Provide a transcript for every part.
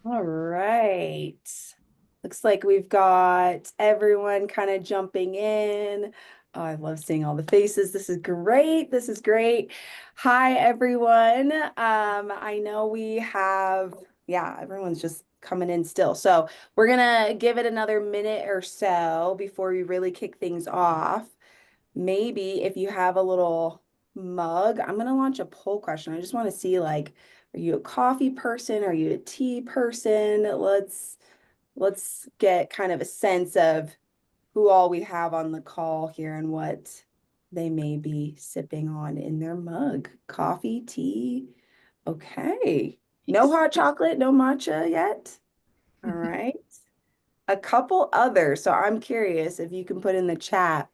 All right. Looks like we've got everyone kind of jumping in. Oh, I love seeing all the faces. This is great. This is great. Hi, everyone. I know we have, yeah, everyone's just coming in still. So we're gonna give it another minute or so before we really kick things off. Maybe if you have a little mug, I'm gonna launch a poll question. I just want to see like, are you a coffee person? Are you a tea person? Let's get kind of a sense of who all we have on the call here and what they may be sipping on in their mug. Coffee, tea. Okay. No hot chocolate, no matcha yet. All right. A couple others. So I'm curious if you can put in the chat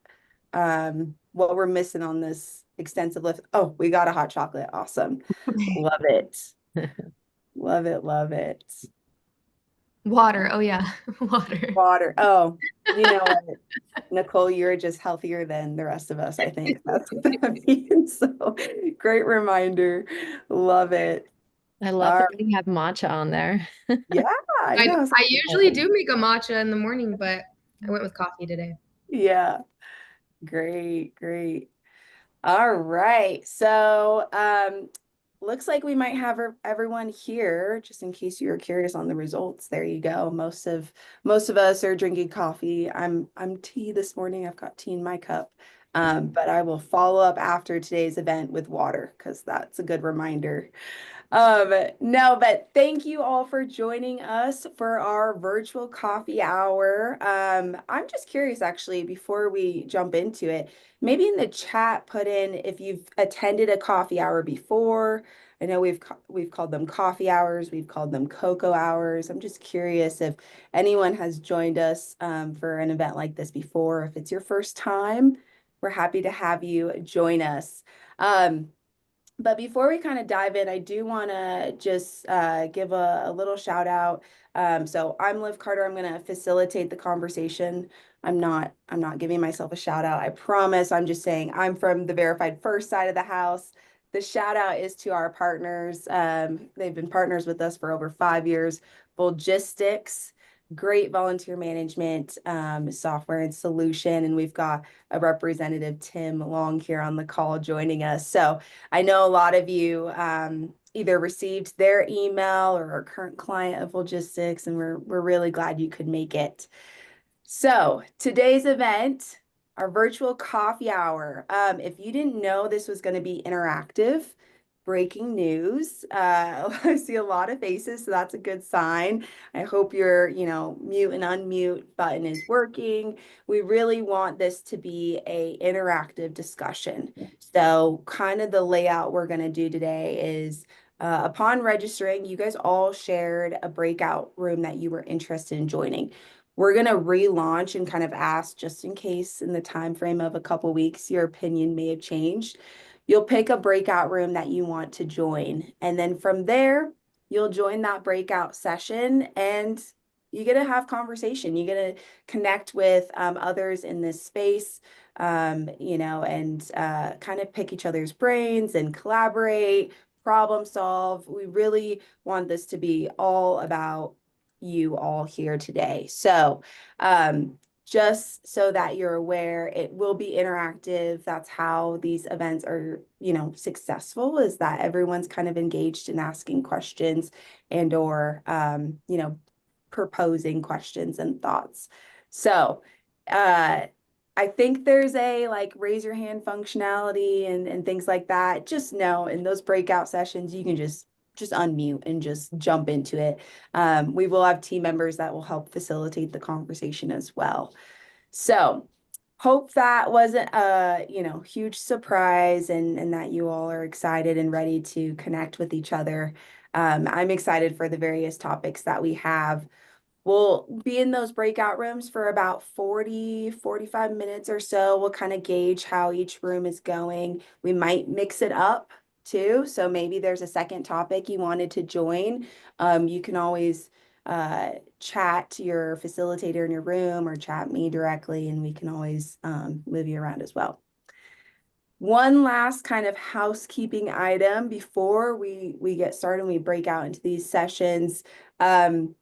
what we're missing on this extensive list. Oh, we got a hot chocolate. Awesome. Love it. Love it. Love it. Water. Oh yeah, water. Water. Oh, you know what, Nicole, you're just healthier than the rest of us, I think. That's what that means. So great reminder. Love it. I love All that right. we have matcha on there. Yeah, I I know. I usually do make a matcha in the morning, but I went with coffee today. Yeah. Great, great. All right. So, looks like we might have everyone here, just in case you were curious on the results. There you go. Most of us are drinking coffee. I'm tea this morning. I've got tea in my cup. But I will follow up after today's event with water because that's a good reminder. No, but thank you all for joining us for our virtual coffee hour. I'm just curious, actually, before we jump into it, maybe in the chat, put in if you've attended a coffee hour before. I know we've called them coffee hours, we've called them cocoa hours. I'm just curious if anyone has joined us for an event like this before. If it's your first time, we're happy to have you join us. Um, but before we kind of dive in, I do want to just give a little shout out. So I'm Liv Carter. I'm going to facilitate the conversation. I'm not giving myself a shout out. I promise. I'm just saying I'm from the verified first side of the house. The shout out is to our partners. They've been partners with us for over 5 years. Logistics, great volunteer management software and solution. And we've got a representative, Tim Long, here on the call joining us. So I know a lot of you either received their email or are current client of logistics, and we're really glad you could make it. So today's event, our virtual coffee hour. If you didn't know this was going to be interactive, breaking news. I see a lot of faces, so that's a good sign. I hope your, mute and unmute button is working. We really want this to be a interactive discussion. So kind of the layout we're going to do today is upon registering, you guys all shared a breakout room that you were interested in joining. We're going to relaunch and kind of ask, just in case in the time frame of a couple weeks, your opinion may have changed. You'll pick a breakout room that you want to join. And then from there, you'll join that breakout session and you get to have conversation. You get to connect with others in this space, and kind of pick each other's brains and collaborate, problem solve. We really want this to be all about you all here today. So, just so that you're aware, it will be interactive. That's how these events are, successful, is that everyone's kind of engaged in asking questions and or, proposing questions and thoughts. So, I think there's a like raise your hand functionality and things like that. Just know in those breakout sessions, you can just unmute and just jump into it. We will have team members that will help facilitate the conversation as well. So hope that wasn't a, huge surprise and that you all are excited and ready to connect with each other. I'm excited for the various topics that we have. We'll be in those breakout rooms for about 45 minutes or so. We'll kind of gauge how each room is going. We might mix it up too. So maybe there's a second topic you wanted to join. You can always chat your facilitator in your room or chat me directly, and we can always move you around as well. one last kind of housekeeping item before we get started and we break out into these sessions. Um,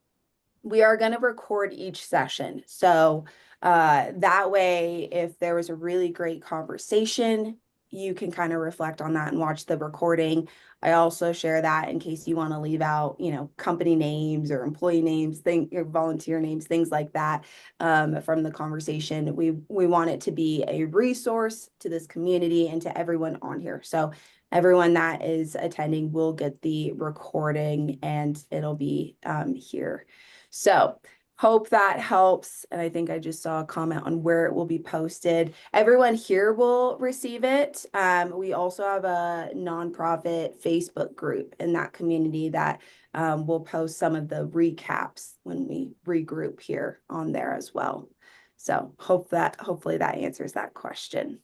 we are going to record each session. So that way, if there was a really great conversation, you can kind of reflect on that and watch the recording. I also share that in case you want to leave out, company names or employee names, or volunteer names, things like that from the conversation. We want it to be a resource to this community and to everyone on here. So everyone that is attending will get the recording and it'll be here. So hope that helps. And I think I just saw a comment on where it will be posted. Everyone here will receive it. We also have a nonprofit Facebook group in that community that will post some of the recaps when we regroup here on there as well. So hopefully that answers that question.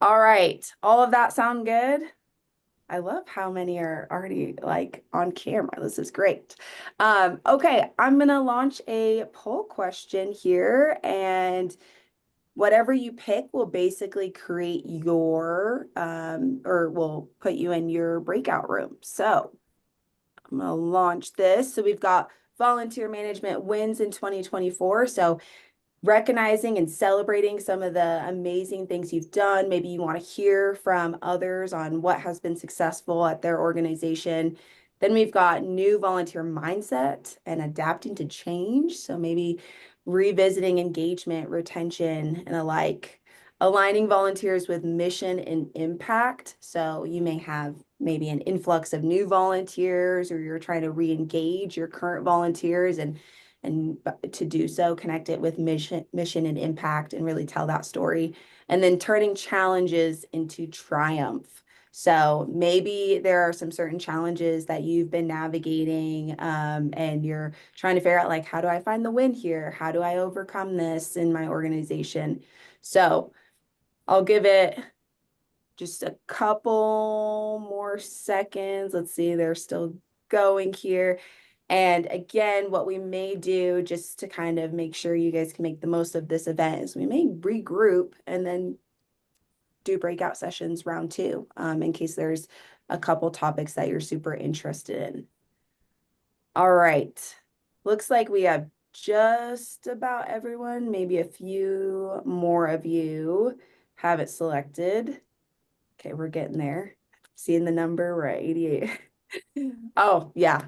All right. All of that sound good? I love how many are already like on camera. This is great. Okay, I'm gonna launch a poll question here, and whatever you pick will basically create your or will put you in your breakout room. So I'm gonna launch this. So we've got volunteer management wins in 2024. So recognizing and celebrating some of the amazing things you've done. Maybe you want to hear from others on what has been successful at their organization. Then we've got new volunteer mindset and adapting to change. So maybe revisiting engagement, retention, and alike. Aligning volunteers with mission and impact. So you may have maybe an influx of new volunteers, or you're trying to re-engage your current volunteers and to do so, connect it with mission and impact and really tell that story. And then turning challenges into triumph. So maybe there are some certain challenges that you've been navigating and you're trying to figure out like, how do I find the win here? How do I overcome this in my organization? So I'll give it just a couple more seconds. Let's see, they're still going here. And again, what we may do just to kind of make sure you guys can make the most of this event is we may regroup and then do breakout sessions round two in case there's a couple topics that you're super interested in. All right. Looks like we have just about everyone, maybe a few more of you have it selected. Okay, we're getting there. Seeing the number, we're at 88. Oh, yeah.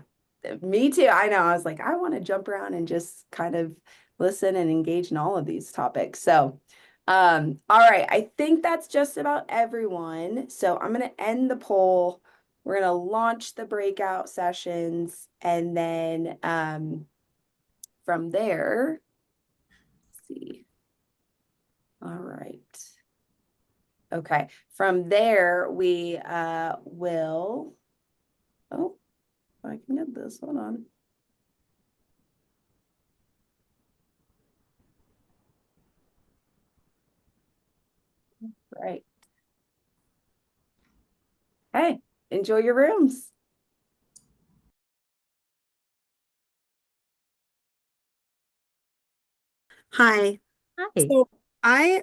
Me too. I know. I was like, I want to jump around and just kind of listen and engage in all of these topics. So, all right. I think that's just about everyone. So I'm going to end the poll. We're going to launch the breakout sessions and then from there, let's see. All right. Okay. From there, we will, oh, I can get this. Hold on. Right. Hey, enjoy your rooms. Hi. Hi. So I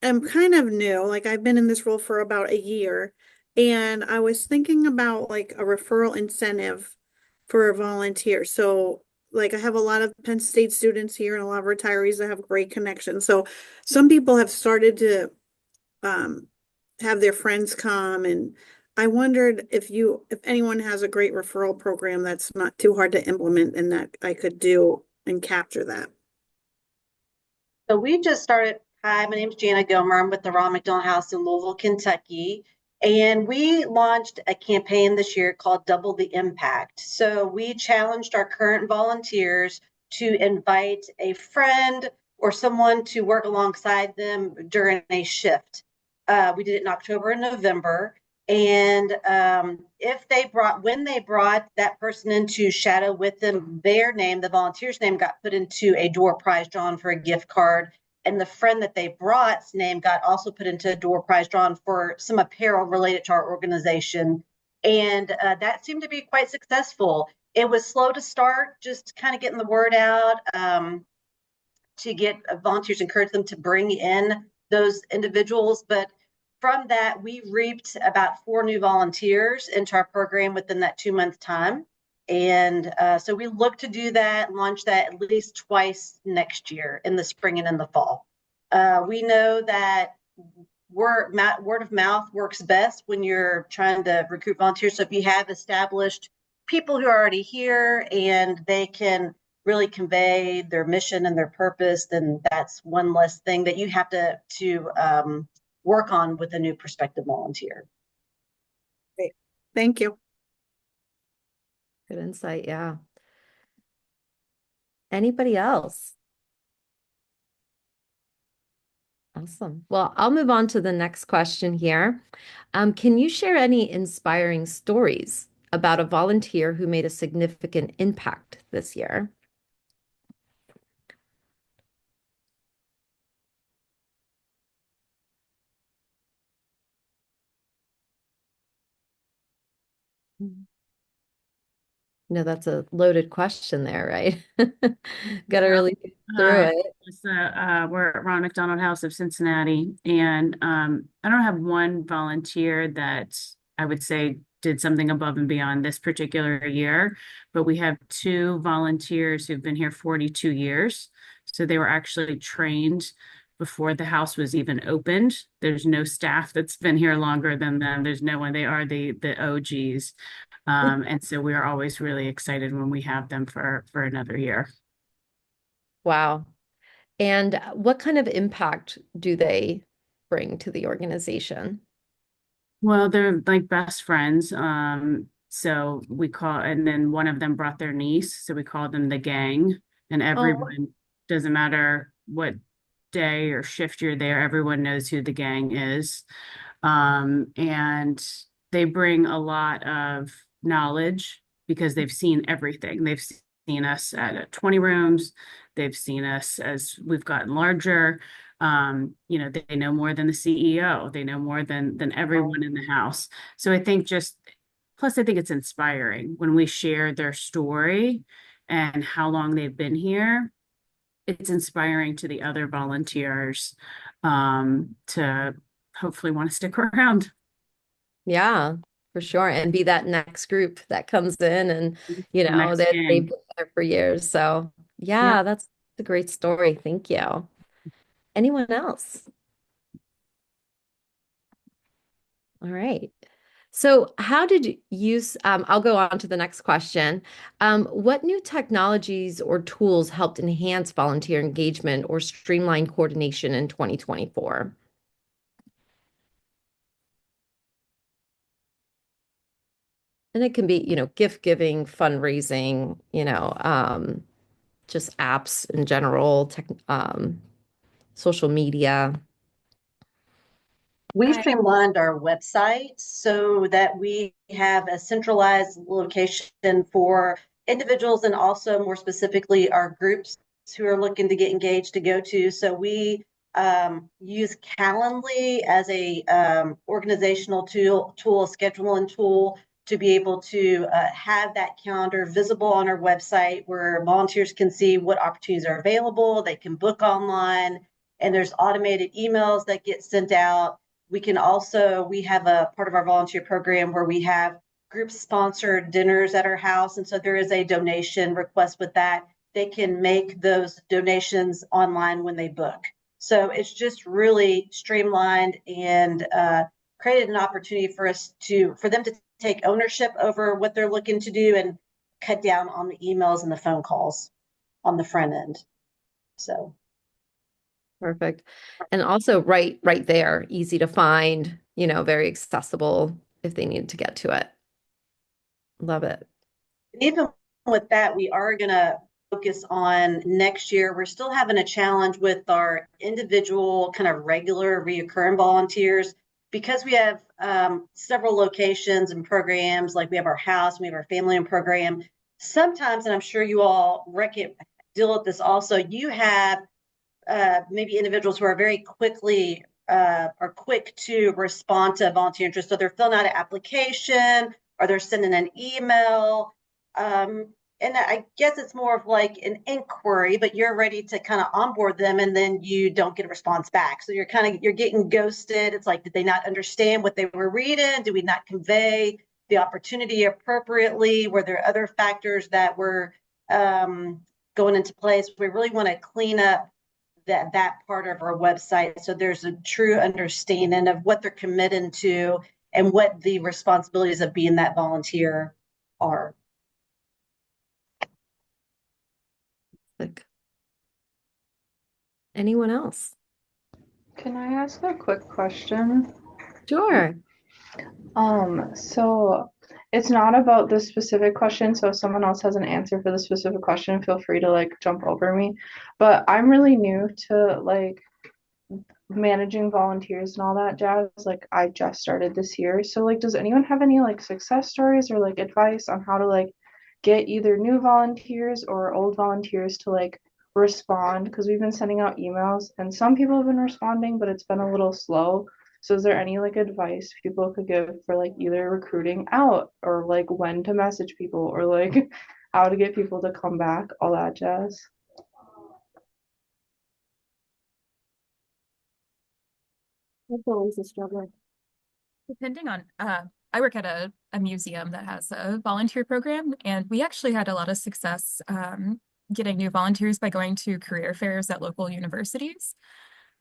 am kind of new. Like I've been in this role for about a year, and I was thinking about like a referral incentive for a volunteer. So like I have a lot of Penn State students here and a lot of retirees that have great connections. So some people have started to um have their friends come, and I wondered if anyone has a great referral program that's not too hard to implement and that I could do and capture that. So we just started. Hi, my name is Jana Gomer. I'm with the Ron McDonald House in Louisville, Kentucky. And we launched a campaign this year called Double the Impact. So we challenged our current volunteers to invite a friend or someone to work alongside them during a shift. We did it in October and November. And when they brought that person into shadow with them, their name, the volunteer's name, got put into a door prize drawn for a gift card, and the friend that they brought's name got also put into a door prize drawn for some apparel related to our organization. And that seemed to be quite successful. It was slow to start, just kind of getting the word out to get volunteers, encourage them to bring in those individuals. But from that, we reaped about 4 new volunteers into our program within that 2-month time. And so we look to do that, launch that at least twice next year in the spring and in the fall. We know that word of mouth works best when you're trying to recruit volunteers. So if you have established people who are already here and they can really convey their mission and their purpose, then that's one less thing that you have to work on with a new prospective volunteer. Great. Thank you. Good insight. Yeah. Anybody else? Awesome. Well, I'll move on to the next question here. Can you share any inspiring stories about a volunteer who made a significant impact this year? No, that's a loaded question there, right? Got to really think through it. We're at Ron McDonald House of Cincinnati, and I don't have one volunteer that I would say did something above and beyond this particular year, but we have 2 volunteers who've been here 42 years. So they were actually trained before the house was even opened. There's no staff that's been here longer than them. There's no one. They are the OGs. And so we are always really excited when we have them for another year. Wow. And what kind of impact do they bring to the organization? Well, they're like best friends. So we call, and then one of them brought their niece, so we call them the gang. And everyone, doesn't matter what day or shift you're there, everyone knows who the gang is. And they bring a lot of knowledge because they've seen everything. They've seen us at 20 rooms. They've seen us as we've gotten larger. They know more than the CEO. They know more than everyone in the house. So I think plus I think it's inspiring when we share their story and how long they've been here. It's inspiring to the other volunteers to hopefully want to stick around. Yeah, for sure. And be that next group that comes in and, they've been there for years. So yeah, that's a great story. Thank you. Anyone else? All right. So how did you use, I'll go on to the next question. What new technologies or tools helped enhance volunteer engagement or streamline coordination in 2024? And it can be, gift giving, fundraising, just apps in general, social media. We streamlined our website so that we have a centralized location for individuals and also more specifically our groups who are looking to get engaged to go to. So we use Calendly as a organizational tool, scheduling tool to be able to have that calendar visible on our website where volunteers can see what opportunities are available. They can book online, and there's automated emails that get sent out. We have a part of our volunteer program where we have group sponsored dinners at our house. And so there is a donation request with that. They can make those donations online when they book. So it's just really streamlined and created an opportunity for them to take ownership over what they're looking to do and cut down on the emails and the phone calls on the front end. So. Perfect. And also right there, easy to find, very accessible if they need to get to it. Love it. Even with that, we are going to focus on next year. We're still having a challenge with our individual kind of regular reoccurring volunteers because we have several locations and programs, like we have our house, we have our family and program. Sometimes, and I'm sure you all deal with this also, you have maybe individuals who are very quickly are quick to respond to volunteer interest. So they're filling out an application or they're sending an email. and I guess it's more of like an inquiry, but you're ready to kind of onboard them and then you don't get a response back. So you're getting ghosted. It's like, did they not understand what they were reading? Did we not convey the opportunity appropriately? Were there other factors that were going into place? We really want to clean up that part of our website so there's a true understanding of what they're committing to and what the responsibilities of being that volunteer are. Like, anyone else? Can I ask a quick question? Sure. So it's not about this specific question, so if someone else has an answer for the specific question, feel free to like jump over me. But I'm really new to like managing volunteers and all that jazz. Like I just started this year. So like does anyone have any like success stories or like advice on how to like get either new volunteers or old volunteers to like respond? Because we've been sending out emails and some people have been responding, but it's been a little slow. So is there any like advice people could give for like either recruiting out or like when to message people or like how to get people to come back, all that jazz? That's always a struggle. Depending on, I work at a museum that has a volunteer program, and we actually had a lot of success getting new volunteers by going to career fairs at local universities.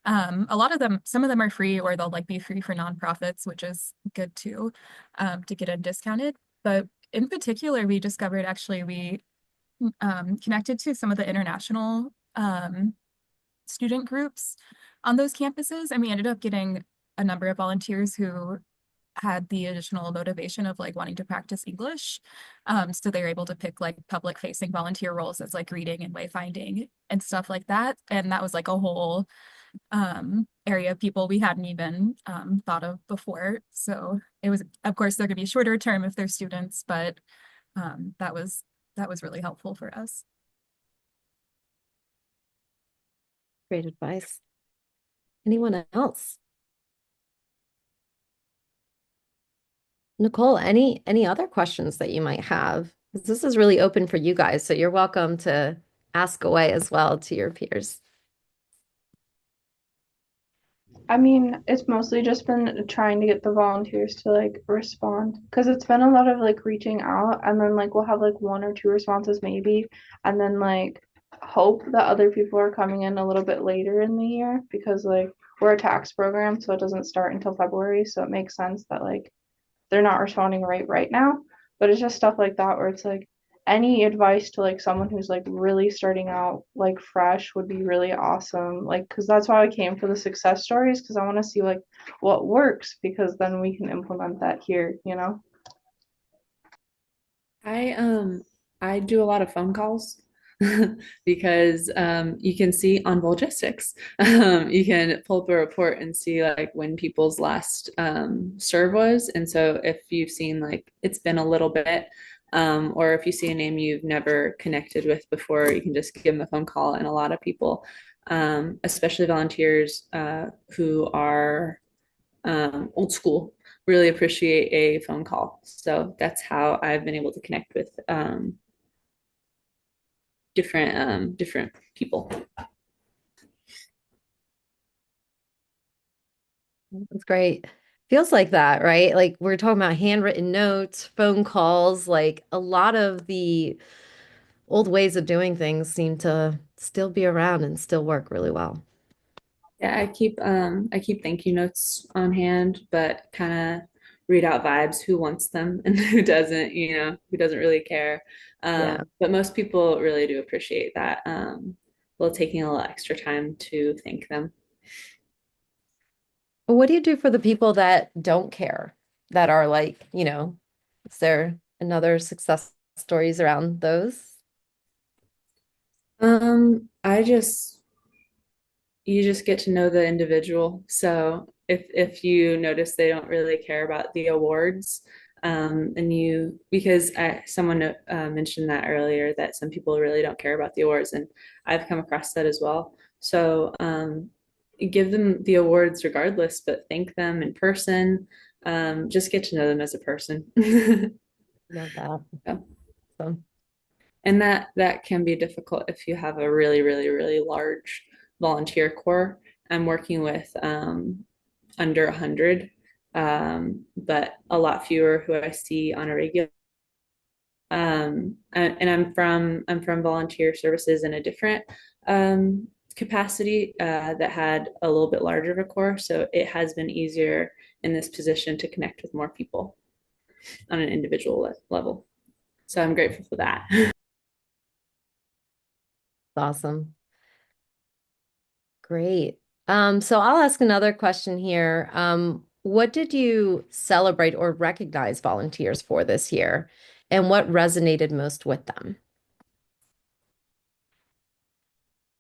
A lot of them, some of them are free, or they'll like be free for nonprofits, which is good too, to get them discounted. But in particular, we discovered actually we connected to some of the international student groups on those campuses, and we ended up getting a number of volunteers who had the additional motivation of like wanting to practice English. So they were able to pick like public facing volunteer roles as like reading and wayfinding and stuff like that. And that was like a whole area of people we hadn't even thought of before. So it was, of course, they're gonna be shorter term if they're students, but that was really helpful for us. Great advice. Anyone else? Nicole, any other questions that you might have? 'Cause this is really open for you guys, so you're welcome to ask away as well to your peers. I mean, it's mostly just been trying to get the volunteers to like respond because it's been a lot of like reaching out and then like we'll have like one or two responses maybe and then like hope that other people are coming in a little bit later in the year because like we're a tax program so it doesn't start until February, so it makes sense that like they're not responding right now. But it's just stuff like that where it's like any advice to like someone who's like really starting out like fresh would be really awesome. Like, because that's why I came for the success stories because I want to see like what works because then we can implement that here, you know? I do a lot of phone calls because you can see on Volgistics. You can pull up a report and see like when people's last serve was. And so if you've seen like it's been a little bit, or if you see a name you've never connected with before, you can just give them a phone call. And a lot of people, especially volunteers who are old school, really appreciate a phone call. So that's how I've been able to connect with different people. That's great. Feels like that, right? Like we're talking about handwritten notes, phone calls, like a lot of the old ways of doing things seem to still be around and still work really well. Yeah, I keep thank you notes on hand, but kind of read out vibes, who wants them and who doesn't, who doesn't really care. Yeah. But most people really do appreciate that. Well, taking a little extra time to thank them. But what do you do for the people that don't care, that are like, is there another success stories around those? I just you just get to know the individual. So if you notice they don't really care about the awards, and because someone mentioned that earlier that some people really don't care about the awards, and I've come across that as well. So give them the awards regardless, but thank them in person. Just get to know them as a person. Love that. Yeah. So And that can be difficult if you have a really, really, really large volunteer corps. I'm working with under 100, but a lot fewer who I see on a regular. And I'm from volunteer services in a different capacity that had a little bit larger of a core, so it has been easier in this position to connect with more people on an individual level. So I'm grateful for that. Awesome. Great. So I'll ask another question here. What did you celebrate or recognize volunteers for this year, and what resonated most with them?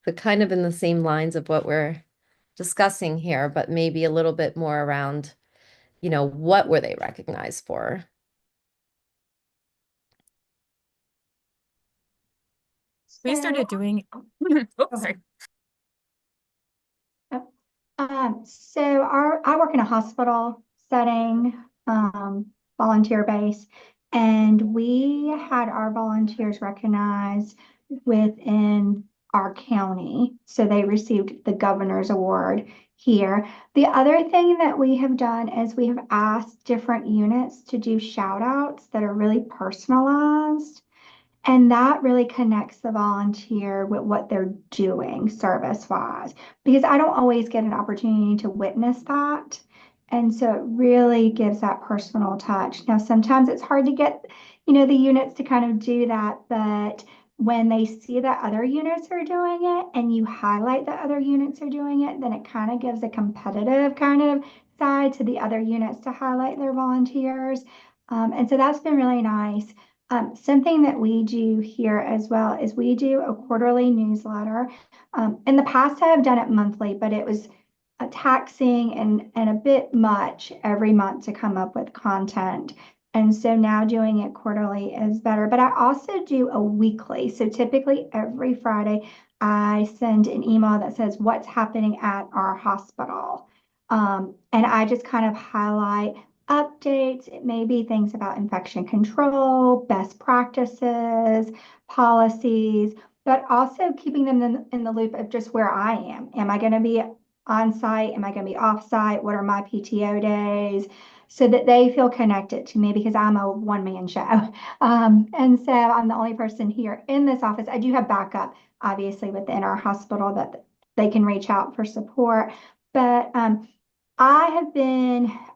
So kind of in the same lines of what we're discussing here, but maybe a little bit more around, what were they recognized for? We started doing, oh, sorry. I work in a hospital setting, volunteer base, and we had our volunteers recognized within our county. So they received the governor's award here. The other thing that we have done is we have asked different units to do shout outs that are really personalized. And that really connects the volunteer with what they're doing service wise, because I don't always get an opportunity to witness that. And so it really gives that personal touch. Now, sometimes it's hard to get, the units to kind of do that, but when they see that other units are doing it and you highlight that other units are doing it, then it kind of gives a competitive kind of side to the other units to highlight their volunteers. And so that's been really nice. Something that we do here as well is we do a quarterly newsletter. In the past, I have done it monthly, but it was taxing and a bit much every month to come up with content. And so now doing it quarterly is better. But I also do a weekly. So typically every Friday, I send an email that says what's happening at our hospital. And I just kind of highlight updates. It may be things about infection control, best practices, policies, but also keeping them in the loop of just where I am. Am I going to be on site? Am I going to be off site? What are my PTO days? So that they feel connected to me because I'm a one-man show. And so I'm the only person here in this office. I do have backup, obviously, within our hospital that they can reach out for support. But I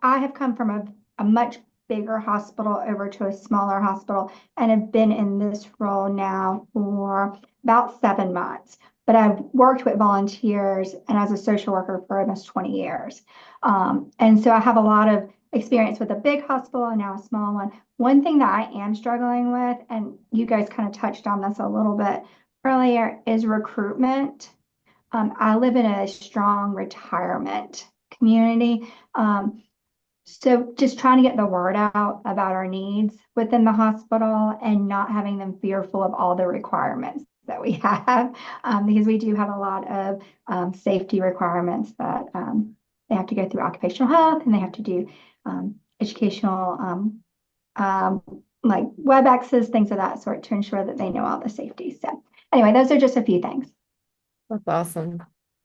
have come from a much bigger hospital over to a smaller hospital and have been in this role now for about 7 months. But I've worked with volunteers and as a social worker for almost 20 years. And so I have a lot of experience with a big hospital and now a small one. One thing that I am struggling with, and you guys kind of touched on this a little bit earlier, is recruitment. I live in a strong retirement community. So just trying to get the word out about our needs within the hospital and not having them fearful of all the requirements that we have, because we do have a lot of safety requirements that they have to go through occupational health and they have to do educational like web access, things of that sort to ensure that they know all the safety. So anyway, those are just a few things. That's awesome.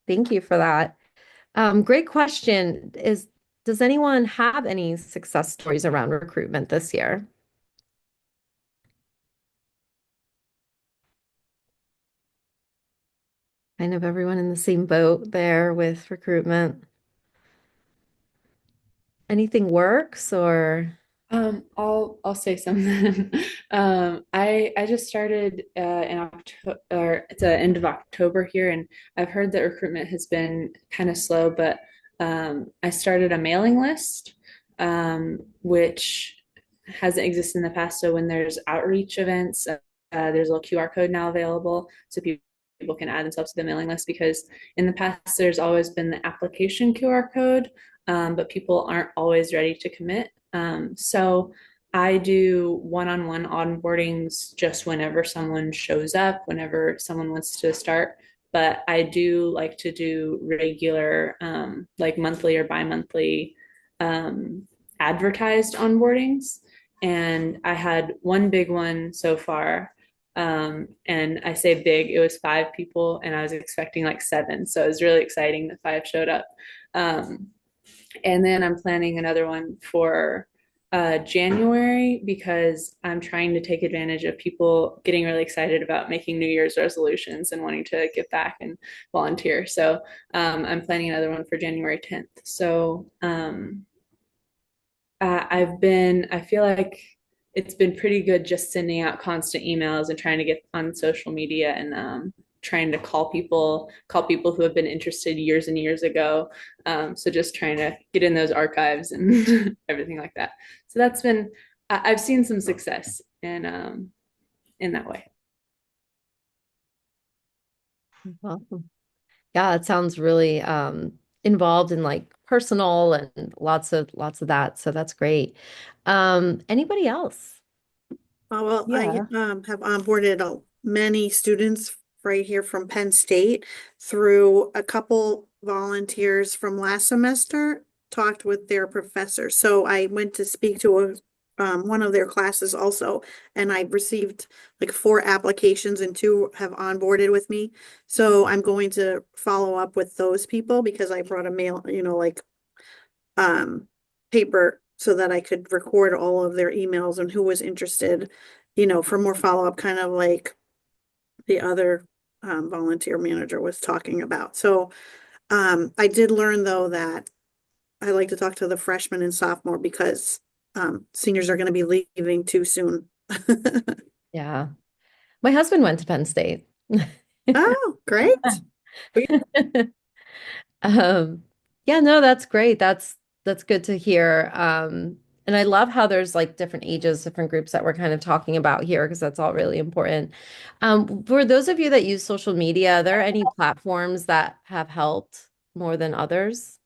Thank you for that. Great question. Does anyone have any success stories around recruitment this year? Kind of everyone in the same boat there with recruitment. Anything works or? I'll say something. I just started in October, or it's the end of October here, and I've heard that recruitment has been kind of slow, but I started a mailing list, which hasn't existed in the past. So when there's outreach events, there's a little QR code now available, so people can add themselves to the mailing list because in the past there's always been the application QR code, but people aren't always ready to commit. So I do one-on-one onboardings just whenever someone shows up, whenever someone wants to start. But I do like to do regular, like monthly or bi-monthly advertised onboardings. And I had one big one so far And I say big, it was 5 people, and I was expecting like 7. So it was really exciting that 5 showed up. Um, and then I'm planning another one for January because I'm trying to take advantage of people getting really excited about making New Year's resolutions and wanting to give back and volunteer. So I'm planning another one for January 10th. So I feel like it's been pretty good just sending out constant emails and trying to get on social media and trying to call people who have been interested years and years ago. So just trying to get in those archives and everything like that. So that's been, I've seen some success in that way. Awesome. Yeah, it sounds really involved in like personal and lots of that. So that's great. Anybody else? Well, I Yeah. have onboarded many students right here from Penn State through a couple volunteers from last semester, talked with their professor. So I went to speak to one of their classes also, and I received like 4 applications and 2 have onboarded with me. So I'm going to follow up with those people because I brought a mail, like um paper so that I could record all of their emails and who was interested, for more follow-up, kind of like the other volunteer manager was talking about. So I did learn though that I like to talk to the freshmen and sophomore because seniors are going to be leaving too soon. Yeah. My husband went to Penn State. Oh, great. Um, yeah, no, that's great. That's good to hear. And I love how there's like different ages, different groups that we're kind of talking about here because that's all really important. For those of you that use social media, are there any platforms that have helped more than others?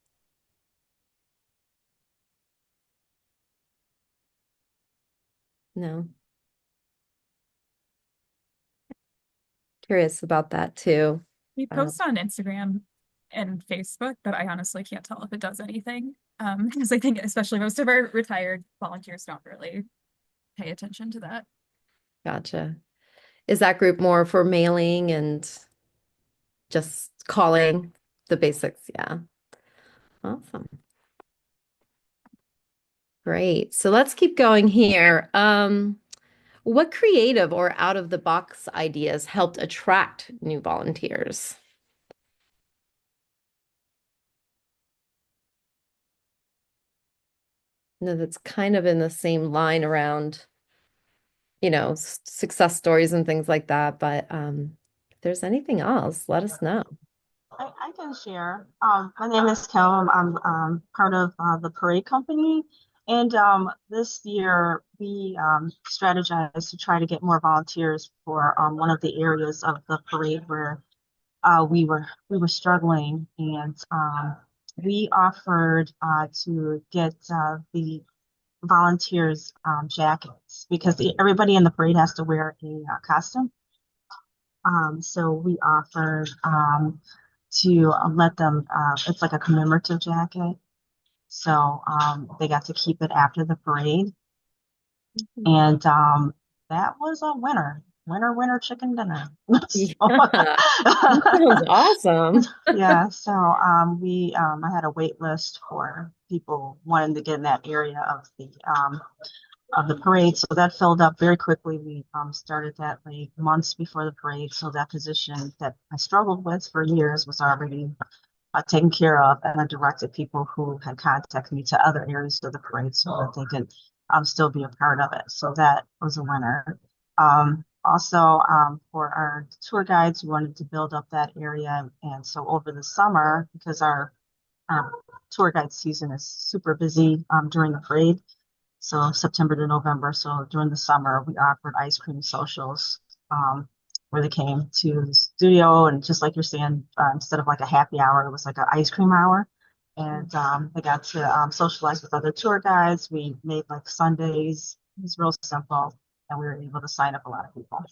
No. Curious about that too. We Uh, post on Instagram and Facebook, but I honestly can't tell if it does anything. Because I think especially most of our retired volunteers don't really pay attention to that. gotcha. Is that group more for mailing and just calling the basics? Yeah. Awesome. Great. So let's keep going here. What creative or out of the box ideas helped attract new volunteers? No, that's kind of in the same line around, success stories and things like that. But if there's anything else, let us know. I can share. My name is Kim. I'm part of the parade company. And this year we strategized to try to get more volunteers for one of the areas of the parade where we were struggling, and we offered to get the volunteers jackets because everybody in the parade has to wear a costume. So we offered to let them, it's like a commemorative jacket. So they got to keep it after the parade. And that was a winner. Winner, winner, chicken dinner. Yeah, So, that sounds awesome. yeah, so I had a wait list for people wanting to get in that area of the parade. So that filled up very quickly. We started that like months before the parade. So that position that I struggled with for years was already taken care of. And I directed people who had contacted me to other areas of the parade so that they could still be a part of it. So that was a winner. Also, for our tour guides, we wanted to build up that area. And so over the summer, because our tour guide season is super busy during the parade, so September to November. So during the summer, we offered ice cream socials where they came to the studio, and just like you're saying, instead of like a happy hour, it was like an ice cream hour. And they got to socialize with other tour guides. We made like Sundays. It was real simple, and we were able to sign up a lot of people.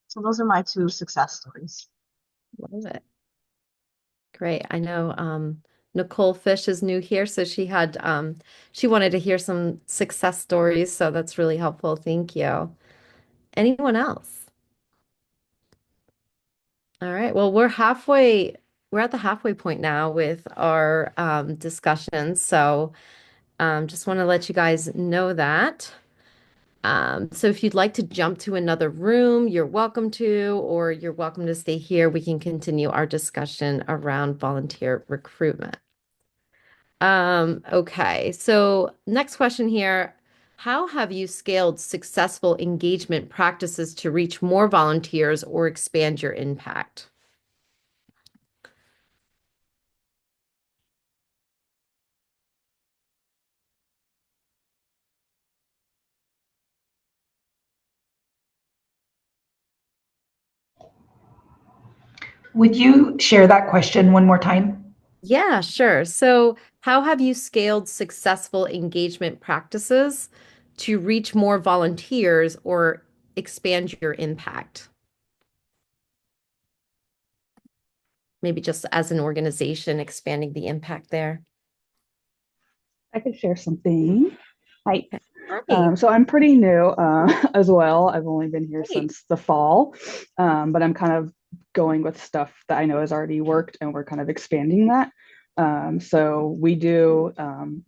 So those are my 2 success stories. Love it. Great. I know Nicole Fish is new here, so she wanted to hear some success stories, so that's really helpful. Thank you. Anyone else? All right. Well, we're at the halfway point now with our discussion. So just want to let you guys know that. So if you'd like to jump to another room, you're welcome to, or you're welcome to stay here. We can continue our discussion around volunteer recruitment. Okay, so next question here. How have you scaled successful engagement practices to reach more volunteers or expand your impact? Would you share that question one more time? Yeah, sure. So, how have you scaled successful engagement practices to reach more volunteers or expand your impact? Maybe just as an organization, expanding the impact there. I could share something. Hi. Hi. So I'm pretty new as well. I've only been here Great. since the fall, but I'm kind of going with stuff that I know has already worked, and we're kind of expanding that. So we do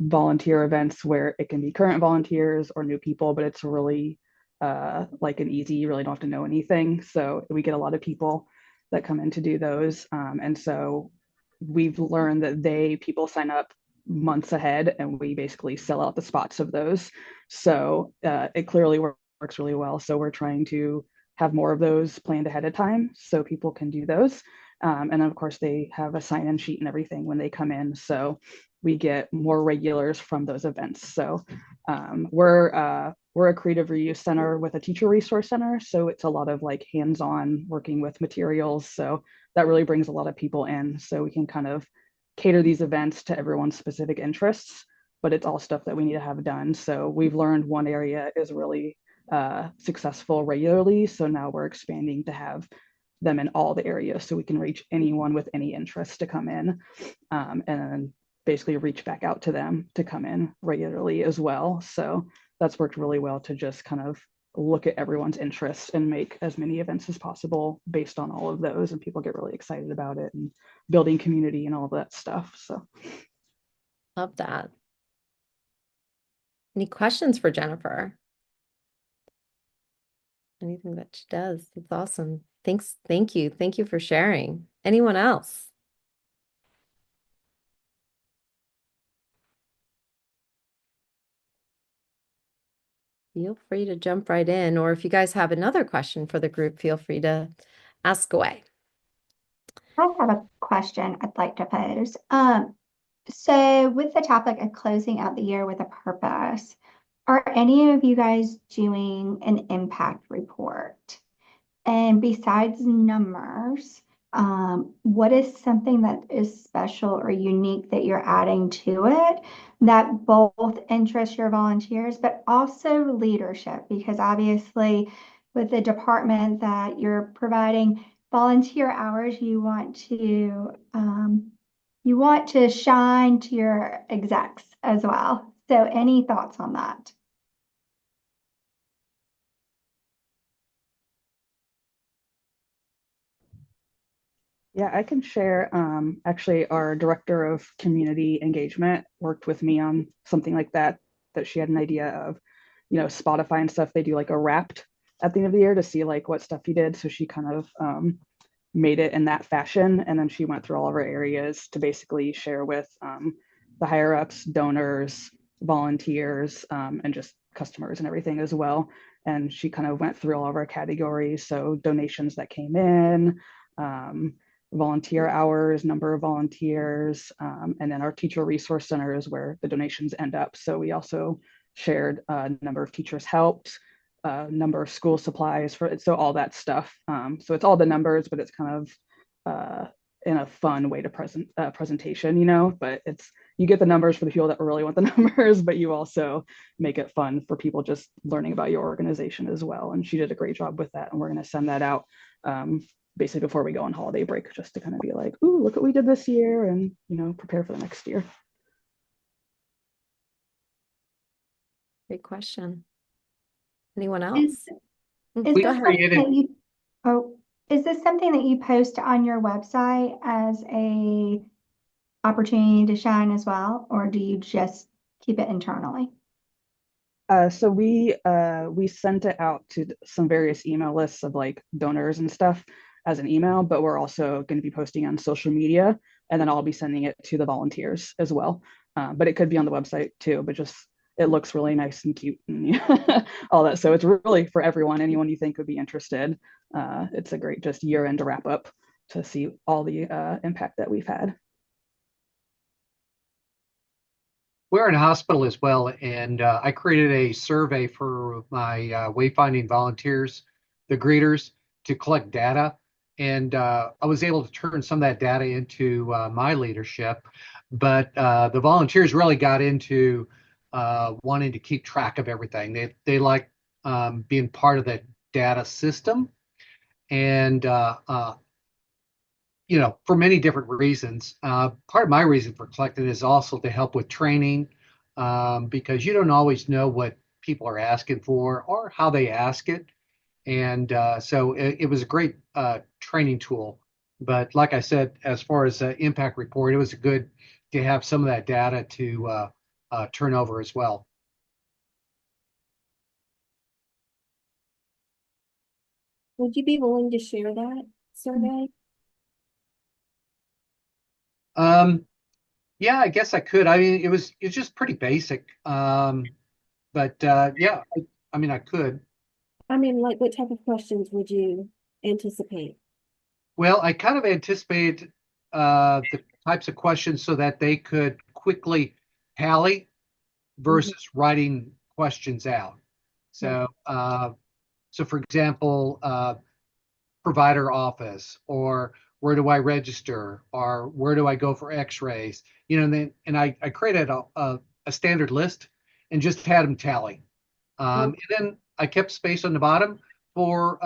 volunteer events where it can be current volunteers or new people, but it's really like an easy, you really don't have to know anything. So we get a lot of people that come in to do those. And so we've learned that people sign up months ahead, and we basically sell out the spots of those. So it clearly works really well. So we're trying to have more of those planned ahead of time so people can do those. And of course, they have a sign in sheet and everything when they come in. So we get more regulars from those events. So we're a creative reuse center with a teacher resource center. So it's a lot of like hands on working with materials. So that really brings a lot of people in. So we can kind of cater these events to everyone's specific interests, but it's all stuff that we need to have done. So we've learned one area is really successful regularly. So now we're expanding to have them in all the areas so we can reach anyone with any interest to come in, and basically reach back out to them to come in regularly as well. So that's worked really well to just kind of look at everyone's interests and make as many events as possible based on all of those, and people get really excited about it and building community and all of that stuff. So Love that. Any questions for Jennifer? Anything that she does. That's awesome. Thanks. Thank you. Thank you for sharing. Anyone else? Feel free to jump right in, or if you guys have another question for the group, feel free to ask away. I have a question I'd like to pose. So with the topic of closing out the year with a purpose, are any of you guys doing an impact report? And besides numbers, what is something that is special or unique that you're adding to it that both interests your volunteers, but also leadership? Because obviously, with the department that you're providing volunteer hours, you want to shine to your execs as well. So, any thoughts on that? yeah, I can share. Actually, our director of community engagement worked with me on something like that, that she had an idea of, Spotify and stuff. They do like a wrapped at the end of the year to see like what stuff you did. So she kind of made it in that fashion. And then she went through all of our areas to basically share with the higher ups, donors, volunteers, and just customers and everything as well. And she kind of went through all of our categories. So donations that came in, um, volunteer hours, number of volunteers, and then our teacher resource center is where the donations end up. So we also shared a number of teachers helped, number of school supplies for it, so all that stuff. So it's all the numbers, but it's kind of in a fun way to presentation, But it's you get the numbers for the people that really want the numbers, but you also make it fun for people just learning about your organization as well. And she did a great job with that, and we're going to send that out basically before we go on holiday break, just to kind of be like, ooh, look what we did this year, and prepare for the next year. Great question. Anyone Is, else? is Go this ahead. something that you, oh, Is this something that you post on your website as a opportunity to shine as well, or do you just keep it internally? So we sent it out to some various email lists of like donors and stuff as an email, but we're also going to be posting on social media, and then I'll be sending it to the volunteers as well. But it could be on the website too, but just it looks really nice and cute and all that. So it's really for everyone, anyone you think would be interested. It's a great just year end to wrap up to see all the impact that we've had. We're in a hospital as well, and I created a survey for my wayfinding volunteers, the greeters, to collect data. And I was able to turn some of that data into my leadership. But the volunteers really got into wanting to keep track of everything. They like being part of that data system. And for many different reasons. Part of my reason for collecting is also to help with training, because you don't always know what people are asking for or how they ask it. And so it was a great training tool. But like I said, as far as impact report, it was good to have some of that data to turn over as well. Would you be willing to share that survey? Yeah, I guess I could. I mean, it's just pretty basic. But yeah, I mean, I could. I mean, like what type of questions would you anticipate? Well, I kind of anticipated the types of questions so that they could quickly tally versus writing questions out. So, so for example, provider office, or where do I register, or where do I go for X-rays? And I created a standard list and just had them tally. And then I kept space on the bottom for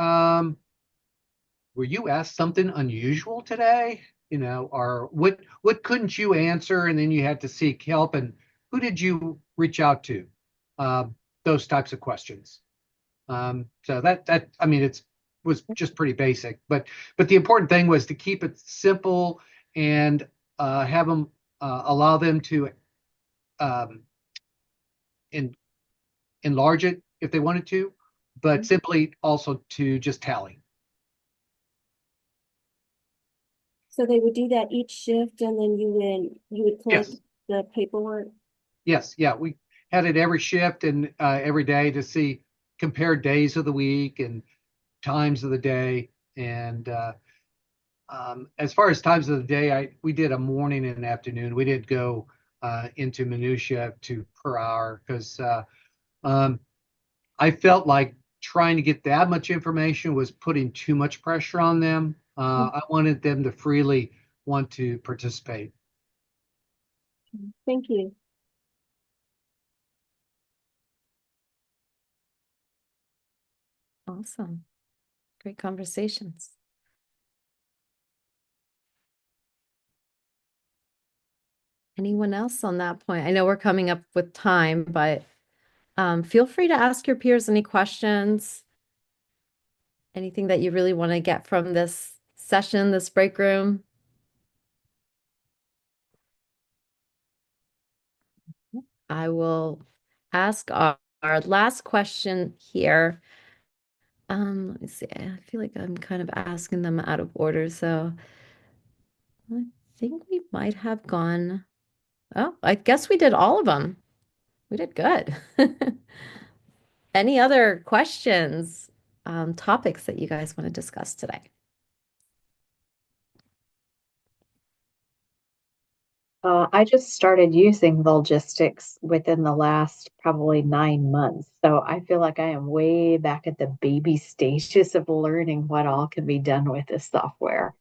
were you asked something unusual today? Or what couldn't you answer? And then you had to seek help. And who did you reach out to? Uh, those types of questions. So that I mean, it's was just pretty basic, but the important thing was to keep it simple and have them allow them to um, in, enlarge it if they wanted to, but simply also to just tally. So they would do that each shift, and then you would collect Yes. the paperwork. Yes, yeah, we had it every shift and every day to see compare days of the week and times of the day. And as far as times of the day, we did a morning and an afternoon. We didn't go into minutia to per hour because um, I felt like trying to get that much information was putting too much pressure on them. I wanted them to freely want to participate. Thank you. Awesome. Great conversations. Anyone else on that point? I know we're coming up with time, but feel free to ask your peers any questions. Anything that you really want to get from this session, this break room. I will ask our last question here. Let me see. I feel like I'm kind of asking them out of order, so I think we might have gone. Oh, I guess we did all of them. We did good. Any other questions, topics that you guys want to discuss today? I just started using Volgistics within the last probably 9 months. So I feel like I am way back at the baby stages of learning what all can be done with this software.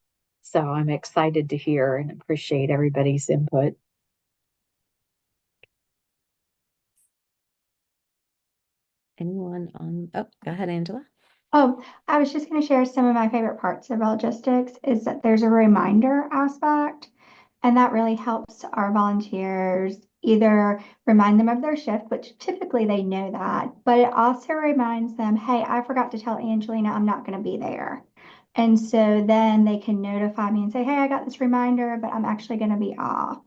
So I'm excited to hear and appreciate everybody's input. Anyone on? Oh, go ahead, Angela. Oh, I was just going to share some of my favorite parts of logistics is that there's a reminder aspect, and that really helps our volunteers either remind them of their shift, which typically they know that, but it also reminds them, hey, I forgot to tell Angelina I'm not going to be there. And so then they can notify me and say, hey, I got this reminder, but I'm actually going to be off.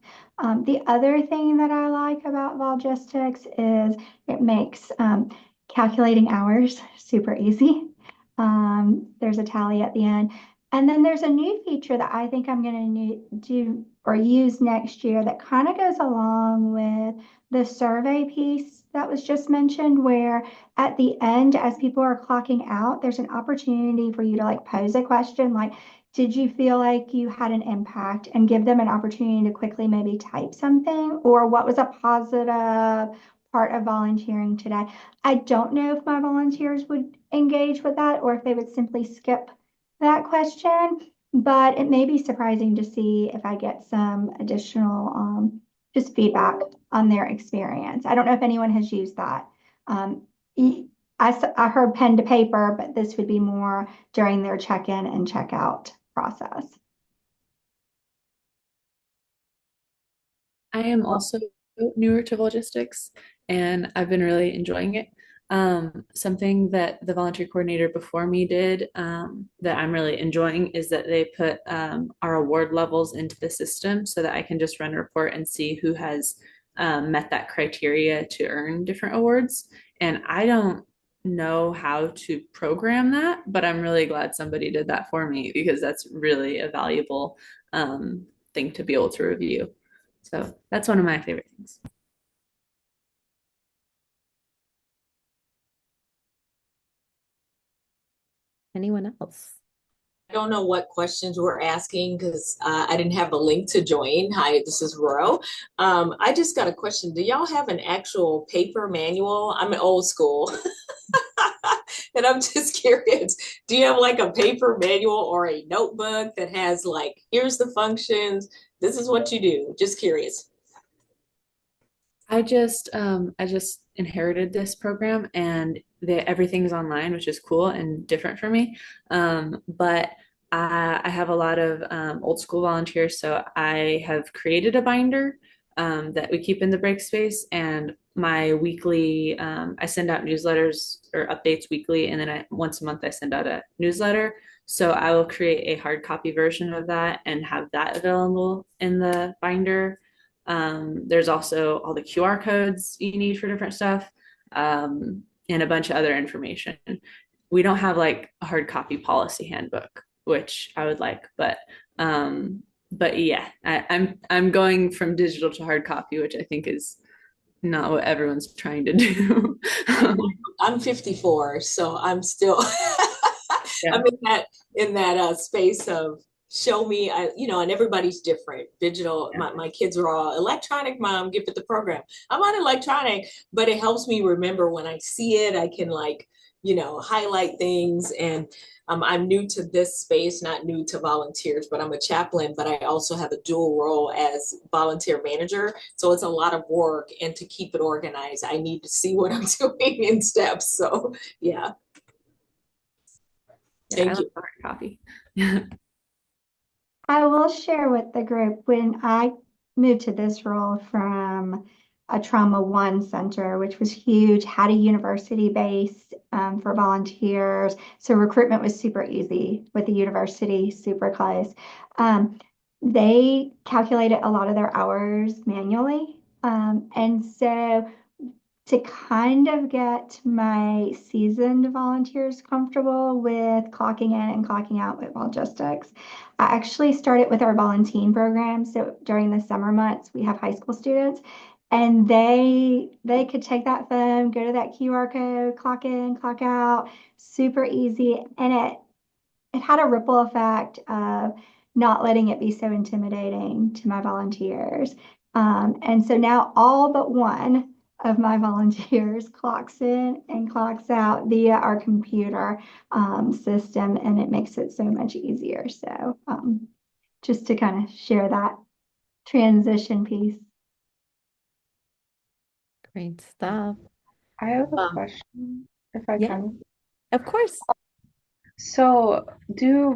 The other thing that I like about Volgistics is it makes calculating hours super easy. There's a tally at the end. And then there's a new feature that I think I'm going to do or use next year that kind of goes along with the survey piece that was just mentioned, where at the end, as people are clocking out, there's an opportunity for you to like pose a question like, did you feel like you had an impact, and give them an opportunity to quickly maybe type something, or what was a positive part of volunteering today. I don't know if my volunteers would engage with that or if they would simply skip that question, but it may be surprising to see if I get some additional just feedback on their experience. I don't know if anyone has used that. Um, I heard pen to paper, but this would be more during their check-in and check-out process. I am also newer to logistics and I've been really enjoying it. Something that the volunteer coordinator before me did that I'm really enjoying is that they put our award levels into the system so that I can just run a report and see who has met that criteria to earn different awards. And I don't know how to program that, but I'm really glad somebody did that for me because that's really a valuable thing to be able to review. So that's one of my favorite things. Anyone else? I don't know what questions we're asking because I didn't have a link to join. Hi, this is Ro. I just got a question. Do y'all have an actual paper manual? I'm an old school. And I'm just curious, do you have like a paper manual or a notebook that has like, here's the functions, this is what you do? Just curious. I just inherited this program and everything's online, which is cool and different for me. But I have a lot of old school volunteers, so I have created a binder that we keep in the break space. And my weekly, I send out newsletters or updates weekly, and then once a month I send out a newsletter. So I will create a hard copy version of that and have that available in the binder. There's also all the QR codes you need for different stuff, and a bunch of other information. We don't have like a hard copy policy handbook, which I would like, but yeah, I'm going from digital to hard copy, which I think is not what everyone's trying to do. I'm 54, so I'm still Yeah. I'm in that space of show me, and everybody's different. Digital, Yeah. my kids are all electronic, mom, give it the program. I'm on electronic, but it helps me remember when I see it, I can highlight things. And I'm new to this space, not new to volunteers, but I'm a chaplain, but I also have a dual role as volunteer manager. So it's a lot of work, and to keep it organized, I need to see what I'm doing in steps. So yeah. Yeah, Thank I love you. the hard copy. I will share with the group when I moved to this role from a Trauma One center, which was huge, had a university base for volunteers. So recruitment was super easy with the university, super close. They calculated a lot of their hours manually. And so to kind of get my seasoned volunteers comfortable with clocking in and clocking out with logistics, I actually started with our volunteering program. So during the summer months, we have high school students, and they could take that phone, go to that QR code, clock in, clock out, super easy, and it had a ripple effect of not letting it be so intimidating to my volunteers. And so now all but one of my volunteers clocks in and clocks out via our computer system, and it makes it so much easier. So just to kind of share that transition piece. Great stuff. I have a question, if I Yeah, can. of course. So, do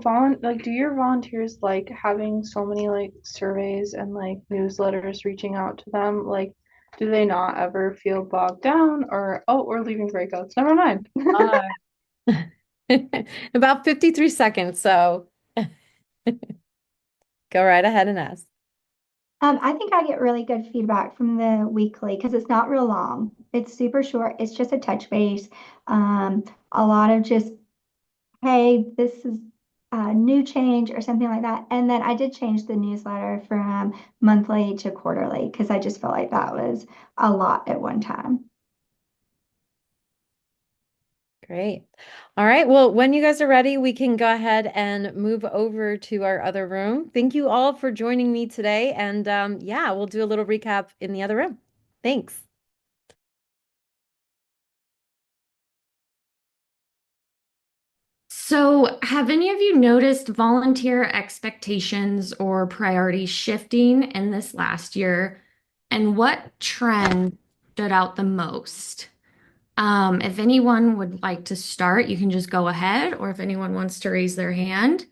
your volunteers like having so many like surveys and like newsletters reaching out to them? Like, do they not ever feel bogged down or, oh, we're leaving breakouts? Never mind. About 53 seconds, so go right ahead and ask. I think I get really good feedback from the weekly because it's not real long. It's super short. It's just a touch base. A lot of just, hey, this is a new change or something like that. And then I did change the newsletter from monthly to quarterly because I just felt like that was a lot at one time. Great. All right. Well, when you guys are ready, we can go ahead and move over to our other room. Thank you all for joining me today. And yeah, we'll do a little recap in the other room. Thanks. So, have any of you noticed volunteer expectations or priorities shifting in this last year? And what trend stood out the most? If anyone would like to start, you can just go ahead, or if anyone wants to raise their hand.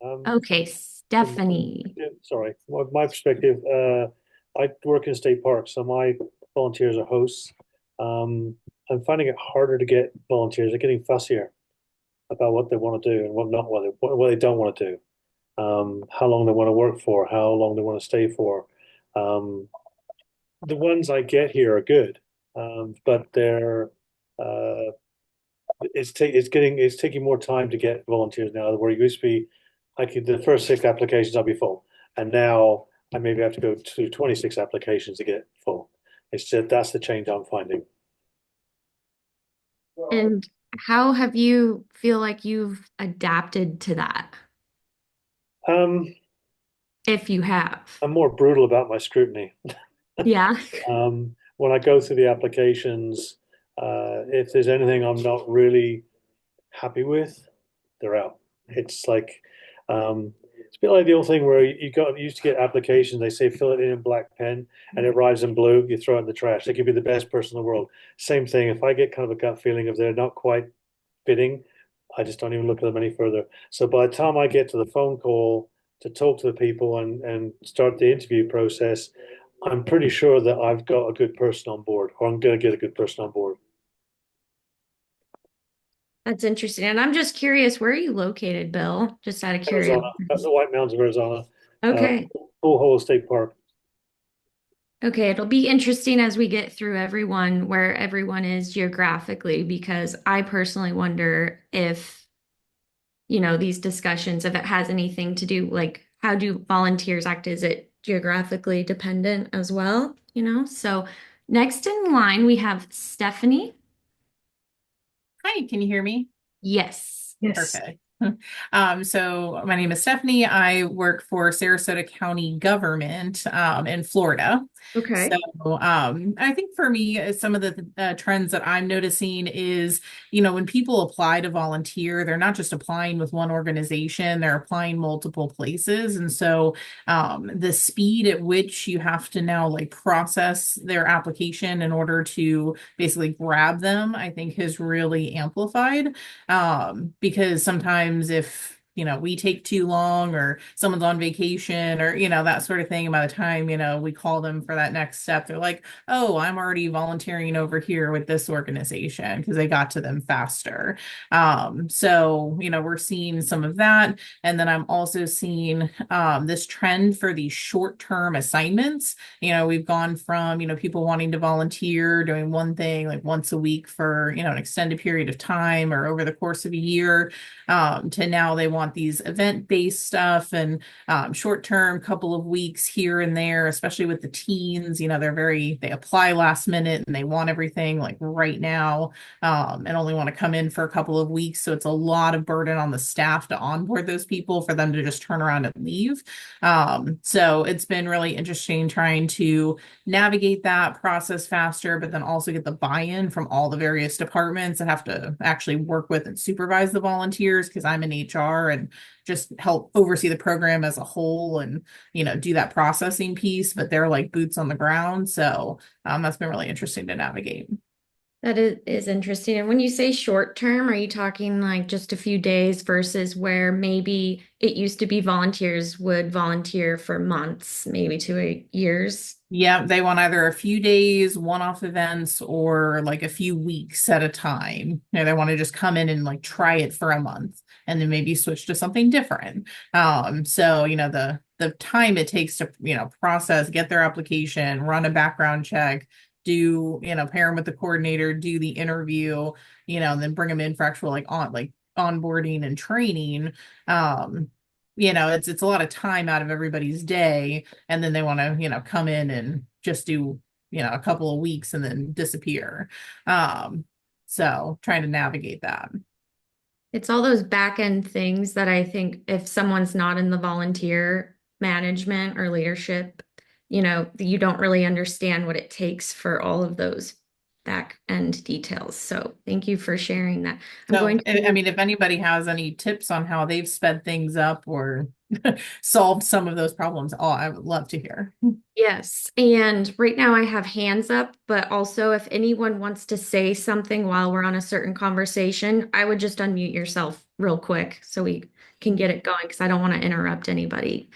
Okay, Stephanie. Sorry, my perspective, I work in state parks, so my volunteers are hosts. I'm finding it harder to get volunteers. They're getting fussier about what they want to do and what they don't want to do. How long they want to work for, how long they want to stay for. Um, the ones I get here are good, but they're it's taking more time to get volunteers now. Where it used to be, the first 6 applications I'll be full, and now I maybe have to go to 26 applications to get full. It's just that's the change I'm finding. And how have you feel like you've adapted to that, Um, if you have? I'm more brutal about my scrutiny. Yeah. When I go through the applications, if there's anything I'm not really happy with, they're out. It's like it's a bit like the old thing where you used to get applications. They say fill it in black pen, and it arrives in blue. You throw it in the trash. They could be the best person in the world. Same thing. If I get kind of a gut feeling if they're not quite fitting, I just don't even look at them any further. So by the time I get to the phone call to talk to the people and start the interview process, I'm pretty sure that I've got a good person on board, or I'm going to get a good person on board. That's interesting. And I'm just curious, where are you located, Bill? Just out of Arizona. curiosity. That's the White Mountains of Arizona. Okay. Full Hole State Park. Okay, it'll be interesting as we get through everyone, where everyone is geographically, because I personally wonder if, these discussions, if it has anything to do, like, how do volunteers act? Is it geographically dependent as well? So next in line, we have Stephanie. Hi, can you hear me? Yes. Perfect. So my name is Stephanie. I work for Sarasota County government in Florida. Okay. So I think for me, some of the trends that I'm noticing is, when people apply to volunteer, they're not just applying with one organization, they're applying multiple places. And so the speed at which you have to now like process their application in order to basically grab them, I think has really amplified. Because sometimes if we take too long or someone's on vacation or that sort of thing, by the time we call them for that next step, they're like, oh, I'm already volunteering over here with this organization because they got to them faster. So we're seeing some of that, and then I'm also seeing this trend for these short-term assignments. We've gone from people wanting to volunteer doing one thing like once a week for an extended period of time or over the course of a year, to now they want these event-based stuff and short-term couple of weeks here and there, especially with the teens. They apply last minute and they want everything like right now, and only want to come in for a couple of weeks. So it's a lot of burden on the staff to onboard those people for them to just turn around and leave. So it's been really interesting trying to navigate that process faster, but then also get the buy-in from all the various departments that have to actually work with and supervise the volunteers, because I'm in HR and just help oversee the program as a whole and do that processing piece, but they're like boots on the ground. So that's been really interesting to navigate. That is interesting. And when you say short term, are you talking like just a few days versus where maybe it used to be volunteers would volunteer for months, maybe years? Yeah, they want either a few days, one-off events, or like a few weeks at a time. They want to just come in and like try it for a month and then maybe switch to something different. So the time it takes to, process, get their application, run a background check, do, pair them with the coordinator, do the interview, and then bring them in for actual like onboarding and training. Um, it's a lot of time out of everybody's day, and then they want to, come in and just do, a couple of weeks and then disappear. So trying to navigate that. It's all those back end things that I think if someone's not in the volunteer management or leadership, you don't really understand what it takes for all of those back end details. So thank you for sharing that. I'm So, going to, I mean, if anybody has any tips on how they've sped things up or solved some of those problems, I would love to hear. yes. And right now I have hands up, but also if anyone wants to say something while we're on a certain conversation, I would just unmute yourself real quick so we can get it going because I don't want to interrupt anybody.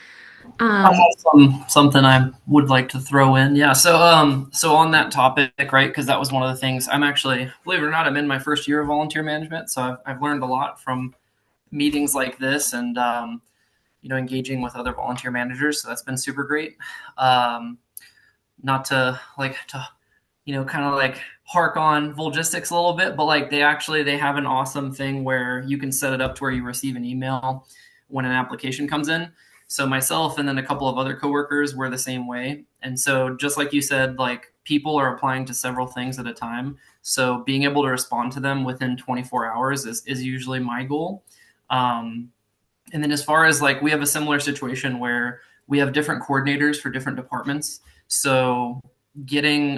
I have something I would like to throw in. Yeah. So on that topic, right? Because that was one of the things I'm actually, believe it or not, I'm in my first year of volunteer management. So I've learned a lot from meetings like this and, engaging with other volunteer managers. So that's been super great. Not to kind of like hark on Volgistics a little bit, but like they have an awesome thing where you can set it up to where you receive an email when an application comes in. So myself and then a couple of other coworkers were the same way. And so just like you said, like people are applying to several things at a time. So being able to respond to them within 24 hours is usually my goal. And then as far as like, we have a similar situation where we have different coordinators for different departments. So getting,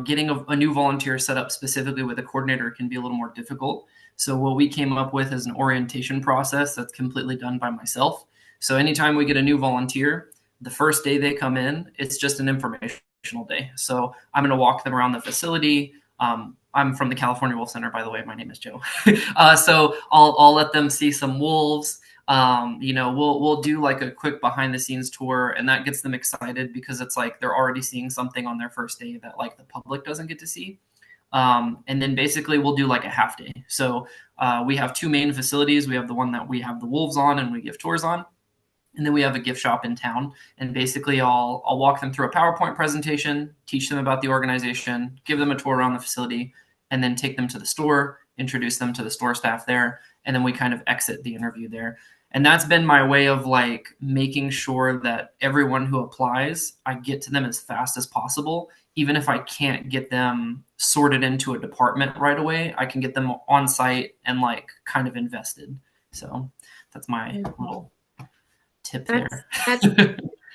getting a new volunteer set up specifically with a coordinator can be a little more difficult. So what we came up with is an orientation process that's completely done by myself. So anytime we get a new volunteer, the first day they come in, it's just an informational day. So I'm going to walk them around the facility. I'm from the California Wolf Center, by the way. My name is Joe. So I'll let them see some wolves. We'll do like a quick behind the scenes tour, and that gets them excited because it's like they're already seeing something on their first day that like the public doesn't get to see. And then basically we'll do like a half day. So we have two main facilities. We have the one that we have the wolves on and we give tours on. And then we have a gift shop in town. And basically I'll walk them through a PowerPoint presentation, teach them about the organization, give them a tour around the facility, and then take them to the store, introduce them to the store staff there. And then we kind of exit the interview there. And that's been my way of like making sure that everyone who applies, I get to them as fast as possible. Even if I can't get them sorted into a department right away, I can get them on site and like kind of invested. So that's my little tip there. That's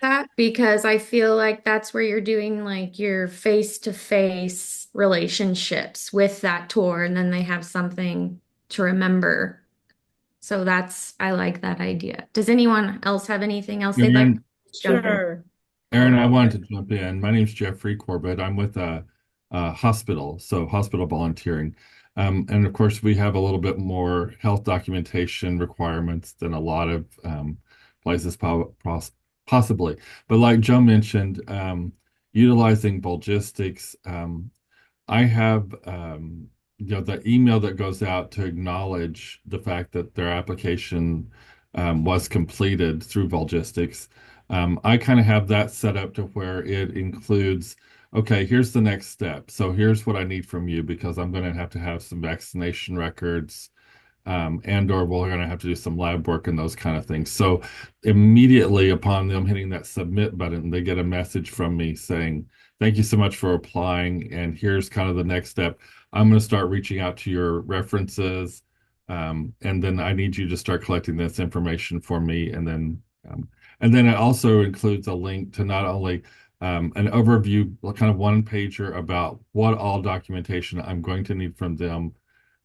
that because I feel like that's where you're doing like your face-to-face relationships with that tour, and then they have something to remember. So I like that idea. Does anyone else have anything else they'd like to jump in? Sure. Aaron, I wanted to jump in. My name's Jeffrey Corbett. I'm with a hospital, so hospital volunteering. And of course, we have a little bit more health documentation requirements than a lot of places possibly. But like Joe mentioned, utilizing Volgistics, I have the email that goes out to acknowledge the fact that their application was completed through Volgistics. I kind of have that set up to where it includes, okay, here's the next step. So here's what I need from you because I'm going to have some vaccination records, and or we're going to have to do some lab work and those kind of things. So immediately upon them hitting that submit button, they get a message from me saying, thank you so much for applying. And here's kind of the next step. I'm going to start reaching out to your references. And then I need you to start collecting this information for me. And then it also includes a link to not only an overview, kind of one pager about what all documentation I'm going to need from them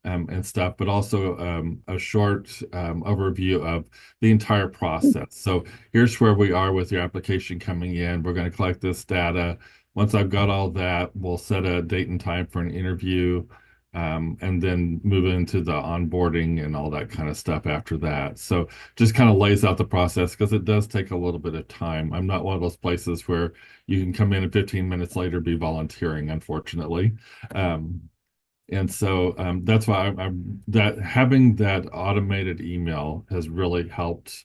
and stuff, but also a short overview of the entire process. So here's where we are with your application coming in. We're going to collect this data. Once I've got all that, we'll set a date and time for an interview, and then move into the onboarding and all that kind of stuff after that. So just kind of lays out the process because it does take a little bit of time. I'm not one of those places where you can come in and 15 minutes later be volunteering, unfortunately. And so that's why I'm that having that automated email has really helped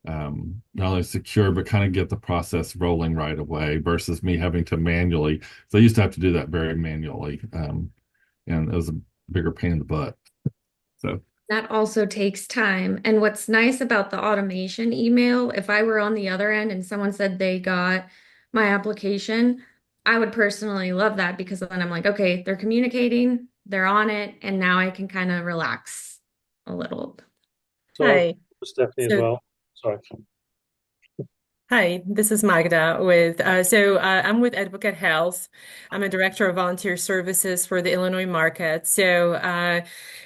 not only secure but kind of get the process rolling right away versus me having to manually. So I used to have to do that very manually, and it was a bigger pain in the butt. So That also takes time. And what's nice about the automation email, if I were on the other end and someone said they got my application, I would personally love that because then I'm like, okay, they're communicating, they're on it, and now I can kind of relax a little. So Hi. Stephanie as So, well. Sorry. hi, this is Magda I'm with Advocate Health. I'm a director of volunteer services for the Illinois market.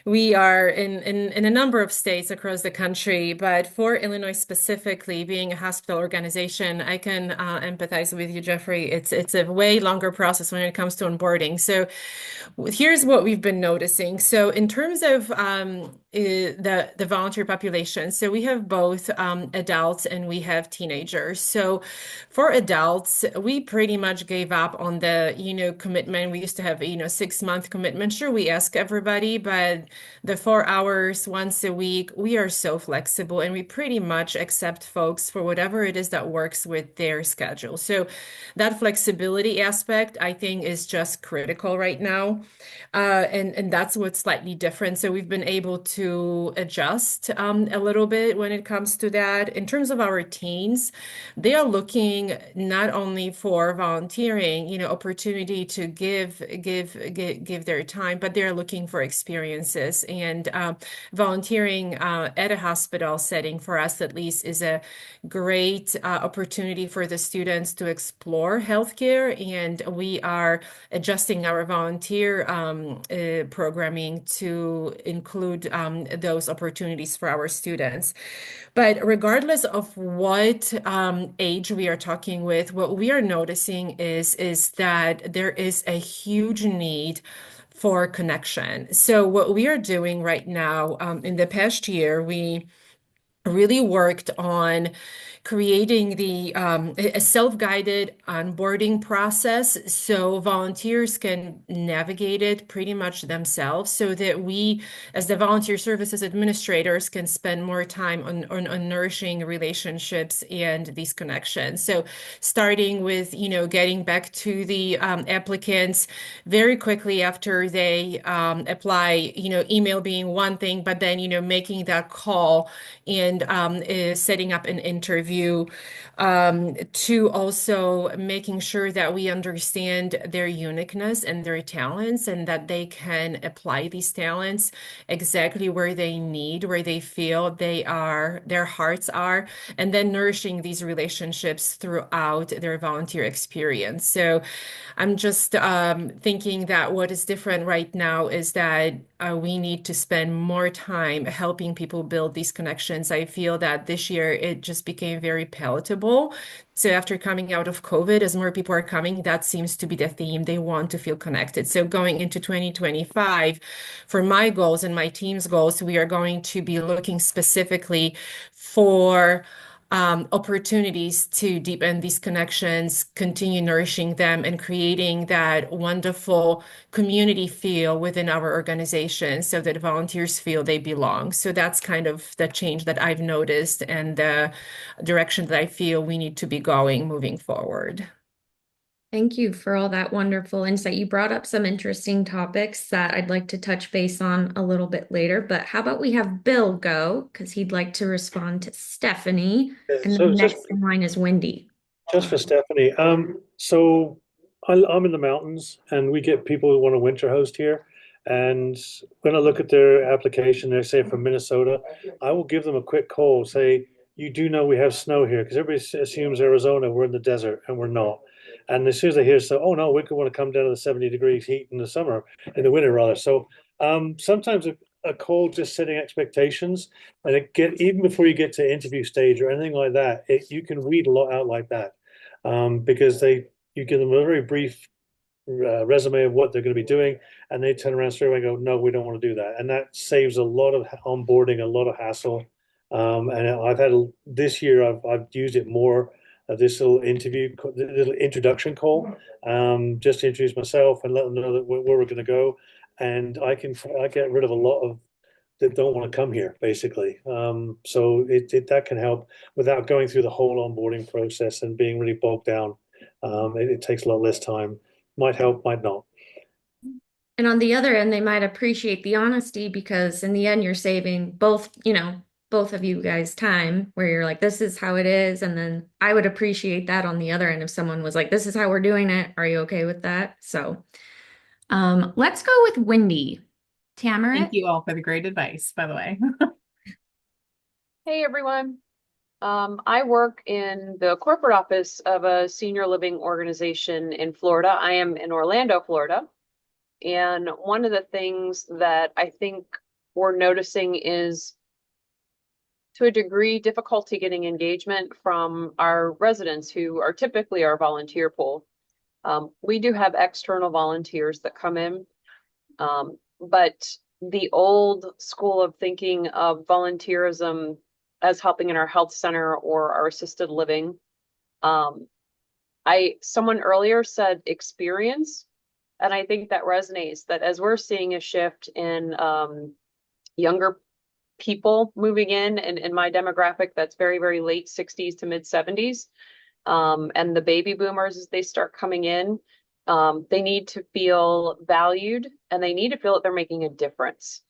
We are in a number of states across the country, but for Illinois specifically, being a hospital organization, I can empathize with you, Jeffrey. It's a way longer process when it comes to onboarding. So here's what we've been noticing. So in terms of the volunteer population, so we have both adults and we have teenagers. So for adults, we pretty much gave up on the, commitment. We used to have, 6-month commitment. Sure, we ask everybody, but the 4 hours once a week, we are so flexible and we pretty much accept folks for whatever it is that works with their schedule. So that flexibility aspect, I think, is just critical right now. And that's what's slightly different. So we've been able to adjust a little bit when it comes to that. In terms of our teens, they are looking not only for volunteering, opportunity to give their time, but they're looking for experiences. And volunteering at a hospital setting for us at least is a great opportunity for the students to explore healthcare. And we are adjusting our volunteer programming to include those opportunities for our students. But regardless of what age we are talking with, what we are noticing is that there is a huge need for connection. So what we are doing right now, in the past year, we really worked on creating a self-guided onboarding process so volunteers can navigate it pretty much themselves so that we, as the volunteer services administrators, can spend more time on nourishing relationships and these connections. So starting with, getting back to the applicants very quickly after they apply, email being one thing, but then, making that call and is setting up an interview, to also making sure that we understand their uniqueness and their talents and that they can apply these talents exactly where they feel their hearts are, and then nourishing these relationships throughout their volunteer experience. So I'm just thinking that what is different right now is that we need to spend more time helping people build these connections. I feel that this year it just became very palatable. So after coming out of COVID, as more people are coming, that seems to be the theme. They want to feel connected. So going into 2025, for my goals and my team's goals, we are going to be looking specifically for opportunities to deepen these connections, continue nourishing them, and creating that wonderful community feel within our organization so that volunteers feel they belong. So that's kind of the change that I've noticed and the direction that I feel we need to be going moving forward. Thank you for all that wonderful insight. You brought up some interesting topics that I'd like to touch base on a little bit later, but how about we have Bill go because he'd like to respond to Stephanie, and So then just next in line is Wendy. just for Stephanie, so I'm in the mountains, and we get people who want to winter host here. And when I look at their application, they say from Minnesota, I will give them a quick call, say, you do know we have snow here, because everybody assumes Arizona, we're in the desert, and we're not. And as soon as they hear, so, oh no, we could want to come down to the 70 degrees heat in the summer, in the winter rather. So sometimes a call just setting expectations, and even before you get to interview stage or anything like that, you can weed a lot out like that, because you give them a very brief resume of what they're going to be doing, and they turn around straight away and go, "No, we don't want to do that," and that saves a lot of onboarding, a lot of hassle. And I've had this year, I've used it more. This little little introduction call, just to introduce myself and let them know that where we're going to go, and I get rid of a lot of that don't want to come here, basically. So that can help without going through the whole onboarding process and being really bogged down. It takes a lot less time. Might help, might not. And on the other end, they might appreciate the honesty because in the end, you're saving both, both of you guys time where you're like, this is how it is. And then I would appreciate that on the other end if someone was like, this is how we're doing it. Are you okay with that? So let's go with Wendy. Thank Tamarit. you all for the great advice, by the way. Hey everyone. I work in the corporate office of a senior living organization in Florida. I am in Orlando, Florida. And one of the things that I think we're noticing is, to a degree, difficulty getting engagement from our residents who are typically our volunteer pool. We do have external volunteers that come in, but the old school of thinking of volunteerism as helping in our health center or our assisted living. Someone earlier said experience, and I think that resonates, that as we're seeing a shift in younger people moving in my demographic, that's very, very late 60s to mid 70s. And the baby boomers, as they start coming in, they need to feel valued and they need to feel that they're making a difference.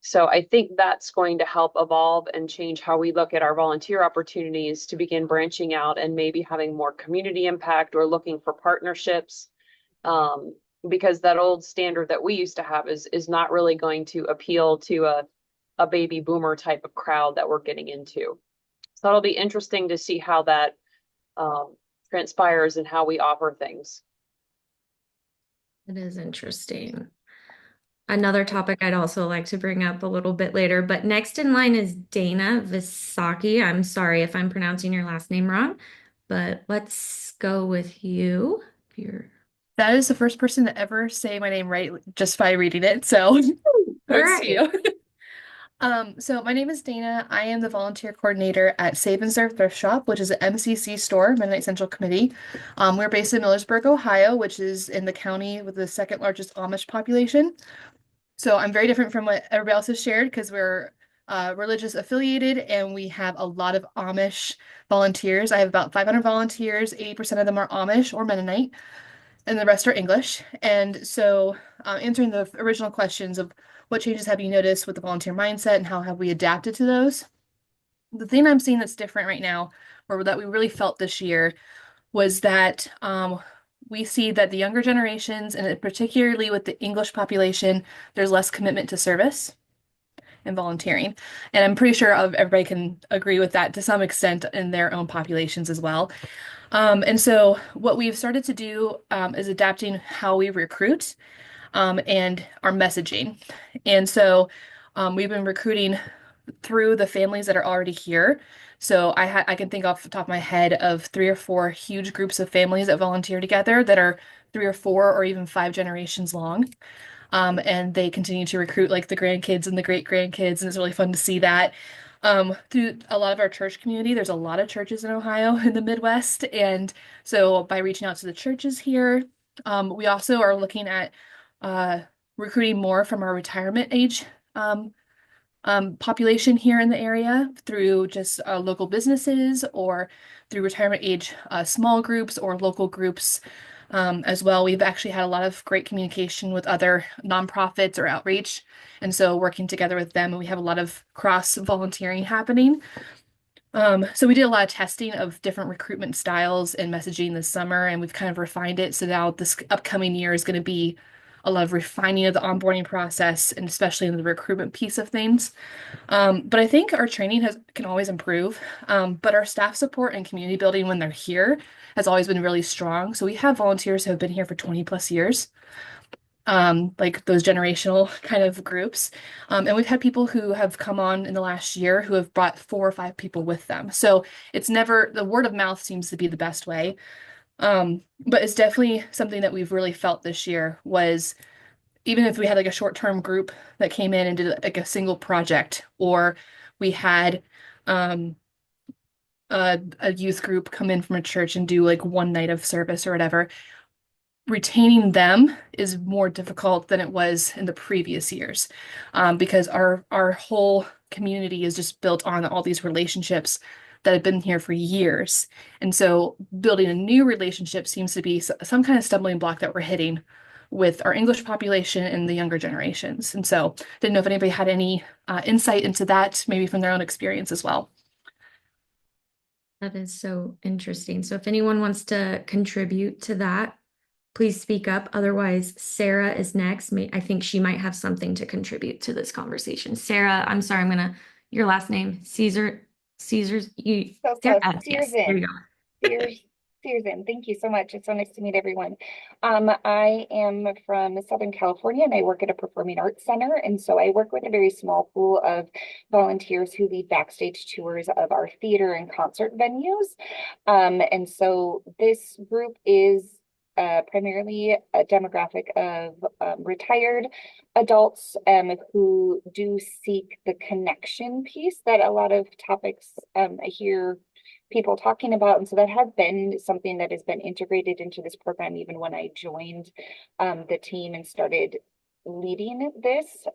So I think that's going to help evolve and change how we look at our volunteer opportunities to begin branching out and maybe having more community impact or looking for partnerships. Because that old standard that we used to have is not really going to appeal to a baby boomer type of crowd that we're getting into. So it'll be interesting to see how that transpires and how we offer things. It is interesting. Another topic I'd also like to bring up a little bit later, but next in line is Dana Visaki. I'm sorry if I'm pronouncing your last name wrong, but let's go with you. If you're That is the first person to ever say my name right just by reading it. So thanks to you. So my name is Dana. I am the volunteer coordinator at Save and Serve Thrift Shop, which is an MCC store, Mennonite Central Committee. We're based in Millersburg, Ohio, which is in the county with the second largest Amish population. So I'm very different from what everybody else has shared because we're religious affiliated and we have a lot of Amish volunteers. I have about 500 volunteers. 80% of them are Amish or Mennonite, and the rest are English. And so, answering the original questions of what changes have you noticed with the volunteer mindset and how have we adapted to those? The thing I'm seeing that's different right now, or that we really felt this year, was that we see that the younger generations, and particularly with the English population, there's less commitment to service and volunteering. And I'm pretty sure everybody can agree with that to some extent in their own populations as well. And so what we've started to do is adapting how we recruit and our messaging. And so we've been recruiting through the families that are already here. So I can think off the top of my head of 3 or 4 huge groups of families that volunteer together that are 3 or 4 or even 5 generations long. And they continue to recruit like the grandkids and the great grandkids, and it's really fun to see that. Through a lot of our church community, there's a lot of churches in Ohio in the Midwest. And so by reaching out to the churches here, we also are looking at recruiting more from our retirement age population here in the area through just local businesses or through retirement age small groups or local groups as well. We've actually had a lot of great communication with other nonprofits or outreach, and so working together with them, and we have a lot of cross volunteering happening. So we did a lot of testing of different recruitment styles and messaging this summer, and we've kind of refined it. So now this upcoming year is going to be a lot of refining of the onboarding process, and especially in the recruitment piece of things. But I think our training can always improve. But our staff support and community building when they're here has always been really strong. So we have volunteers who have been here for 20 plus years, like those generational kind of groups. And we've had people who have come on in the last year who have brought 4 or 5 people with them. So it's never, the word of mouth seems to be the best way. But it's definitely something that we've really felt this year was even if we had like a short-term group that came in and did like a single project, or we had um, a youth group come in from a church and do like one night of service or whatever, retaining them is more difficult than it was in the previous years, because our whole community is just built on all these relationships that have been here for years. And so building a new relationship seems to be some kind of stumbling block that we're hitting with our English population and the younger generations. And so didn't know if anybody had any insight into that, maybe from their own experience as well. That is so interesting. So if anyone wants to contribute to that, please speak up. Otherwise, Sarah is next. I think she might have something to contribute to this conversation. Sarah, I'm sorry, your last name, Caesar's, So Sarah, close. yes, there you go. Sears, Searson. Thank you so much. It's so nice to meet everyone. I am from Southern California and I work at a performing arts center. And so I work with a very small pool of volunteers who lead backstage tours of our theater and concert venues. And so this group is primarily a demographic of retired adults who do seek the connection piece that a lot of topics I hear people talking about. And so that has been something that has been integrated into this program even when I joined the team and started leading this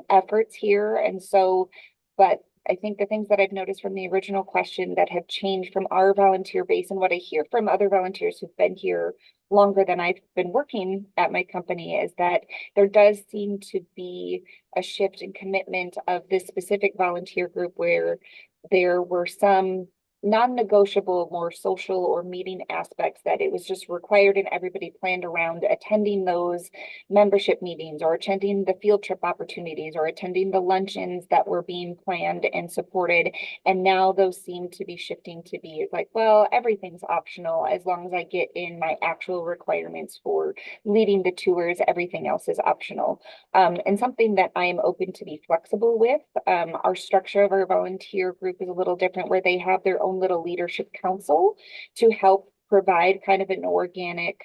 efforts here. And so, but I think the things that I've noticed from the original question that have changed from our volunteer base and what I hear from other volunteers who've been here longer than I've been working at my company is that there does seem to be a shift in commitment of this specific volunteer group where there were some non-negotiable, more social or meeting aspects that it was just required and everybody planned around attending those membership meetings or attending the field trip opportunities or attending the luncheons that were being planned and supported. And now those seem to be shifting to be like, well, everything's optional as long as I get in my actual requirements for leading the tours, everything else is optional. And something that I am open to be flexible with. Our structure of our volunteer group is a little different where they have their own little leadership council to help provide kind of an organic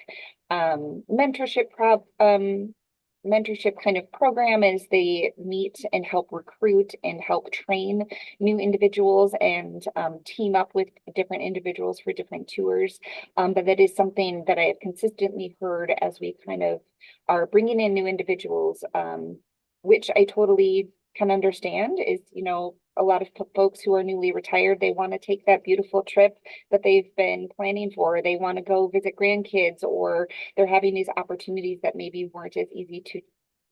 mentorship kind of program as they meet and help recruit and help train new individuals and team up with different individuals for different tours. But that is something that I have consistently heard as we kind of are bringing in new individuals, which I totally can understand is, a lot of folks who are newly retired, they want to take that beautiful trip that they've been planning for. They want to go visit grandkids, or they're having these opportunities that maybe weren't as easy to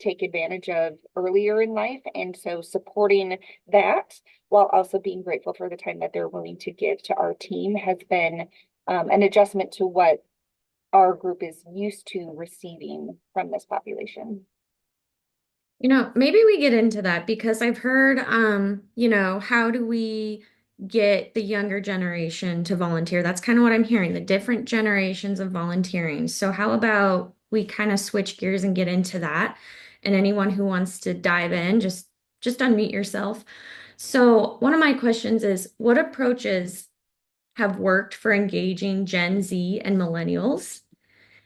take advantage of earlier in life. And so supporting that while also being grateful for the time that they're willing to give to our team has been an adjustment to what our group is used to receiving from this population. Maybe we get into that because I've heard, how do we get the younger generation to volunteer? That's kind of what I'm hearing, the different generations of volunteering. So how about we kind of switch gears and get into that? And anyone who wants to dive in, just unmute yourself. So one of my questions is, what approaches have worked for engaging Gen Z and millennials?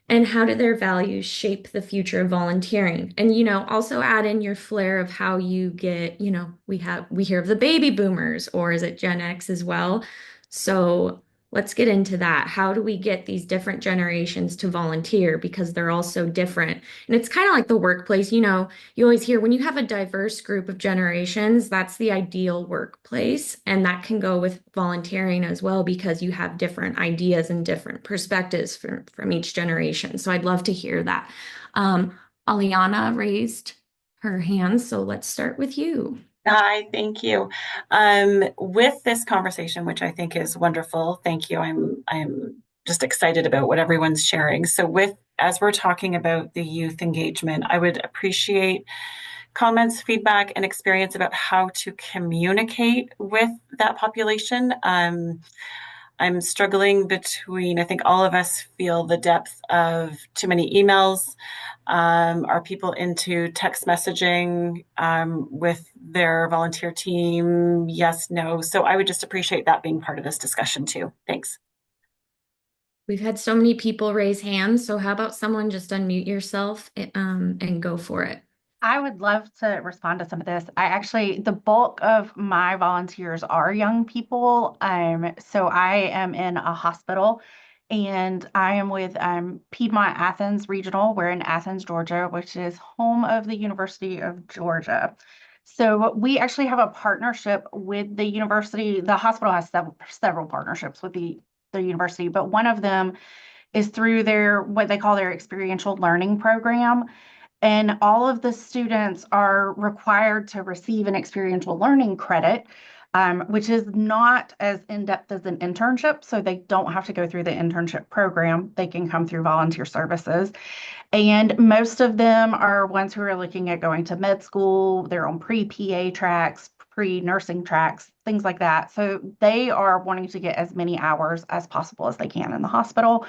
And how do their values shape the future of volunteering? And, also add in your flair of how you get, we hear of the baby boomers, or is it Gen X as well? So let's get into that. How do we get these different generations to volunteer because they're all so different? And it's kind of like the workplace, you always hear when you have a diverse group of generations, that's the ideal workplace. And that can go with volunteering as well because you have different ideas and different perspectives from each generation. So I'd love to hear that. Aliana raised her hand, so let's start with you. Hi, thank you. With this conversation, which I think is wonderful, thank you. I'm just excited about what everyone's sharing. So as we're talking about the youth engagement, I would appreciate comments, feedback, and experience about how to communicate with that population. I'm struggling between, I think all of us feel the depth of too many emails. Are people into text messaging with their volunteer team? Yes, no. So I would just appreciate that being part of this discussion too. Thanks. We've had so many people raise hands, so how about someone just unmute yourself and go for it? I would love to respond to some of this. The bulk of my volunteers are young people. So I am in a hospital and I am with Piedmont Athens Regional. We're in Athens, Georgia, which is home of the University of Georgia. So we actually have a partnership with the university. The hospital has several partnerships with the university, but one of them is through their what they call their experiential learning program. And all of the students are required to receive an experiential learning credit, which is not as in-depth as an internship. So they don't have to go through the internship program. They can come through volunteer services. And most of them are ones who are looking at going to med school. They're on pre-PA tracks, pre-nursing tracks, things like that. So they are wanting to get as many hours as possible as they can in the hospital.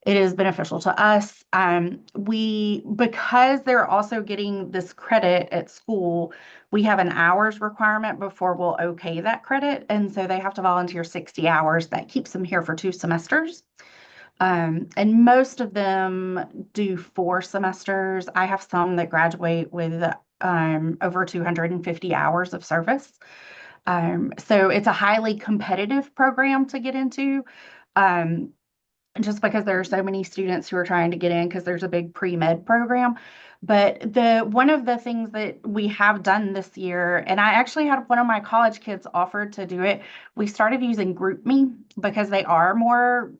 It is beneficial to us. Because they're also getting this credit at school, we have an hours requirement before we'll okay that credit. And so they have to volunteer 60 hours. That keeps them here for 2 semesters. And most of them do 4 semesters. I have some that graduate with over 250 hours of service. So it's a highly competitive program to get into. Just because there are so many students who are trying to get in because there's a big pre-med program. But one of the things that we have done this year, and I actually had one of my college kids offered to do it, we started using GroupMe because they are more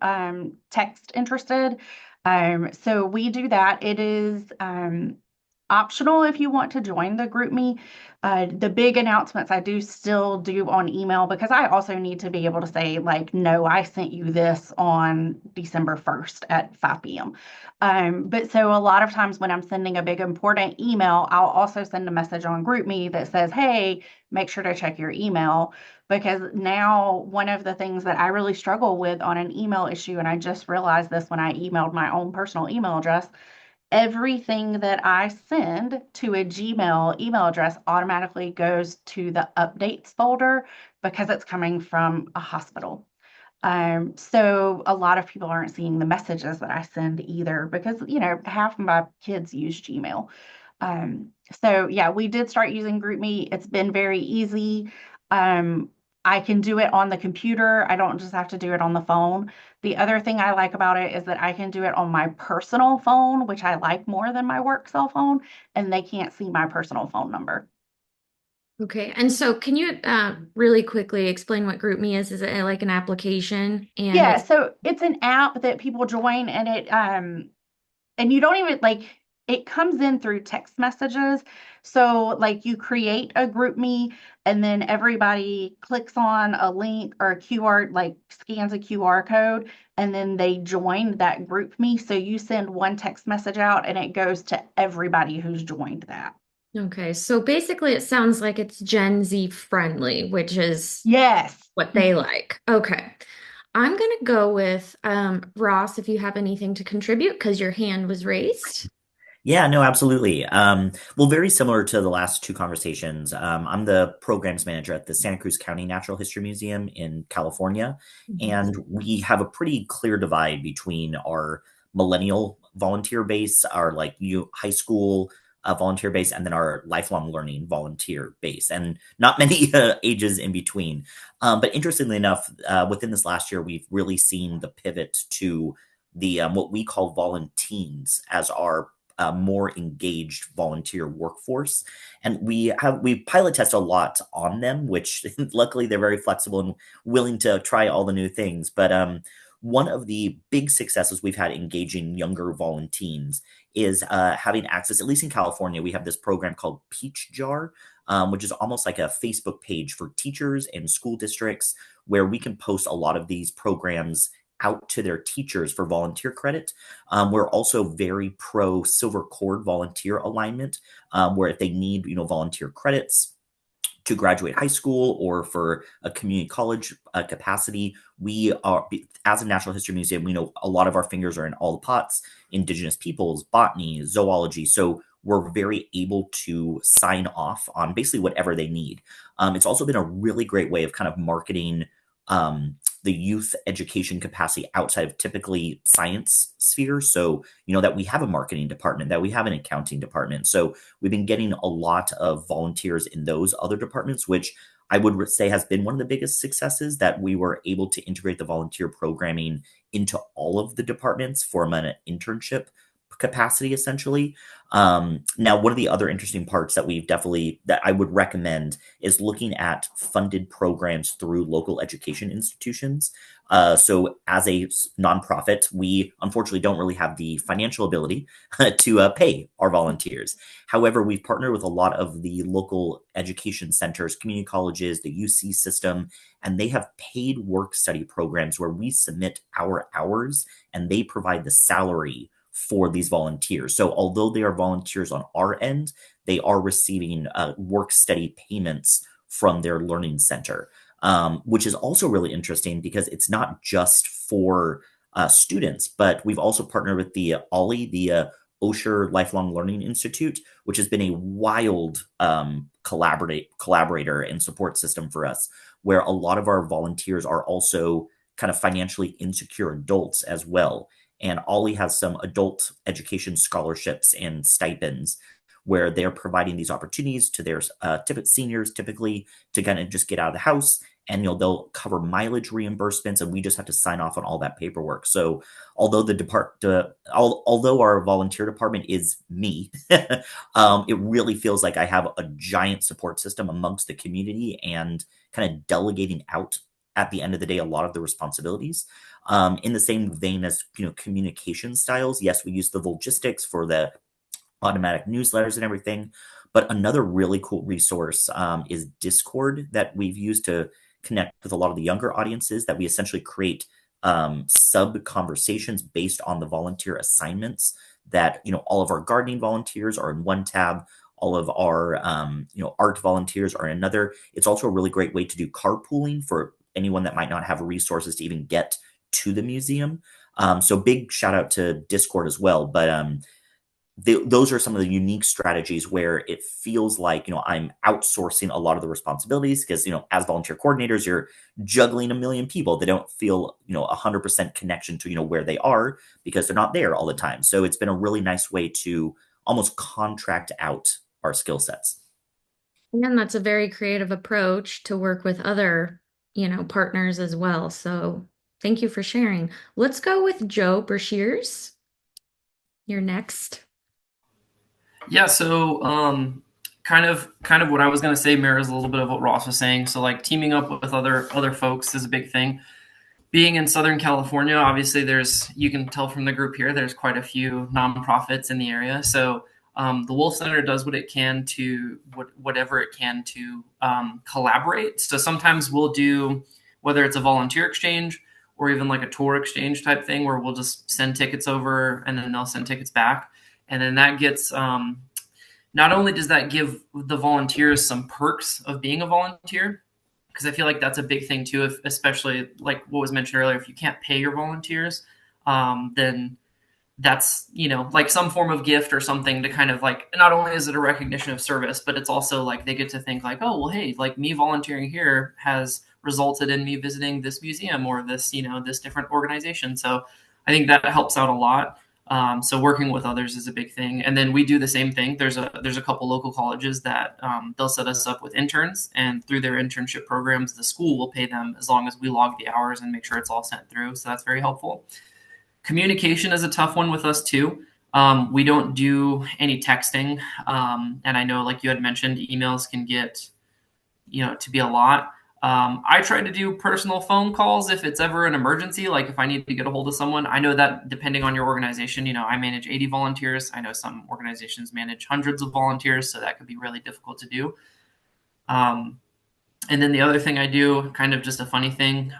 text interested. So we do that. It is optional if you want to join the GroupMe. The big announcements I do still do on email because I also need to be able to say, like, no, I sent you this on December 1st at 5 p.m. But so a lot of times when I'm sending a big important email, I'll also send a message on GroupMe that says, hey, make sure to check your email. Because now one of the things that I really struggle with on an email issue, and I just realized this when I emailed my own personal email address, everything that I send to a Gmail email address automatically goes to the updates folder because it's coming from a hospital. So a lot of people aren't seeing the messages that I send either because, half of my kids use Gmail. So yeah, we did start using GroupMe. It's been very easy. I can do it on the computer. I don't just have to do it on the phone. The other thing I like about it is that I can do it on my personal phone, which I like more than my work cell phone, and they can't see my personal phone number. Okay, and so can you really quickly explain what GroupMe is? Is it like an application? And Yeah, so it's an app that people join and and you don't even it comes in through text messages. So like you create a GroupMe and then everybody clicks on a link or a QR, like scans a QR code, and then they join that GroupMe. So you send one text message out and it goes to everybody who's joined that. Okay, so basically it sounds like it's Gen Z friendly, which is yes what they like. Okay. I'm gonna go with Ross, if you have anything to contribute, because your hand was raised. Yeah, no, absolutely. Well, very similar to the last 2 conversations. I'm the programs manager at the Santa Cruz County Natural History Museum in California, and we have a pretty clear divide between our millennial volunteer base, our high school volunteer base, and then our lifelong learning volunteer base, and not many ages in between. But interestingly enough, within this last year, we've really seen the pivot to the what we call volunteens as our more engaged volunteer workforce. And we pilot test a lot on them, which luckily they're very flexible and willing to try all the new things. But one of the big successes we've had engaging younger volunteers is having access, at least in California, we have this program called Peach Jar, which is almost like a Facebook page for teachers and school districts where we can post a lot of these programs out to their teachers for volunteer credit. We're also very pro Silver Cord volunteer alignment, where if they need, volunteer credits to graduate high school or for a community college capacity, we are, as a Natural History Museum, we know a lot of our fingers are in all the pots, Indigenous peoples, botany, zoology. So we're very able to sign off on basically whatever they need. It's also been a really great way of kind of marketing the youth education capacity outside of typically science sphere. So, that we have a marketing department, that we have an accounting department. So we've been getting a lot of volunteers in those other departments, which I would say has been one of the biggest successes, that we were able to integrate the volunteer programming into all of the departments from an internship capacity, essentially. Now, one of the other interesting parts that I would recommend is looking at funded programs through local education institutions. So as a nonprofit, we unfortunately don't really have the financial ability to pay our volunteers. However, we've partnered with a lot of the local education centers, community colleges, the UC system, and they have paid work study programs where we submit our hours and they provide the salary for these volunteers. So although they are volunteers on our end, they are receiving work study payments from their learning center, which is also really interesting because it's not just for students, but we've also partnered with the OLLI, the Osher Lifelong Learning Institute, which has been a wild collaborator and support system for us, where a lot of our volunteers are also kind of financially insecure adults as well. And OLLI has some adult education scholarships and stipends where they're providing these opportunities to their seniors, typically, to kind of just get out of the house. And they'll cover mileage reimbursements, and we just have to sign off on all that paperwork. So although although our volunteer department is me, it really feels like I have a giant support system amongst the community and kind of delegating out at the end of the day a lot of the responsibilities. In the same vein as communication styles, yes, we use the Volgistics for the automatic newsletters and everything. But another really cool resource is Discord that we've used to connect with a lot of the younger audiences, that we essentially create sub conversations based on the volunteer assignments that, all of our gardening volunteers are in one tab. All of our, art volunteers are in another. It's also a really great way to do carpooling for anyone that might not have resources to even get to the museum. So big shout out to Discord as well. But those are some of the unique strategies where it feels like, I'm outsourcing a lot of the responsibilities because, as volunteer coordinators, you're juggling a million people. They don't feel, 100% connection to, where they are because they're not there all the time. So it's been a really nice way to almost contract out our skill sets. And that's a very creative approach to work with other, partners as well. So thank you for sharing. Let's go with Joe Bershears. You're next. Yeah, so kind of what I was going to say mirrors a little bit of what Ross was saying. So like teaming up with other folks is a big thing. Being in Southern California, obviously you can tell from the group here, there's quite a few nonprofits in the area. So the Wolf Center does what it can to whatever it can to collaborate. So sometimes we'll do, whether it's a volunteer exchange or even like a tour exchange type thing, where we'll just send tickets over and then they'll send tickets back. And then that gets, not only does that give the volunteers some perks of being a volunteer, because I feel like that's a big thing too, especially like what was mentioned earlier, if you can't pay your volunteers, then that's, like some form of gift or something to kind of like, not only is it a recognition of service, but it's also like they get to think like, oh, well, hey, like me volunteering here has resulted in me visiting this museum or this, this different organization. So I think that helps out a lot. So working with others is a big thing. And then we do the same thing. There's a couple local colleges that they'll set us up with interns, and through their internship programs, the school will pay them as long as we log the hours and make sure it's all sent through. So that's very helpful. Communication is a tough one with us too. We don't do any texting. And I know, like you had mentioned, emails can get, to be a lot. I try to do personal phone calls if it's ever an emergency, like if I need to get a hold of someone. I know that depending on your organization, I manage 80 volunteers. I know some organizations manage hundreds of volunteers, so that could be really difficult to do. And then the other thing I do, kind of just a funny thing,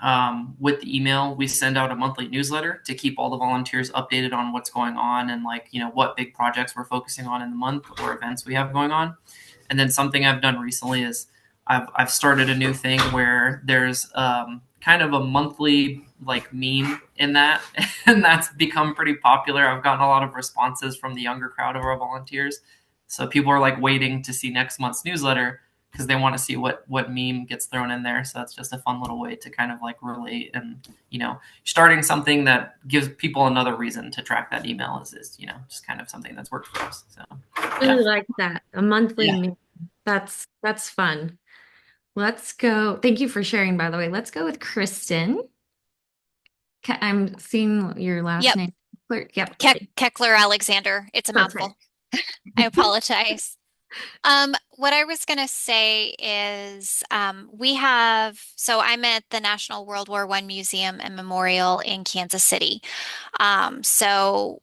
with the email, we send out a monthly newsletter to keep all the volunteers updated on what's going on and like, what big projects we're focusing on in the month or events we have going on. And then something I've done recently is I've started a new thing where there's kind of a monthly like meme in that, and that's become pretty popular. I've gotten a lot of responses from the younger crowd of our volunteers. So people are like waiting to see next month's newsletter because they want to see what meme gets thrown in there. So that's just a fun little way to kind of like relate, and starting something that gives people another reason to track that email is just kind of something that's worked for us. So Really yeah. like that. A monthly Yeah. meeting. That's fun. Let's go. Thank you for sharing, by the way. Let's go with Kristen. I'm seeing your last Yep. name. Yep. Keckler Alexander. It's a mouthful. I apologize. What I was going to say is so I'm at the National World War I Museum and Memorial in Kansas City. So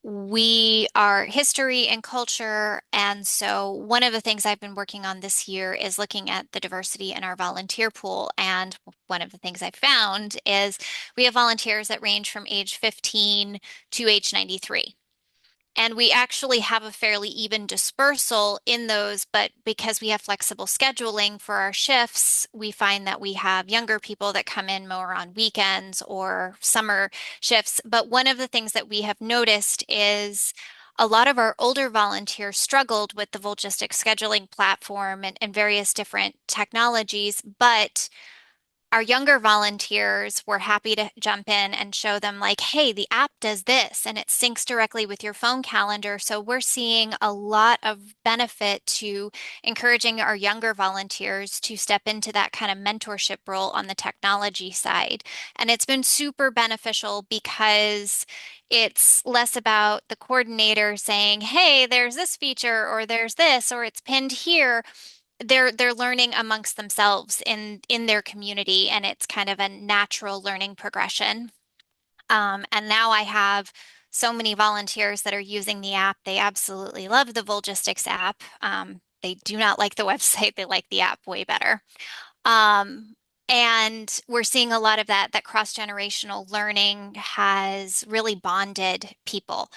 we are history and culture. And so one of the things I've been working on this year is looking at the diversity in our volunteer pool. And one of the things I found is we have volunteers that range from age 15 to age 93. And we actually have a fairly even dispersal in those, but because we have flexible scheduling for our shifts, we find that we have younger people that come in more on weekends or summer shifts. But one of the things that we have noticed is a lot of our older volunteers struggled with the Volgistic scheduling platform and various different technologies, but our younger volunteers were happy to jump in and show them like, hey, the app does this and it syncs directly with your phone calendar. So we're seeing a lot of benefit to encouraging our younger volunteers to step into that kind of mentorship role on the technology side. And it's been super beneficial because it's less about the coordinator saying, hey, there's this feature or there's this or it's pinned here. They're learning amongst themselves in their community, and it's kind of a natural learning progression. And now I have so many volunteers that are using the app. They absolutely love the Volgistics app. They do not like the website. They like the app way better. And we're seeing a lot of that cross-generational learning has really bonded people.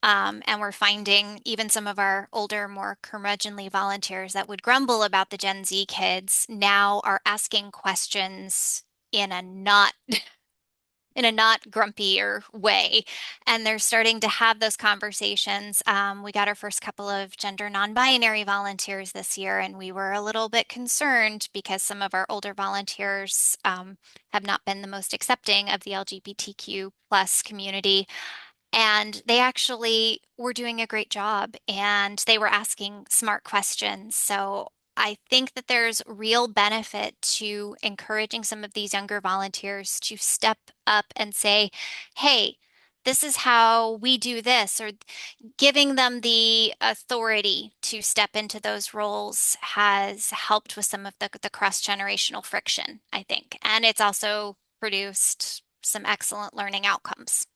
And we're finding even some of our older, more curmudgeonly volunteers that would grumble about the Gen Z kids now are asking questions in a not in a not grumpier way. And they're starting to have those conversations. We got our first couple of gender non-binary volunteers this year, and we were a little bit concerned because some of our older volunteers have not been the most accepting of the LGBTQ plus community. And they actually were doing a great job and they were asking smart questions. So I think that there's real benefit to encouraging some of these younger volunteers to step up and say, hey, this is how we do this, or giving them the authority to step into those roles has helped with some of the cross-generational friction, I think. And it's also produced some excellent learning outcomes.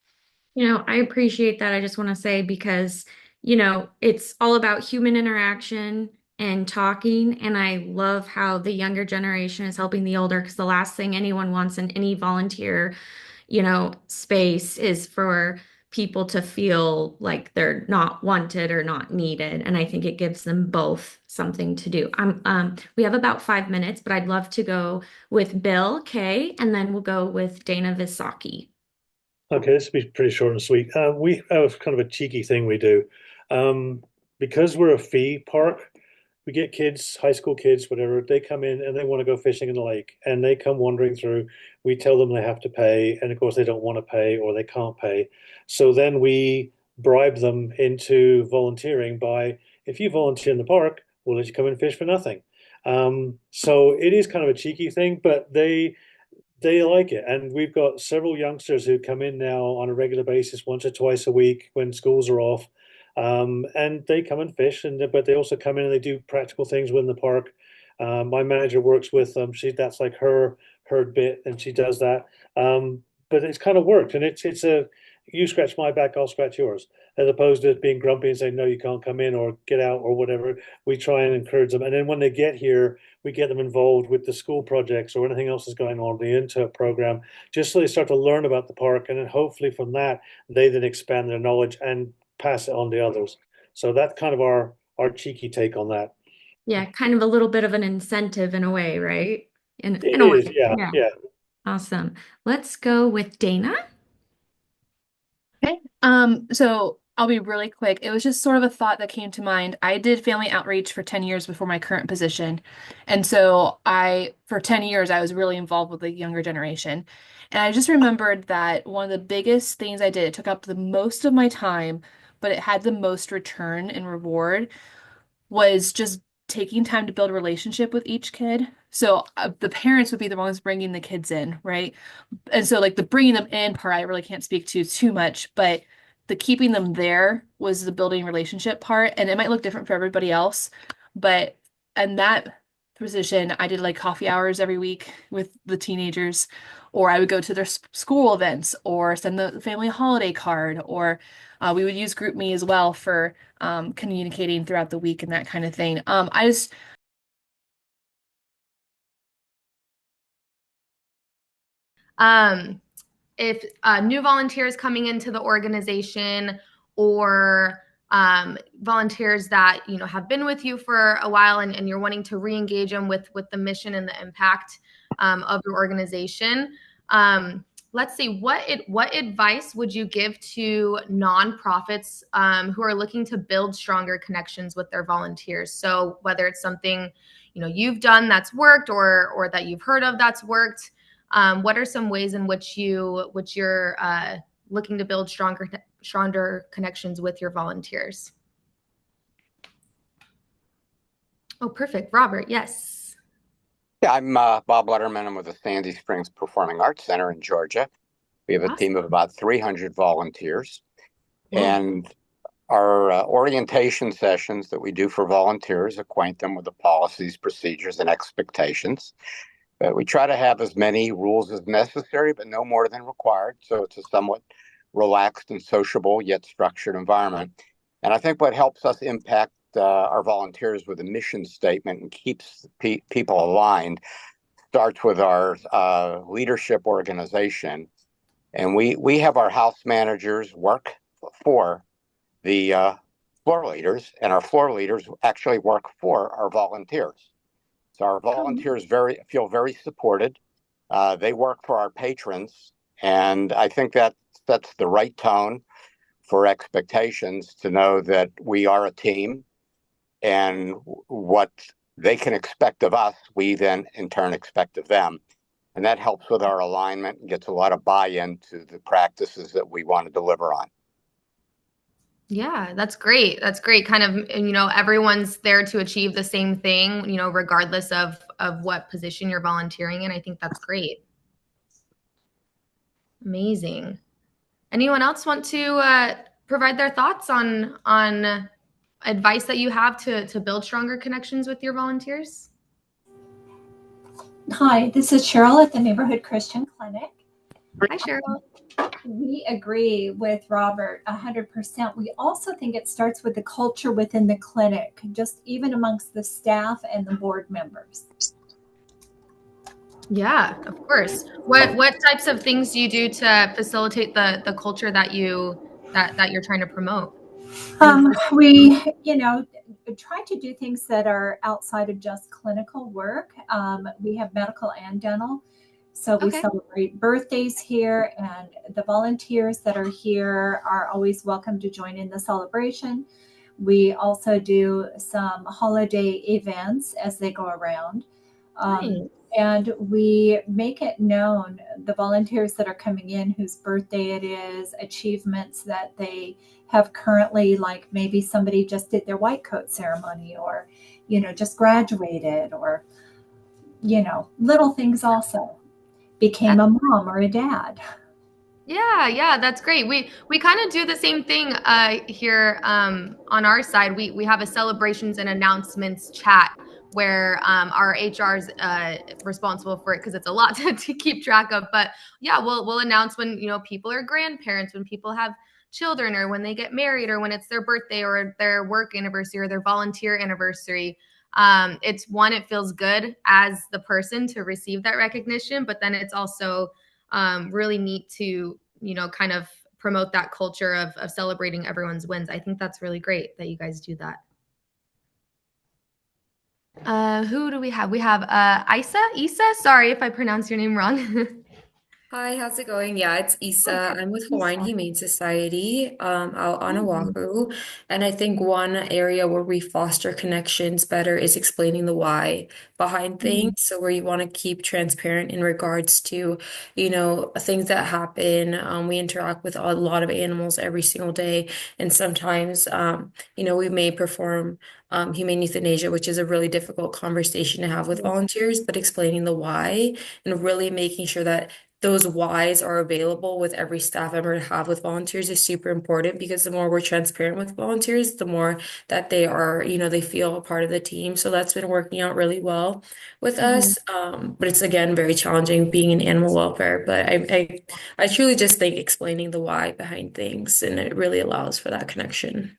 I appreciate that. I just want to say because, it's all about human interaction and talking. And I love how the younger generation is helping the older because the last thing anyone wants in any volunteer, space is for people to feel like they're not wanted or not needed. And I think it gives them both something to do. We have about 5 minutes, but I'd love to go with Bill Kay, and then we'll go with Dana Visaki. Okay, this will be pretty short and sweet. We have kind of a cheeky thing we do. Because we're a fee park, we get kids, high school kids, whatever, they come in and they want to go fishing in the lake and they come wandering through. We tell them they have to pay, and of course they don't want to pay or they can't pay. So then we bribe them into volunteering by, if you volunteer in the park, we'll let you come and fish for nothing. So it is kind of a cheeky thing, but they like it. And we've got several youngsters who come in now on a regular basis, once or twice a week when schools are off. And they come and fish, but they also come in and they do practical things within the park. My manager works with them. That's like her bit, and she does that. But it's kind of worked, and it's a you scratch my back, I'll scratch yours, as opposed to being grumpy and saying no, you can't come in or get out or whatever. We try and encourage them, and then when they get here, we get them involved with the school projects or anything else that's going on, the Into program, just so they start to learn about the park, and then hopefully from that they then expand their knowledge and pass it on to others. So that's kind of our cheeky take on that. Yeah, kind of a little bit of an incentive in a way, right? In It a is, way. yeah, Yeah. yeah. Awesome. Let's go with Dana. Okay. So I'll be really quick. It was just sort of a thought that came to mind. I did family outreach for 10 years before my current position. And so for 10 years, I was really involved with the younger generation. And I just remembered that one of the biggest things I did, it took up the most of my time, but it had the most return and reward, was just taking time to build a relationship with each kid. So the parents would be the ones bringing the kids in, right? And so like the bringing them in part, I really can't speak to too much, but the keeping them there was the building relationship part. And it might look different for everybody else, but in that position, I did like coffee hours every week with the teenagers, or I would go to their school events or send the family a holiday card, or we would use GroupMe as well for communicating throughout the week and that kind of thing. I just if new volunteers coming into the organization, or volunteers that have been with you for a while, and you're wanting to re-engage them with the mission and the impact of your organization. Let's see, what advice would you give to nonprofits who are looking to build stronger connections with their volunteers? So whether it's something you've done that's worked, or that you've heard of that's worked, what are some ways in which you're looking to build stronger connections with your volunteers? Oh, perfect. Robert, yes. Yeah, I'm Bob Letterman. I'm with the Sandy Springs Performing Arts Center in Georgia. We have a team of about 300 volunteers. And our orientation sessions that we do for volunteers acquaint them with the policies, procedures, and expectations. We try to have as many rules as necessary, but no more than required. So it's a somewhat relaxed and sociable yet structured environment. And I think what helps us impact our volunteers with a mission statement and keeps people aligned starts with our leadership organization. And we have our house managers work for the floor leaders, and our floor leaders actually work for our volunteers. So our volunteers feel very supported. They work for our patrons, and I think that sets the right tone for expectations to know that we are a team, and what they can expect of us, we then in turn expect of them. And that helps with our alignment and gets a lot of buy-in to the practices that we want to deliver on. Yeah, that's great. That's great. Kind of, everyone's there to achieve the same thing, regardless of what position you're volunteering in. I think that's great. Amazing. Anyone else want to provide their thoughts on advice that you have to build stronger connections with your volunteers? Hi, this is Cheryl at the Neighborhood Christian Clinic. Hi, Cheryl. We agree with Robert 100%. We also think it starts with the culture within the clinic, just even amongst the staff and the board members. Yeah, of course. What types of things do you do to facilitate the culture that you're trying to promote? We, try to do things that are outside of just clinical work. We have medical and dental. So we celebrate birthdays here, and the volunteers that are here are always welcome to join in the celebration. We also do some holiday events as they go around. And we make it known, the volunteers that are coming in, whose birthday it is, achievements that they have currently, like maybe somebody just did their white coat ceremony, or, just graduated, or, little things also. Became a mom or a dad. Yeah, that's great. We kind of do the same thing here on our side. We have a celebrations and announcements chat where our HR is responsible for it, because it's a lot to keep track of. But yeah, we'll announce when people are grandparents, when people have children, or when they get married, or when it's their birthday, or their work anniversary, or their volunteer anniversary. It feels good as the person to receive that recognition, but then it's also really neat to kind of promote that culture of celebrating everyone's wins. I think that's really great that you guys do that. Who do we have? We have Isa. Sorry if I pronounce your name wrong. Hi, how's it going? Yeah, it's Issa. I'm with Hawaiian Humane Society, out on Oahu. And I think one area where we foster connections better is explaining the why behind things. So where you want to keep transparent in regards to, things that happen. We interact with a lot of animals every single day. And sometimes, we may perform humane euthanasia, which is a really difficult conversation to have with volunteers, but explaining the why and really making sure that those whys are available with every staff member to have with volunteers is super important because the more we're transparent with volunteers, the more that they are, they feel a part of the team. So that's been working out really well with us. But it's again very challenging being in animal welfare. But I truly just think explaining the why behind things and it really allows for that connection.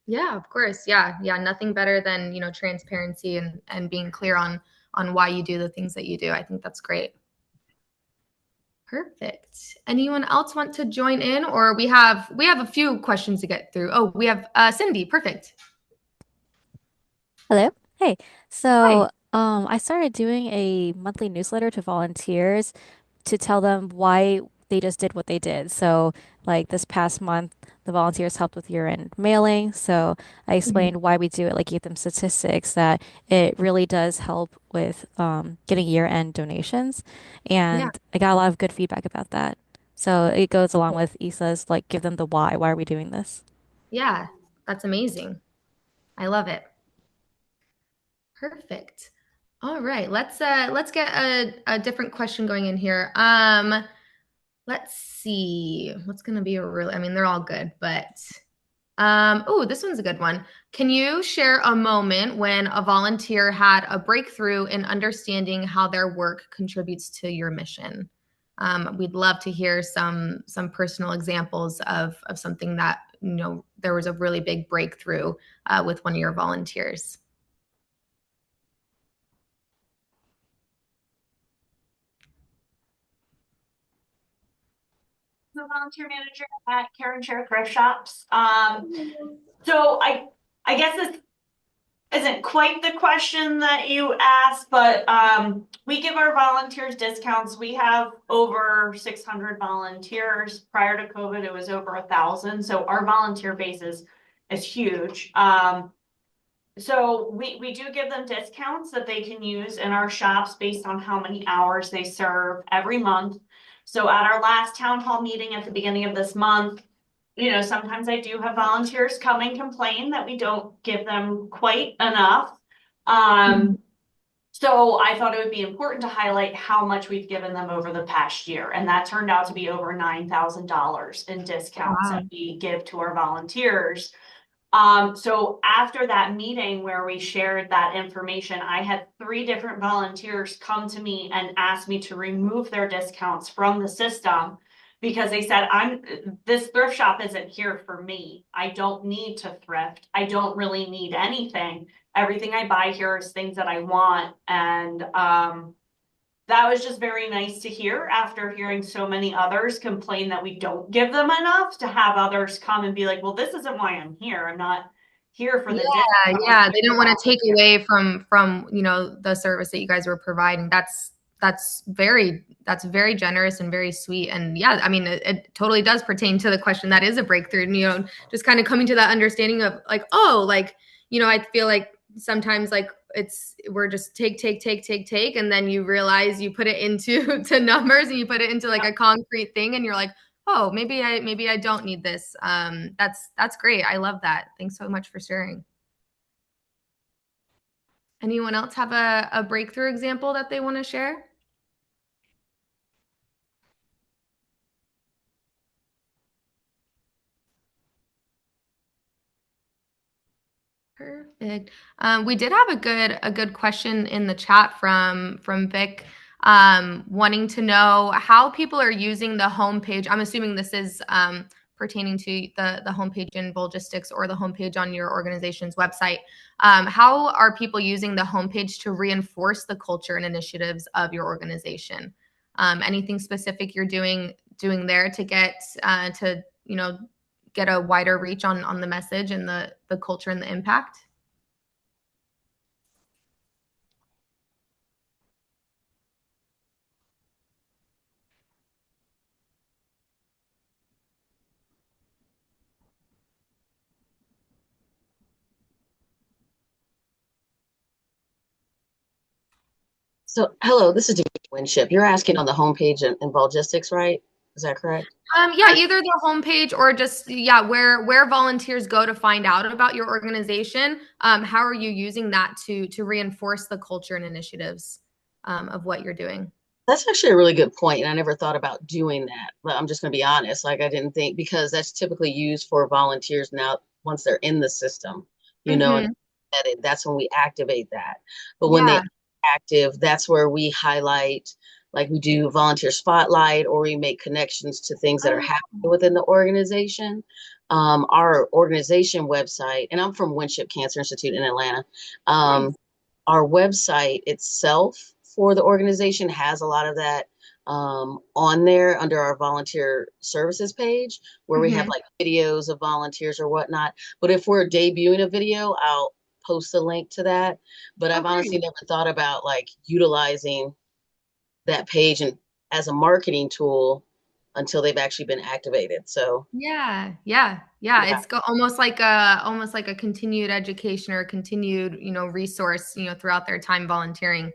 Yeah, of course. Yeah. Yeah. Nothing better than, transparency and being clear on why you do the things that you do. I think that's great. Perfect. Anyone else want to join in, or we have a few questions to get through. Oh, we have Cindy. Perfect. Hello. Hey. Hi. So, I started doing a monthly newsletter to volunteers to tell them why they just did what they did. So, like this past month, the volunteers helped with year-end mailing. So, I explained why we do it, like gave them statistics that it really does help with getting year-end donations. Yeah. And I got a lot of good feedback about that. So, it goes along with Issa's, like, give them the why. Why are we doing this? Yeah. That's amazing. I love it. Perfect. All right. Let's get a different question going in here. Let's see. What's gonna be a really, I mean, they're all good, but oh, this one's a good one. Can you share a moment when a volunteer had a breakthrough in understanding how their work contributes to your mission? We'd love to hear some personal examples of something that, there was a really big breakthrough with one of your volunteers. The volunteer manager at Care and Share Thrift Shops. So I guess this isn't quite the question that you asked, but we give our volunteers discounts. We have over 600 volunteers. Prior to COVID, it was over 1,000. So our volunteer base is huge. So we do give them discounts that they can use in our shops based on how many hours they serve every month. So at our last town hall meeting at the beginning of this month, sometimes I do have volunteers come and complain that we don't give them quite enough. So I thought it would be important to highlight how much we've given them over the past year. And that turned out to be over $9,000 in discounts that we give to our volunteers. So after that meeting where we shared that information, I had 3 different volunteers come to me and ask me to remove their discounts from the system because they said, this thrift shop isn't here for me. I don't need to thrift. I don't really need anything. Everything I buy here is things that I want. And that was just very nice to hear after hearing so many others complain that we don't give them enough, to have others come and be like, well, this isn't why I'm here. I'm not here for the discount. Yeah. They don't want to take away from the service that you guys were providing. That's very generous and very sweet. And yeah, I mean, it totally does pertain to the question that is a breakthrough. And, just kind of coming to that understanding of like, oh, like, I feel like sometimes like we're just take, and then you realize you put it into to numbers and you put it into like a concrete thing and you're like, oh, maybe I don't need this. That's great. I love that. Thanks so much for sharing. Anyone else have a breakthrough example that they want to share? Perfect. We did have a good question in the chat from Vic, wanting to know how people are using the homepage. I'm assuming this is pertaining to the homepage in Volgistics or the homepage on your organization's website. How are people using the homepage to reinforce the culture and initiatives of your organization? Anything specific you're doing there to get get a wider reach on the message and the culture and the impact? So, hello, this is Winship. You're asking on the homepage in Logistics, right? Is that correct? Yeah, either the homepage or just where volunteers go to find out about your organization. How are you using that to reinforce the culture and initiatives of what you're doing? That's actually a really good point, and I never thought about doing that. But I'm just going to be honest, like I didn't think because that's typically used for volunteers now once they're in the system, and that's when we activate that. But when they Yeah. are active, that's where we highlight, like we do volunteer spotlight, or we make connections to things that are happening within the organization. Our organization website, and I'm from Winship Cancer Institute in Atlanta. Our website itself for the organization has a lot of that on there under our volunteer services page where we have like videos of volunteers or whatnot. But if we're debuting a video, I'll post a link to that. But I've honestly never thought about like utilizing that page and as a marketing tool until they've actually been activated. So Yeah. It's almost like a continued education or a continued, resource, throughout their time volunteering.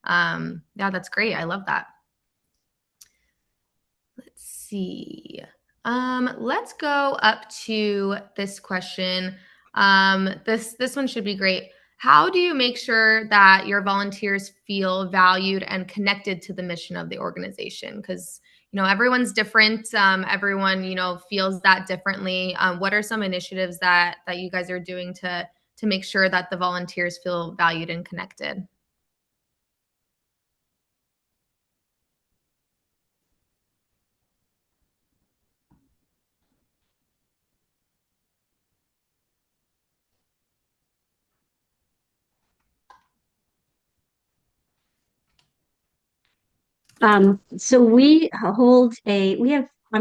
Yeah, that's great. I love that. Let's see. Let's go up to this question. This one should be great. How do you make sure that your volunteers feel valued and connected to the mission of the organization? Because everyone's different. Everyone feels that differently. What are some initiatives that you guys are doing to make sure that the volunteers feel valued and connected? So I'm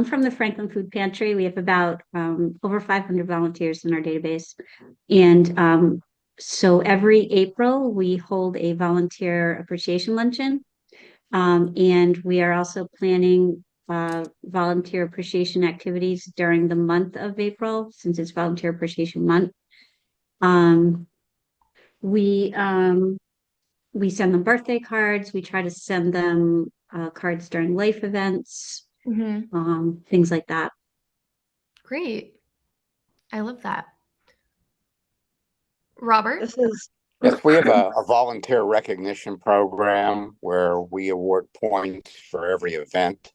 from the Franklin Food Pantry. We have about over 500 volunteers in our database. And so every April, we hold a volunteer appreciation luncheon. And we are also planning volunteer appreciation activities during the month of April, since it's Volunteer Appreciation Month. Um, we we send them birthday cards. We try to send them cards during life events, things like that. Great. I love that. Robert? Yes, we have a volunteer recognition program where we award points for every event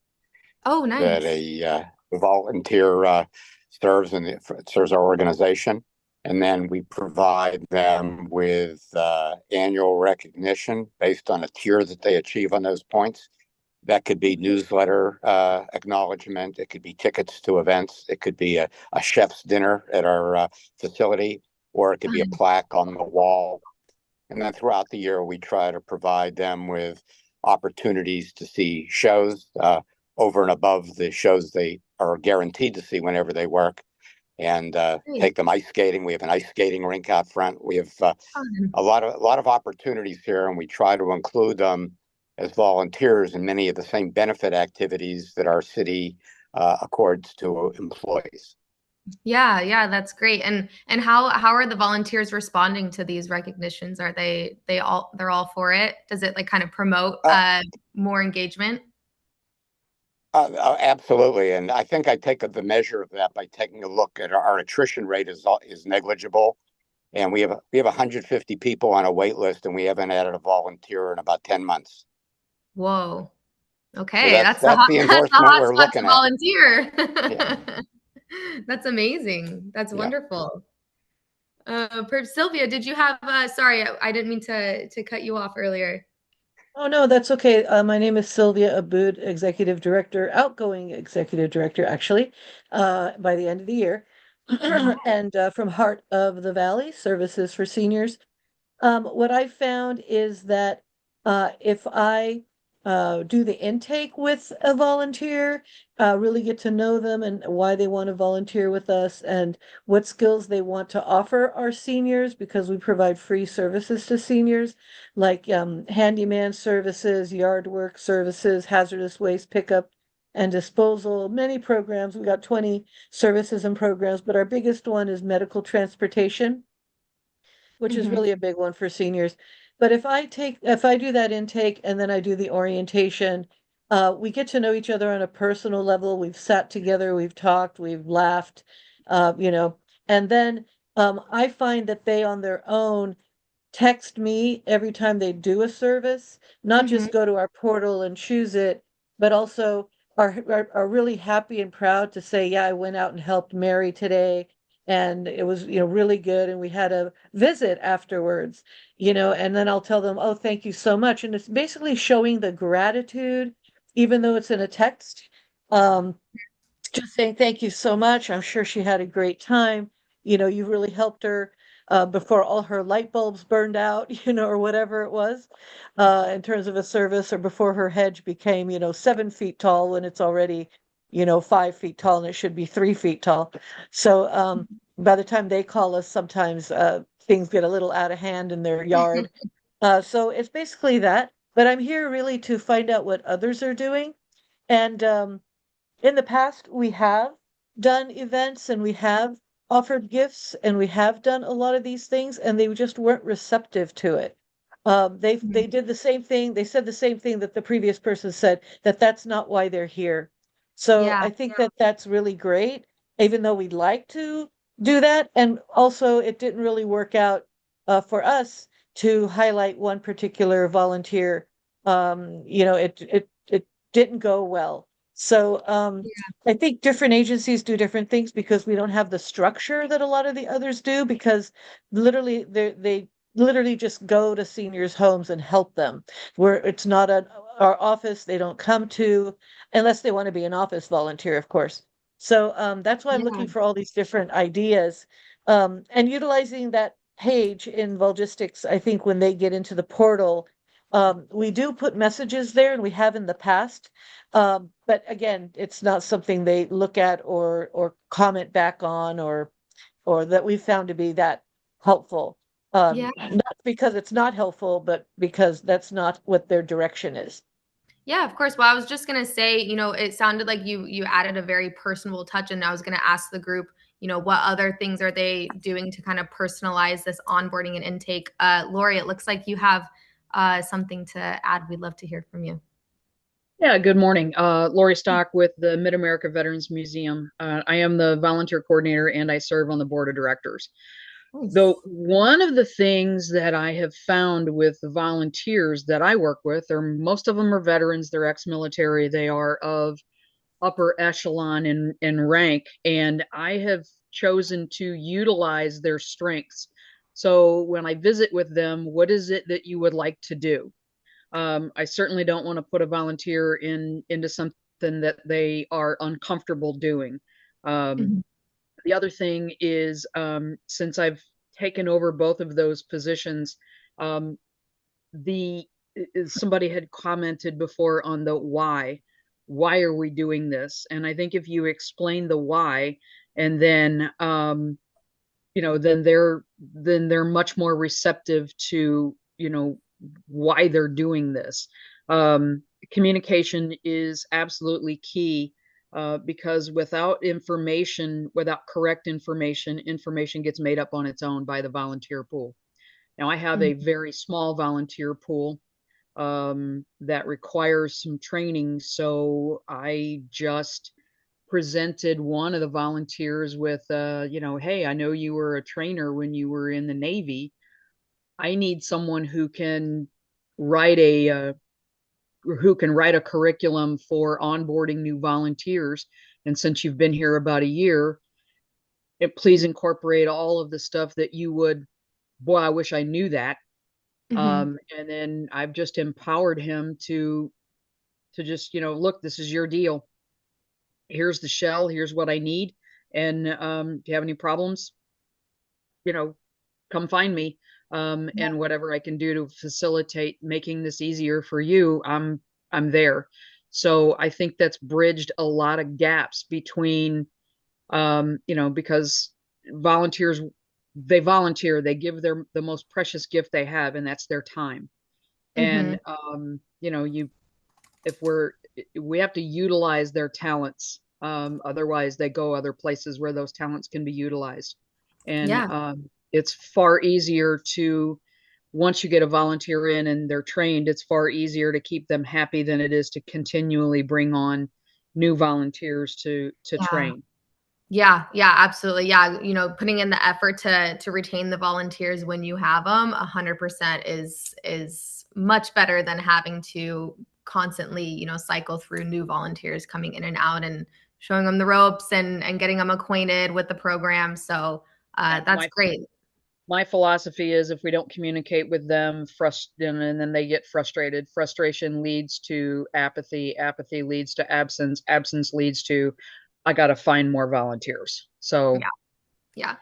Oh, that nice. a volunteer serves our organization, and then we provide them with annual recognition based on a tier that they achieve on those points. That could be newsletter acknowledgement. It could be tickets to events. It could be a chef's dinner at our facility, or it could be a plaque on the wall. And then throughout the year, we try to provide them with opportunities to see shows over and above the shows they are guaranteed to see whenever they work, and take them ice skating. We have an ice skating rink out front. We have a lot of opportunities here, and we try to include them as volunteers in many of the same benefit activities that our city accords to employees. Yeah, that's great. And how are the volunteers responding to these recognitions? Are they're all for it? Does it like kind of promote more engagement? Absolutely, and I think I take the measure of that by taking a look at our attrition rate is negligible, and we have 150 people on a wait list, and we haven't added a volunteer in about 10 months. Whoa. So Okay, that's the that's the endorsement hot we're spot to looking at. volunteer. Yeah. That's amazing. That's Yeah. wonderful. Sylvia, did you have sorry, I didn't mean to cut you off earlier. Oh, no, that's okay. My name is Sylvia Aboud, Executive Director, outgoing Executive Director, actually, by the end of the year. And from Heart of the Valley, Services for Seniors. What I found is that if I do the intake with a volunteer, really get to know them and why they want to volunteer with us and what skills they want to offer our seniors, because we provide free services to seniors like handyman services, yard work services, hazardous waste pickup and disposal, many programs. We got 20 services and programs, but our biggest one is medical transportation, which is really a big one for seniors. But if I do that intake and then I do the orientation, we get to know each other on a personal level. We've sat together, we've talked, we've laughed, you know, and then I find that they on their own text me every time they do a service, not just go to our portal and choose it, but also are really happy and proud to say, yeah, I went out and helped Mary today. And it was, really good. And we had a visit afterwards, and then I'll tell them, oh, thank you so much. And it's basically showing the gratitude, even though it's in a text. Um, just saying thank you so much. I'm sure she had a great time. You really helped her before all her light bulbs burned out, or whatever it was, in terms of a service, or before her hedge became, 7 feet tall when it's already, 5 feet tall and it should be 3 feet tall. So by the time they call us, sometimes things get a little out of hand in their yard. So it's basically that. But I'm here really to find out what others are doing. And in the past, we have done events and we have offered gifts and we have done a lot of these things, and they just weren't receptive to it. They did the same thing. They said the same thing that the previous person said, that that's not why they're here. So Yeah. I think that that's really great, even though we'd like to do that. And also, it didn't really work out for us to highlight one particular volunteer. It didn't go well. So I think different agencies do different things because we don't have the structure that a lot of the others do, because literally they literally just go to seniors' homes and help them. Where it's not our office, they don't come to unless they want to be an office volunteer, of course. So that's why I'm looking for all these different ideas, and utilizing that page in Volgistics. I think when they get into the portal, we do put messages there, and we have in the past. But again, it's not something they look at or comment back on, or that we found to be that helpful. Yeah. Not because it's not helpful, but because that's not what their direction is. Yeah, of course. Well, I was just gonna say, it sounded like you added a very personable touch, and I was gonna ask the group, what other things are they doing to kind of personalize this onboarding and intake? Lori, it looks like you have something to add. We'd love to hear from you. Yeah, good morning. Lori Stock with the Mid-America Veterans Museum. I am the volunteer coordinator and I serve on the board of directors. Though one of the things that I have found with the volunteers that I work with, or most of them are veterans, they're ex-military, they are of upper echelon in rank, and I have chosen to utilize their strengths. So when I visit with them, what is it that you would like to do? I certainly don't want to put a volunteer into something that they are uncomfortable doing. The other thing is, since I've taken over both of those positions, the somebody had commented before on the why. Why are we doing this? And I think if you explain the why, and then then they're much more receptive to why they're doing this. Communication is absolutely key, because without information, without correct information, information gets made up on its own by the volunteer pool. Now, I have a very small volunteer pool that requires some training, so I just presented one of the volunteers with, hey, I know you were a trainer when you were in the Navy. I need someone write a who can write a curriculum for onboarding new volunteers. And since you've been here about a year, please incorporate all of the stuff that you would. Boy, I wish I knew that. And then I've just empowered him to just look, this is your deal. Here's the shell. Here's what I need. And if you have any problems, come find me. And whatever I can do to facilitate making this easier for you, I'm there. So I think that's bridged a lot of gaps between, because volunteers, they volunteer, they give the most precious gift they have, and that's their time. And if we have to utilize their talents, otherwise they go other places where those talents can be utilized. And it's far easier to once you get a volunteer in and they're trained, it's far easier to keep them happy than it is to continually bring on new volunteers to Yeah. train. Yeah, absolutely. Yeah, putting in the effort to retain the volunteers when you have them, 100% is much better than having to constantly, cycle through new volunteers coming in and out and showing them the ropes and getting them acquainted with the program. So that's great. My philosophy is if we don't communicate with them, and then they get frustrated. Frustration leads to apathy. Apathy leads to absence. Absence leads to I got to find more volunteers. So yeah,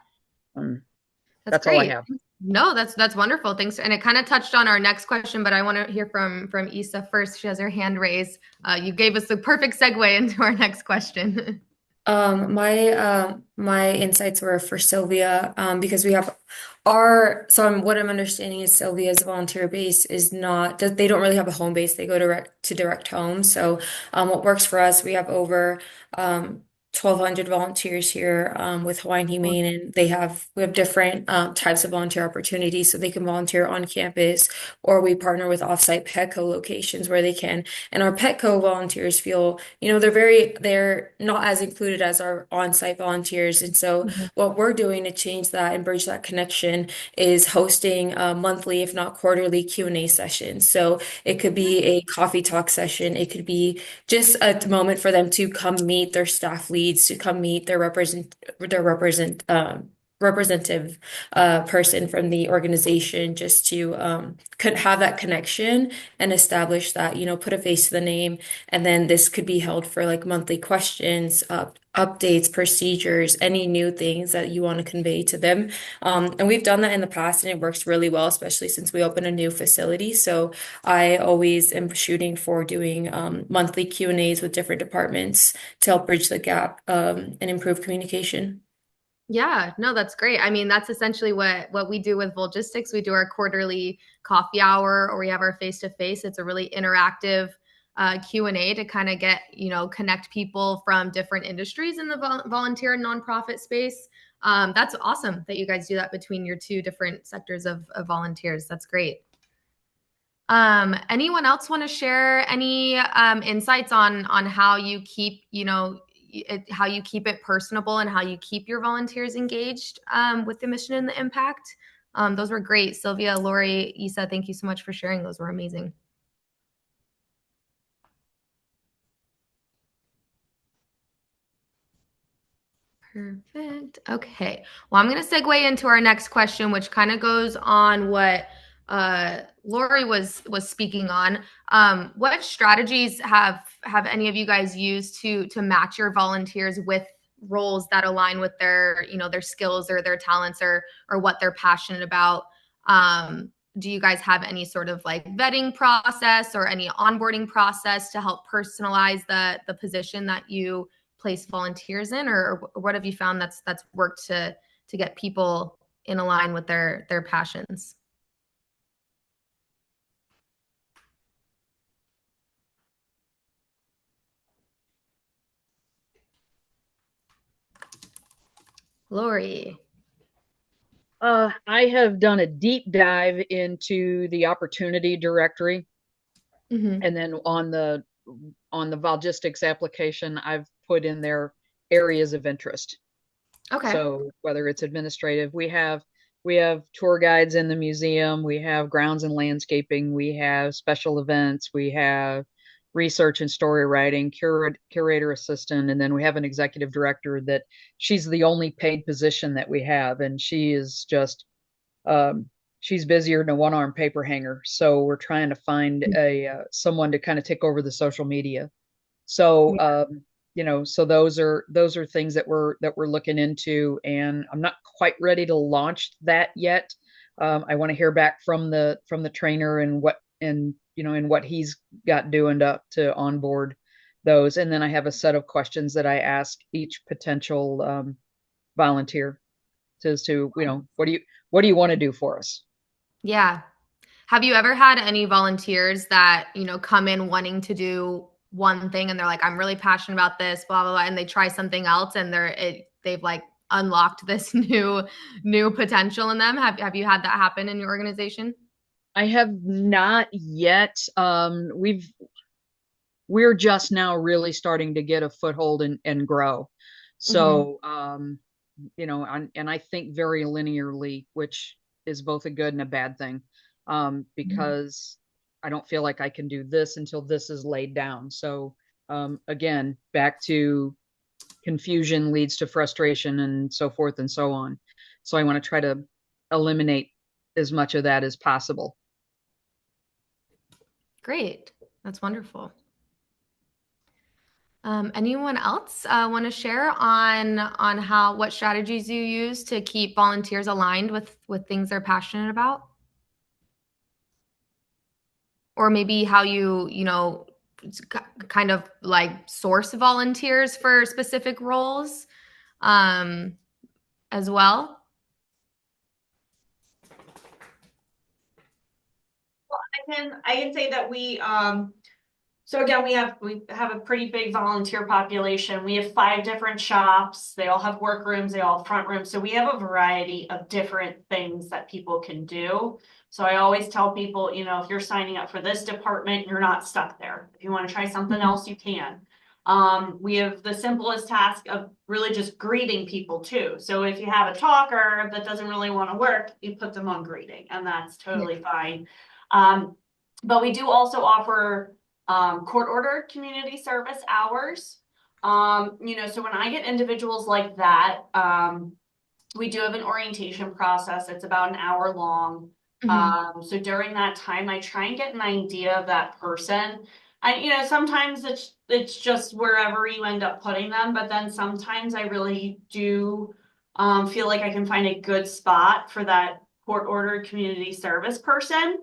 that's all I great. have. No, that's wonderful. Thanks. And it kind of touched on our next question, but I want to hear from Isa first. She has her hand raised. You gave us the perfect segue into our next question. My insights were for Sylvia, because we have what I'm understanding is Sylvia's volunteer base is not, they don't really have a home base. They go direct home. So, what works for us, we have over 1,200 volunteers here with Hawaiian Humane, and we have different types of volunteer opportunities. So they can volunteer on campus, or we partner with offsite Petco locations where they can. And our Petco volunteers feel, they're not as included as our on-site volunteers. And so what we're doing to change that and bridge that connection is hosting monthly, if not quarterly, Q&A sessions. So it could be a coffee talk session. It could be just a moment for them to come meet their staff leads, to come meet their representative person from the organization, just to could have that connection and establish that, put a face to the name. And then this could be held for like monthly questions, updates, procedures, any new things that you want to convey to them. And we've done that in the past and it works really well, especially since we opened a new facility. So I always am shooting for doing monthly Q&As with different departments to help bridge the gap and improve communication. Yeah, no, that's great. I mean, that's essentially what we do with Volgistics. We do our quarterly coffee hour, or we have our face-to-face. It's a really interactive Q&A to kind of get, connect people from different industries in the volunteer and nonprofit space. That's awesome that you guys do that between your two different sectors of volunteers. That's great. Anyone else want to share any insights on how you keep, how you keep it personable and how you keep your volunteers engaged with the mission and the impact? Those were great. Sylvia, Lori, Isa, thank you so much for sharing. Those were amazing. Perfect. Okay. Well, I'm going to segue into our next question, which kind of goes on what Lori was speaking on. What strategies have any of you guys used to match your volunteers with roles that align with their their skills or their talents or what they're passionate about? Do you guys have any sort of like vetting process or any onboarding process to help personalize the position that you place volunteers in, or what have you found that's worked to get people in line with their passions? Lori. I have done a deep dive into the opportunity directory. And then on the Volgistics application, I've put in their areas of interest. Okay. So whether it's administrative, we have tour guides in the museum, we have grounds and landscaping, we have special events, we have research and story writing, curator assistant, and then we have an executive director that she's the only paid position that we have, and she is just she's busier than a one-arm paper hanger. So we're trying to find someone to kind of take over the social media. So so those are things that we're looking into, and I'm not quite ready to launch that yet. I want to hear back from the trainer and what he's got doing to onboard those, and then I have a set of questions that I ask each potential volunteer as to what do you want to do for us. Yeah. Have you ever had any volunteers that come in wanting to do one thing and they're like, I'm really passionate about this, blah blah blah, and they try something else and they've like unlocked this new potential in them? Have you had that happen in your organization? I have not yet. We're just now really starting to get a foothold and grow. So, and I think very linearly, which is both a good and a bad thing, because I don't feel like I can do this until this is laid down. So, again, back to confusion leads to frustration and so forth and so on. So I want to try to eliminate as much of that as possible. Great. That's wonderful. Anyone else want to share on how what strategies you use to keep volunteers aligned with things they're passionate about? Or maybe how you kind of like source volunteers for specific roles as well? Well, I can say that so again, we have a pretty big volunteer population. We have 5 different shops. They all have workrooms, they all have front rooms. So we have a variety of different things that people can do. So I always tell people, if you're signing up for this department, you're not stuck there. If you want to try something else, you can. We have the simplest task of really just greeting people too. So if you have a talker that doesn't really want to work, you put them on greeting, and that's totally fine. But we do also offer court order community service hours. So when I get individuals like that, we do have an orientation process. It's about an hour long. So during that time, I try and get an idea of that person. And sometimes it's just wherever you end up putting them, but then sometimes I really do feel like I can find a good spot for that court order community service person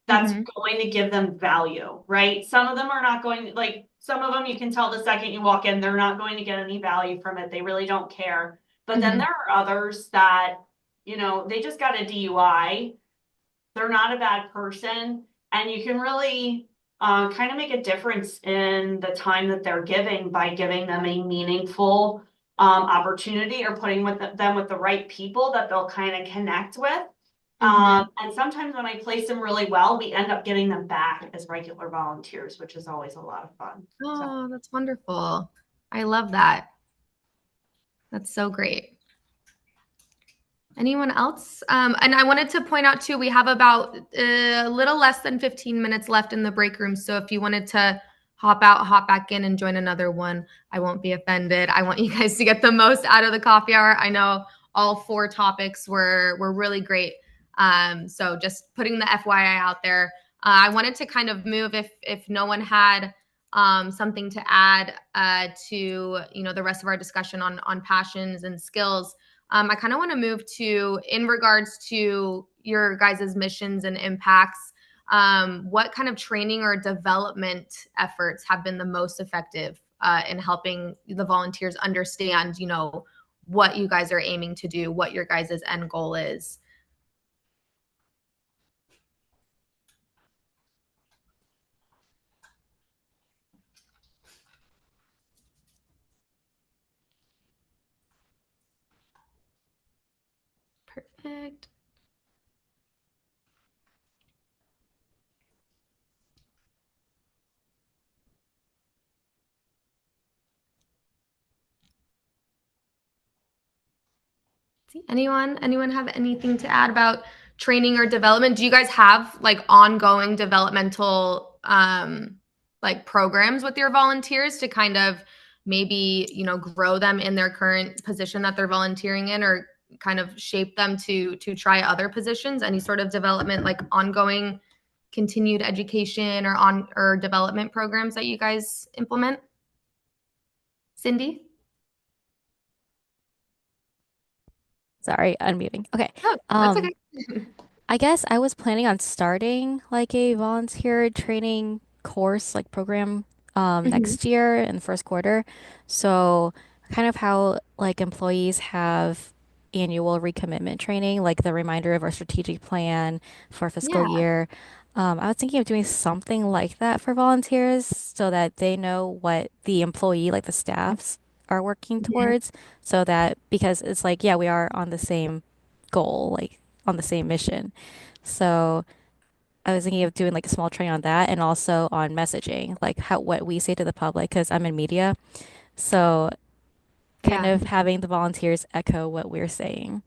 that's going to give them value, right? Some of them are not going, like some of them you can tell the second you walk in, they're not going to get any value from it. They really don't care. But then there are others that, they just got a DUI. They're not a bad person. And you can really kind of make a difference in the time that they're giving by giving them a meaningful opportunity or putting them with the right people that they'll kind of connect with. And sometimes when I place them really well, we end up getting them back as regular volunteers, which is always a lot of fun. Oh, that's wonderful. I love that. That's so great. Anyone else? And I wanted to point out too, we have about a little less than 15 minutes left in the break room. So if you wanted to hop out, hop back in and join another one, I won't be offended. I want you guys to get the most out of the coffee hour. I know all 4 topics were really great. So just putting the FYI out there. I wanted to kind of move if no one had something to add to the rest of our discussion on passions and skills. I kind of want to move to, in regards to your guys' missions and impacts, what kind of training or development efforts have been the most effective in helping the volunteers understand, what you guys are aiming to do, what your guys' end goal is? Perfect. Anyone have anything to add about training or development? Do you guys have like ongoing developmental like programs with your volunteers to kind of maybe, grow them in their current position that they're volunteering in, or kind of shape them to try other positions? Any sort of development, like ongoing continued education or development programs that you guys implement? Cindy? Sorry, unmuting. Okay. Oh, that's okay. I guess I was planning on starting like a volunteer training course, like program, next year in the first quarter. So kind of how like employees have annual recommitment training, like the reminder of our strategic plan for fiscal Yeah. year. I was thinking of doing something like that for volunteers so that they know what the employee, like the staffs, are working towards, so that because it's like, yeah, we are on the same goal, like on the same mission. So I was thinking of doing like a small training on that and also on messaging, like how what we say to the public, because I'm in media. So kind Yeah. of having the volunteers echo what we're saying.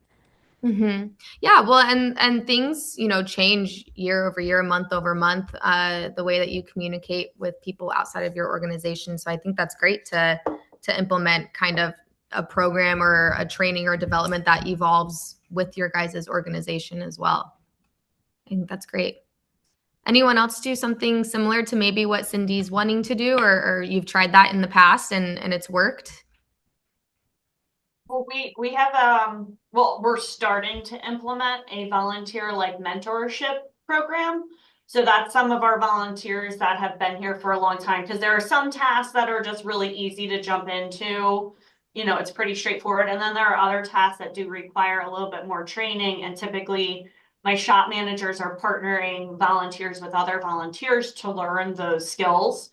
Yeah, well, and things, change year over year, month over month, the way that you communicate with people outside of your organization. So I think that's great to implement kind of a program or a training or development that evolves with your guys' organization as well. I think that's great. Anyone else do something similar to maybe what Cindy's wanting to do, or you've tried that in the past and it's worked? Well, we have we're starting to implement a volunteer like mentorship program. So that's some of our volunteers that have been here for a long time because there are some tasks that are just really easy to jump into. It's pretty straightforward. And then there are other tasks that do require a little bit more training. And typically my shop managers are partnering volunteers with other volunteers to learn those skills.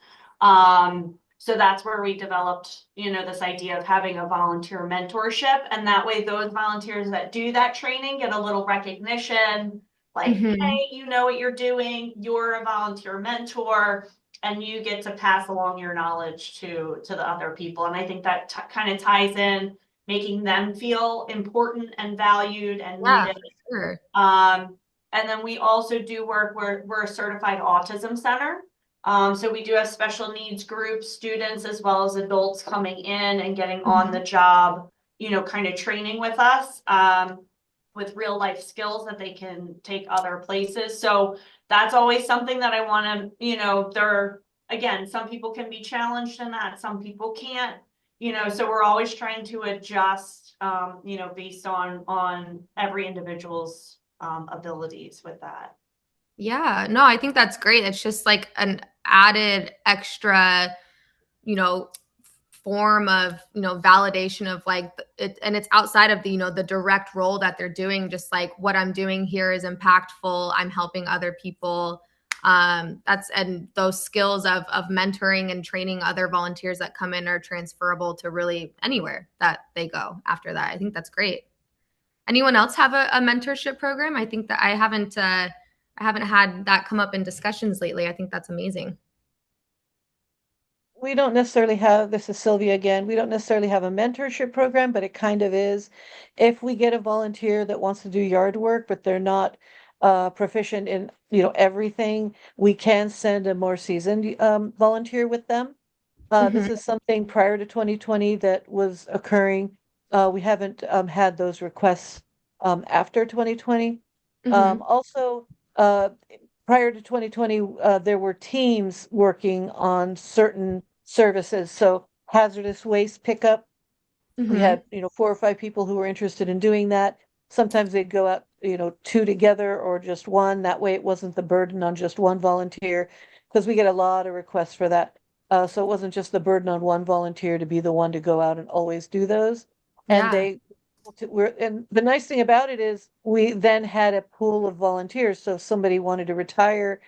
So that's where we developed, this idea of having a volunteer mentorship. And that way, those volunteers that do that training get a little recognition like, hey, you know what you're doing, you're a volunteer mentor, and you get to pass along your knowledge to the other people. And I think that kind of ties in making them feel important and valued and Yeah, needed. for sure. And then we also do work, we're a certified autism center. So we do have special needs groups, students, as well as adults coming in and getting on the job, kind of training with us, with real life skills that they can take other places. So that's always something that I want to, again, some people can be challenged in that, some people can't, so we're always trying to adjust, based on every individual's abilities with that. Yeah, no, I think that's great. It's just like an added extra, you know, form of, validation of like it, and it's outside of the direct role that they're doing. Just like what I'm doing here is impactful. I'm helping other people. And those skills of mentoring and training other volunteers that come in are transferable to really anywhere that they go after that. I think that's great. Anyone else have a mentorship program? I think that I haven't had that come up in discussions lately. I think that's amazing. We don't necessarily have, this is Sylvia again, we don't necessarily have a mentorship program, but it kind of is. If we get a volunteer that wants to do yard work, but they're not proficient in, everything, we can send a more seasoned volunteer with them. This is something prior to 2020 that was occurring. We haven't had those requests after 2020. Also, prior to 2020, there were teams working on certain services. So hazardous waste pickup, we had, 4 or 5 people who were interested in doing that. Sometimes they'd go out, two together or just one. That way it wasn't the burden on just one volunteer, because we get a lot of requests for that. So it wasn't just the burden on one volunteer to be the one to go out and always do those. And Yeah. and the nice thing about it is we then had a pool of volunteers. So if somebody wanted to retire,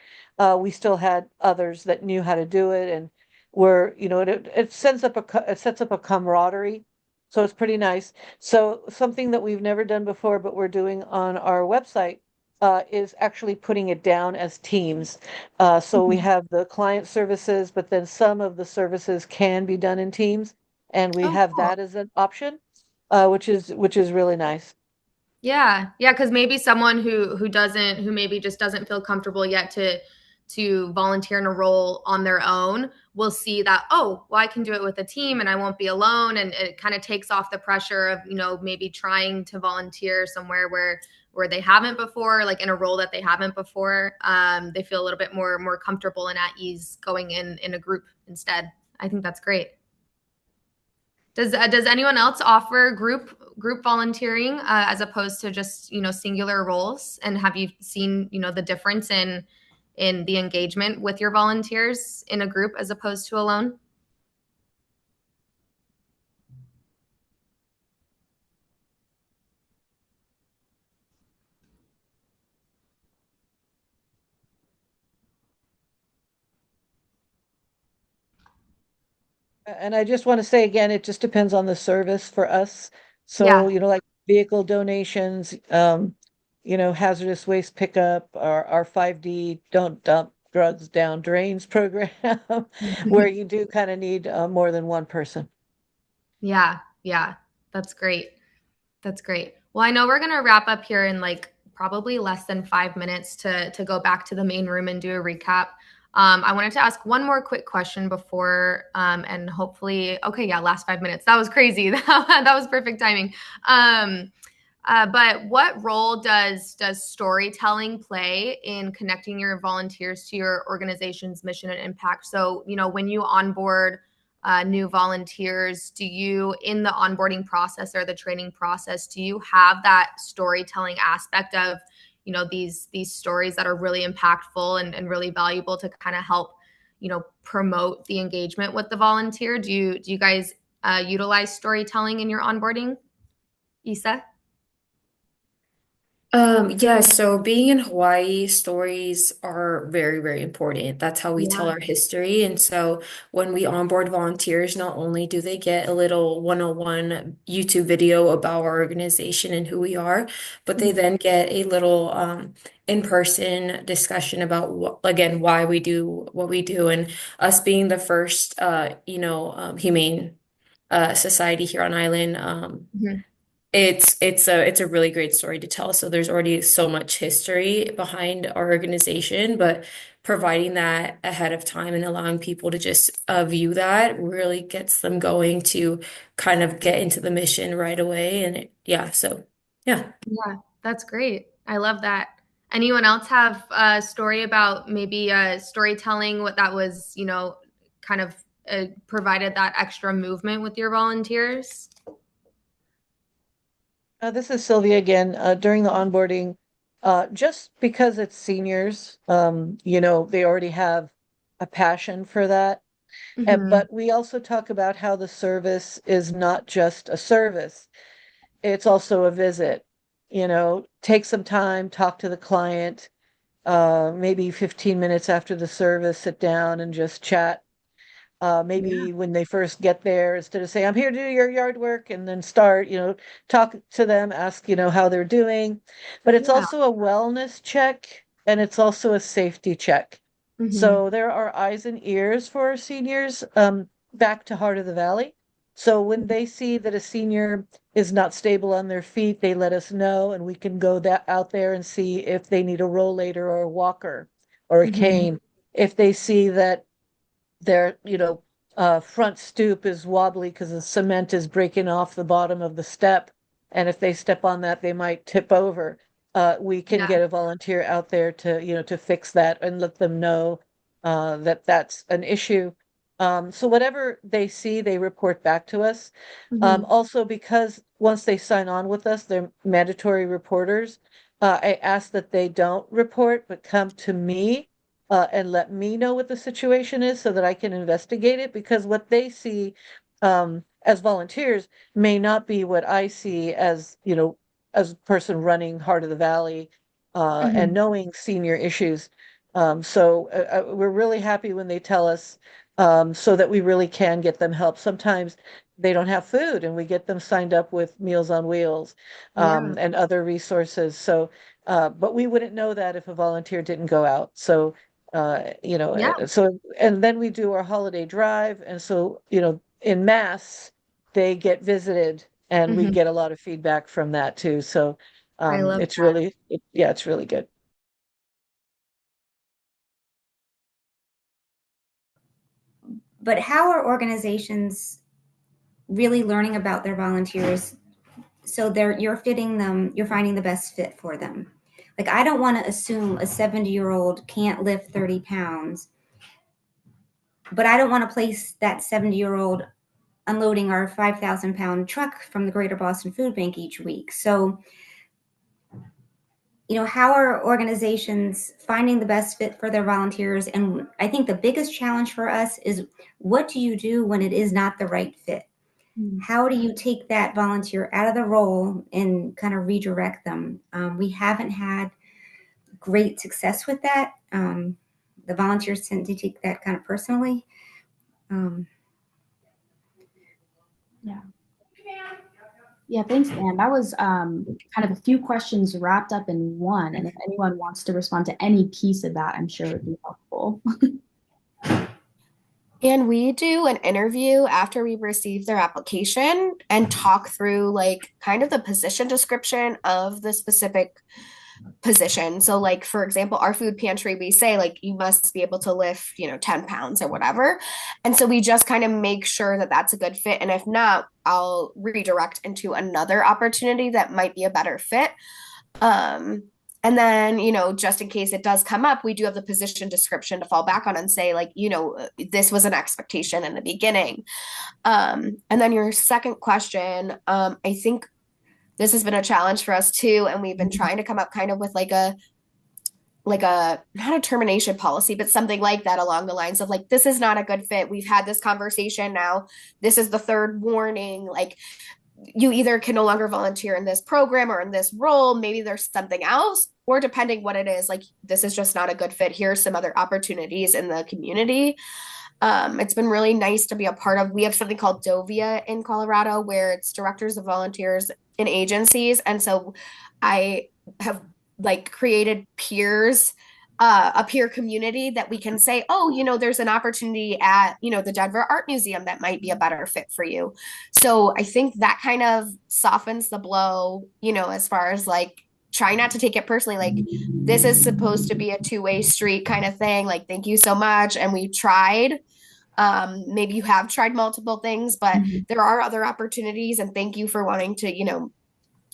we still had others that knew how to do it, and it sets up a camaraderie. So it's pretty nice. So something that we've never done before, but we're doing on our website, is actually putting it down as teams. So we have the client services, but then some of the services can be done in teams, and we Oh, have cool. that as an option, which is really nice. Yeah. Yeah. Cause maybe someone who maybe just doesn't feel comfortable yet to volunteer in a role on their own will see that, oh, well, I can do it with a team and I won't be alone. And it kind of takes off the pressure of, maybe trying to volunteer somewhere where they haven't before, like in a role that they haven't before. They feel a little bit more comfortable and at ease going in a group instead. I think that's great. Does anyone else offer group volunteering as opposed to just singular roles? And have you seen the difference in the engagement with your volunteers in a group as opposed to alone? And I just want to say again, it just depends on the service for us. Yeah. So, like vehicle donations, hazardous waste pickup, our 5D don't dump drugs down drains program, where you do kind of need more than one person. Yeah, yeah, that's great. That's great. Well, I know we're gonna wrap up here in like probably less than 5 minutes to go back to the main room and do a recap. I wanted to ask one more quick question before, and hopefully, okay, yeah, last 5 minutes. That was crazy. That was perfect timing. But what role does storytelling play in connecting your volunteers to your organization's mission and impact? So, when you onboard new volunteers, do you, in the onboarding process or the training process, do you have that storytelling aspect of, these stories that are really impactful and really valuable to kind of help, promote the engagement with the volunteer? Do you guys utilize storytelling in your onboarding, Isa? Yeah, so being in Hawaii, stories are very, very important. That's how we tell Yeah. our history. And so when we onboard volunteers, not only do they get a little 101 YouTube video about our organization and who we are, but they then get a little in-person discussion about again, why we do what we do. And us being the first humane society here on island. It's a really great story to tell. So there's already so much history behind our organization, but providing that ahead of time and allowing people to just view that really gets them going to kind of get into the mission right away. And yeah, yeah. Yeah, that's great. I love that. Anyone else have a story about maybe storytelling, what that was, kind of provided that extra movement with your volunteers? This is Sylvia again. During the onboarding, just because it's seniors, they already have a passion for that. But we also talk about how the service is not just a service, it's also a visit. Take some time, talk to the client, maybe 15 minutes after the service, sit down and just chat. Maybe when they first get there, instead of saying, I'm here to do your yard work, and then start, talk to them, ask, how they're doing. But it's Yeah. also a wellness check and it's also a safety check. So there are eyes and ears for our seniors, back to Heart of the Valley. So when they see that a senior is not stable on their feet, they let us know, and we can go out there and see if they need a rollator or a walker or a cane. If they see that their front stoop is wobbly because the cement is breaking off the bottom of the step, and if they step on that they might tip over. We can get a volunteer out there to fix that and let them know that that's an issue. So whatever they see, they report back to us. Also, because once they sign on with us, they're mandatory reporters. I ask that they don't report but come to me and let me know what the situation is so that I can investigate it, because what they see as volunteers may not be what I see as, as a person running Heart of the Valley and knowing senior issues. So we're really happy when they tell us, so that we really can get them help. Sometimes they don't have food and we get them signed up with Meals on Wheels and other resources. So, but we wouldn't know that if a volunteer didn't go out. So so, and then we do our holiday drive. And so, in mass, they get visited and we get a lot of feedback from that too. So, I love it's that. really, yeah, it's really good. But how are organizations really learning about their volunteers so you're finding the best fit for them? Like, I don't want to assume a 70-year-old can't lift 30 pounds, but I don't want to place that 70-year-old unloading our 5,000-pound truck from the Greater Boston Food Bank each week. So, how are organizations finding the best fit for their volunteers? And I think the biggest challenge for us is, what do you do when it is not the right fit? How do you take that volunteer out of the role and kind of redirect them? We haven't had great success with that. The volunteers tend to take that kind of personally. Yeah. Yeah, thanks, Dan. That was kind of a few questions wrapped up in one. And if anyone wants to respond to any piece of that, I'm sure it would be helpful. And we do an interview after we receive their application and talk through like kind of the position description of the specific position. So like for example, our food pantry, we say like you must be able to lift, 10 pounds or whatever. And so we just kind of make sure that that's a good fit. And if not, I'll redirect into another opportunity that might be a better fit. Um, and then, just in case it does come up, we do have the position description to fall back on and say, like, this was an expectation in the beginning. And then your second question, I think this has been a challenge for us too. And we've been trying to come up kind of with like a not a termination policy, but something like that along the lines of like, this is not a good fit. We've had this conversation now. This is the third warning. Like, you either can no longer volunteer in this program or in this role. Maybe there's something else, or depending what it is, like this is just not a good fit. Here's some other opportunities in the community. It's been really nice to be a part of. We have something called Dovia in Colorado, where it's directors of volunteers in agencies, and so I have like created peers, a peer community that we can say, oh, there's an opportunity at, the Denver Art Museum that might be a better fit for you. So I think that kind of softens the blow, as far as like try not to take it personally. Like this is supposed to be a two-way street kind of thing. Like, thank you so much. And we tried. Maybe you have tried multiple things, but there are other opportunities. And thank you for wanting to,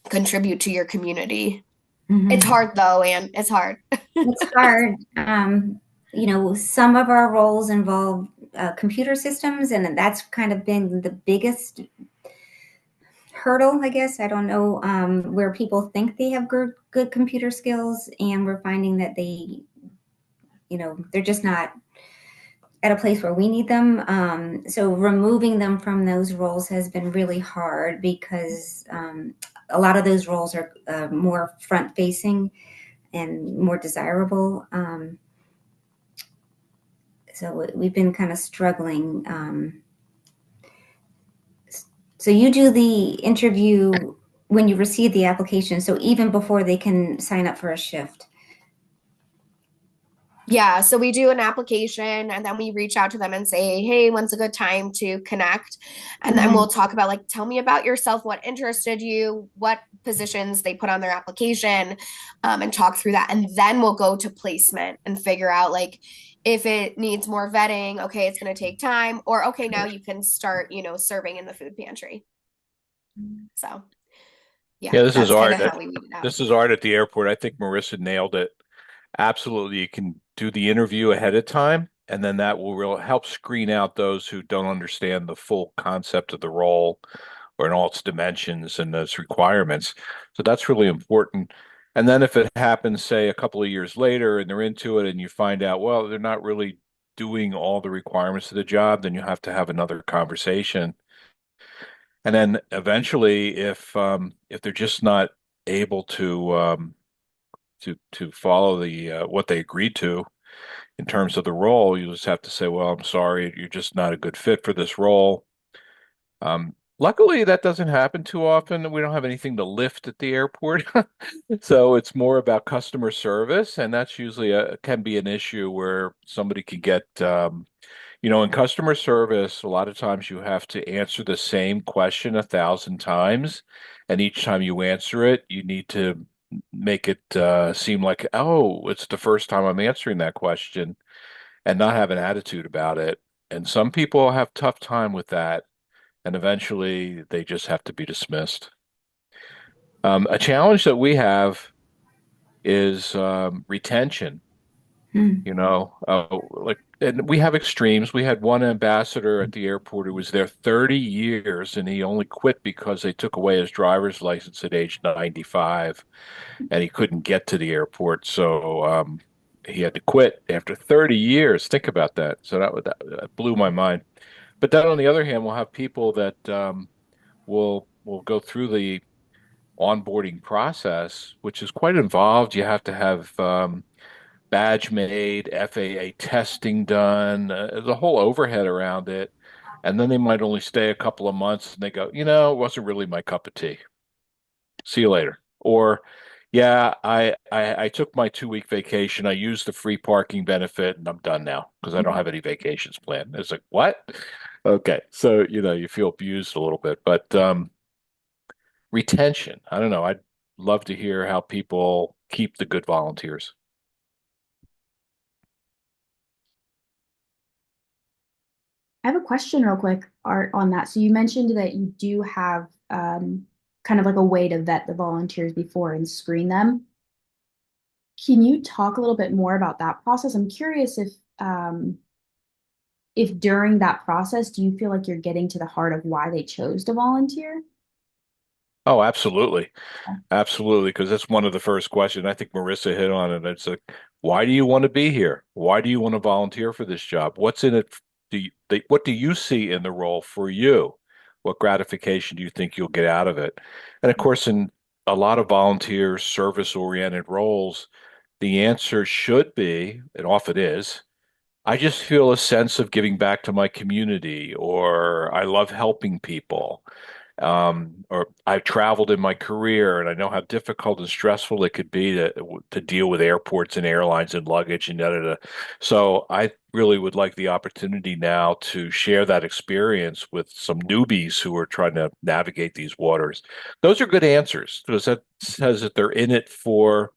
contribute to your community. It's hard though, and it's hard. It's hard. Some of our roles involve computer systems, and that's kind of been the biggest hurdle, I guess. I don't know, where people think they have good computer skills, and we're finding that they're just not at a place where we need them. So removing them from those roles has been really hard because a lot of those roles are more front facing and more desirable. So we've been kind of struggling. So you do the interview when you receive the application, so even before they can sign up for a shift. Yeah, so we do an application and then we reach out to them and say, hey, when's a good time to connect? And then we'll talk about like, tell me about yourself, what interested you, what positions they put on their application, and talk through that. And then we'll go to placement and figure out like if it needs more vetting, okay, it's going to take time, or okay, now you can start, serving in the food pantry. So yeah, this is that's kind Art. of how we weed it out. This is Art at the airport. I think Marissa nailed it. Absolutely. You can do the interview ahead of time, and then that will really help screen out those who don't understand the full concept of the role or in all its dimensions and those requirements. So that's really important. And then if it happens, say, a couple of years later and they're into it and you find out, well, they're not really doing all the requirements of the job, then you have to have another conversation. And then eventually, if they're just not able to follow the what they agreed to in terms of the role, you just have to say, well, I'm sorry, you're just not a good fit for this role. Luckily, that doesn't happen too often. We don't have anything to lift at the airport. So it's more about customer service, and that's usually can be an issue where somebody could get, in customer service, a lot of times you have to answer the same question 1,000 times, and each time you answer it, you need to make it seem like, oh, it's the first time I'm answering that question, and not have an attitude about it. And some people have tough time with that, and eventually they just have to be dismissed. A challenge that we have is retention. And we have extremes. We had one ambassador at the airport who was there 30 years, and he only quit because they took away his driver's license at age 95, and he couldn't get to the airport, so he had to quit after 30 years. Think about that. So that blew my mind. But then on the other hand, we'll have people that will go through the onboarding process, which is quite involved. You have to have badge made, FAA testing done, the whole overhead around it. And then they might only stay a couple of months and they go, it wasn't really my cup of tea. See you later. Or, yeah, I took my 2 week vacation. I used the free parking benefit and I'm done now because I don't have any vacations planned. It's like, what? Okay. So, you feel abused a little bit, but retention, I don't know. I'd love to hear how people keep the good volunteers. I have a question real quick, Art, on that. So you mentioned that you do have kind of like a way to vet the volunteers before and screen them. Can you talk a little bit more about that process? I'm curious if during that process, do you feel like you're getting to the heart of why they chose to volunteer? Oh, absolutely. Absolutely. Because that's one of the first questions. I think Marissa hit on it. It's like, why do you want to be here? Why do you want to volunteer for this job? What's in it? What do you see in the role for you? What gratification do you think you'll get out of it? And of course, in a lot of volunteer service-oriented roles, the answer should be, and often is, I just feel a sense of giving back to my community, or I love helping people. Or I've traveled in my career and I know how difficult and stressful it could be to deal with airports and airlines and luggage and da da da. So I really would like the opportunity now to share that experience with some newbies who are trying to navigate these waters. Those are good answers because that says that they're in it for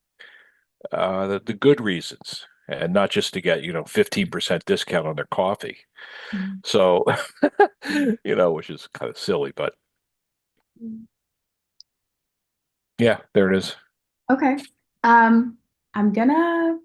the good reasons and not just to get, 15% discount on their coffee. So, which is kind of silly, but yeah, there it is. Okay. I'm gonna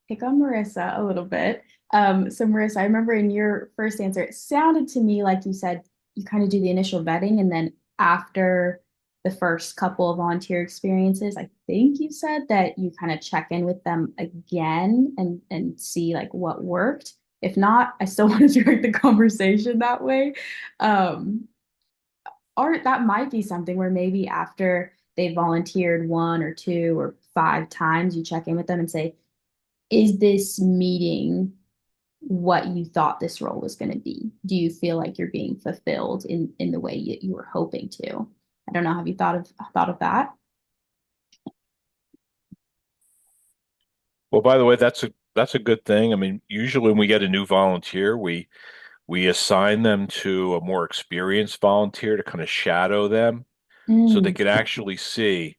pick on Marissa a little bit. So Marissa, I remember in your first answer, it sounded to me like you said you kind of do the initial vetting and then after the first couple of volunteer experiences, I think you said that you kind of check in with them again and see like what worked. If not, I still want to direct the conversation that way. Um, or that might be something where maybe after they volunteered one or two or five times, you check in with them and say, is this meeting what you thought this role was going to be? Do you feel like you're being fulfilled in the way you were hoping to? I don't know. Have you thought of that? Well, by the way, that's a good thing. I mean, usually when we get a new volunteer, we assign them to a more experienced volunteer to kind of shadow them so they Mm. can actually see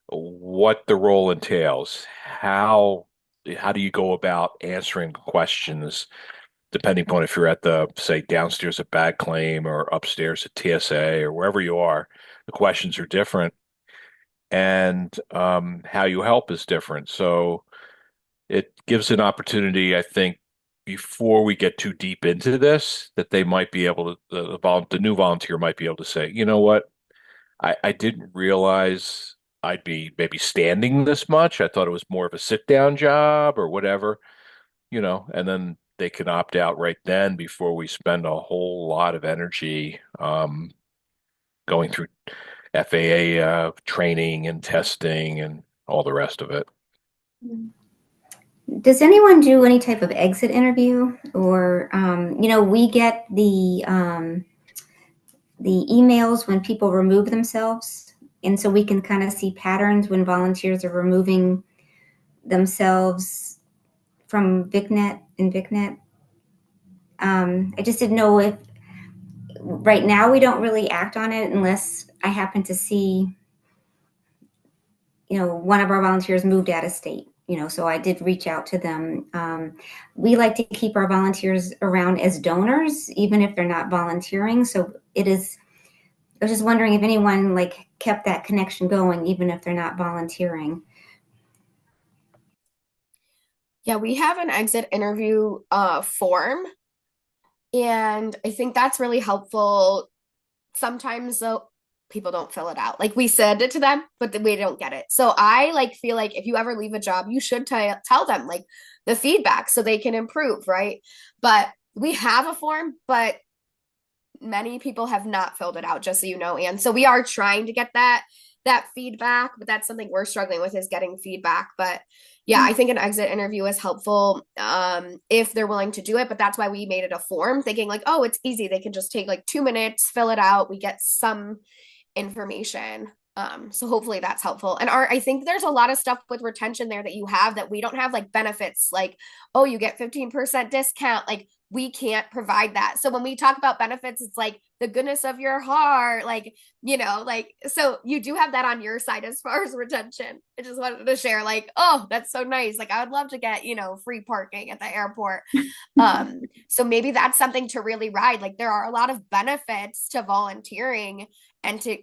what the role entails. How do you go about answering questions depending upon if you're at the, say, downstairs at bad claim or upstairs at TSA or wherever you are, the questions are different and how you help is different. So it gives an opportunity, I think, before we get too deep into this, that they might be able to, the new volunteer might be able to say, you know what, I didn't realize I'd be maybe standing this much. I thought it was more of a sit down job or whatever, and then they can opt out right then before we spend a whole lot of energy going through FAA training and testing and all the rest of it. Does anyone do any type of exit interview? Or, we get the emails when people remove themselves. And so we can kind of see patterns when volunteers are removing themselves from VicNet and VicNet. I just didn't know if right now we don't really act on it unless I happen to see, one of our volunteers moved out of state. So I did reach out to them. We like to keep our volunteers around as donors, even if they're not volunteering. So I was just wondering if anyone like kept that connection going, even if they're not volunteering. Yeah, we have an exit interview form. And I think that's really helpful. Sometimes though, people don't fill it out. Like we send it to them, but we don't get it. So I feel like if you ever leave a job, you should tell them like the feedback so they can improve, right? But we have a form, but many people have not filled it out, just so you know. And so we are trying to get that feedback, but that's something we're struggling with is getting feedback. But Yeah, I think an exit interview is helpful if they're willing to do it, but that's why we made it a form, thinking like, oh, it's easy. They can just take like 2 minutes, fill it out. We get some information. So hopefully that's helpful. And I think there's a lot of stuff with retention there that you have that we don't have, like benefits, like, oh, you get 15% discount. Like we can't provide that. So when we talk about benefits, it's like the goodness of your heart, like, like, so you do have that on your side as far as retention. I just wanted to share, like, oh, that's so nice. Like I would love to get, free parking at the airport. So maybe that's something to really ride. Like there are a lot of benefits to volunteering and to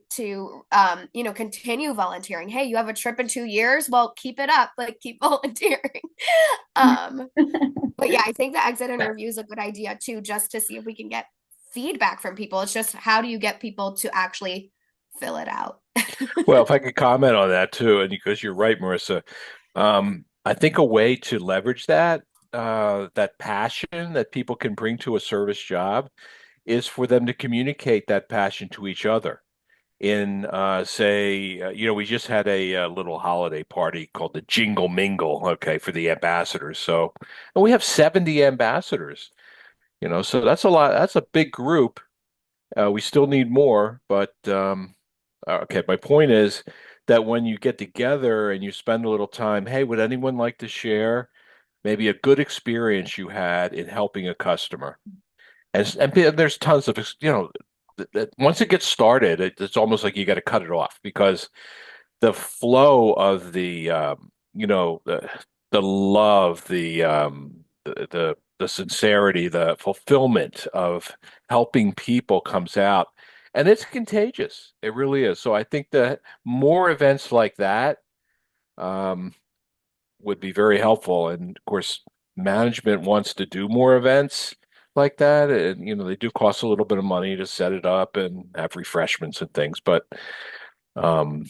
continue volunteering. Hey, you have a trip in 2 years, well, keep it up, like keep volunteering. But yeah, I think the exit interview is a good idea too, just to see if we can get feedback from people. It's just, how do you get people to actually fill it out? Well, if I could comment on that too, and because you're right, Marissa, I think a way to leverage that passion that people can bring to a service job is for them to communicate that passion to each other. In say, we just had a, little holiday party called the Jingle Mingle, okay, for the ambassadors. So, and we have 70 ambassadors, so that's a lot. That's a big group. We still need more, but okay. My point is that when you get together and you spend a little time, hey, would anyone like to share maybe a good experience you had in helping a customer? And there's tons of, once it gets started, it's almost like you got to cut it off because the flow of the love, the sincerity, the fulfillment of helping people comes out, and it's contagious. It really is. So I think that more events like that um, would be very helpful. And of course, management wants to do more events like that, and they do cost a little bit of money to set it up and have refreshments and things. But um,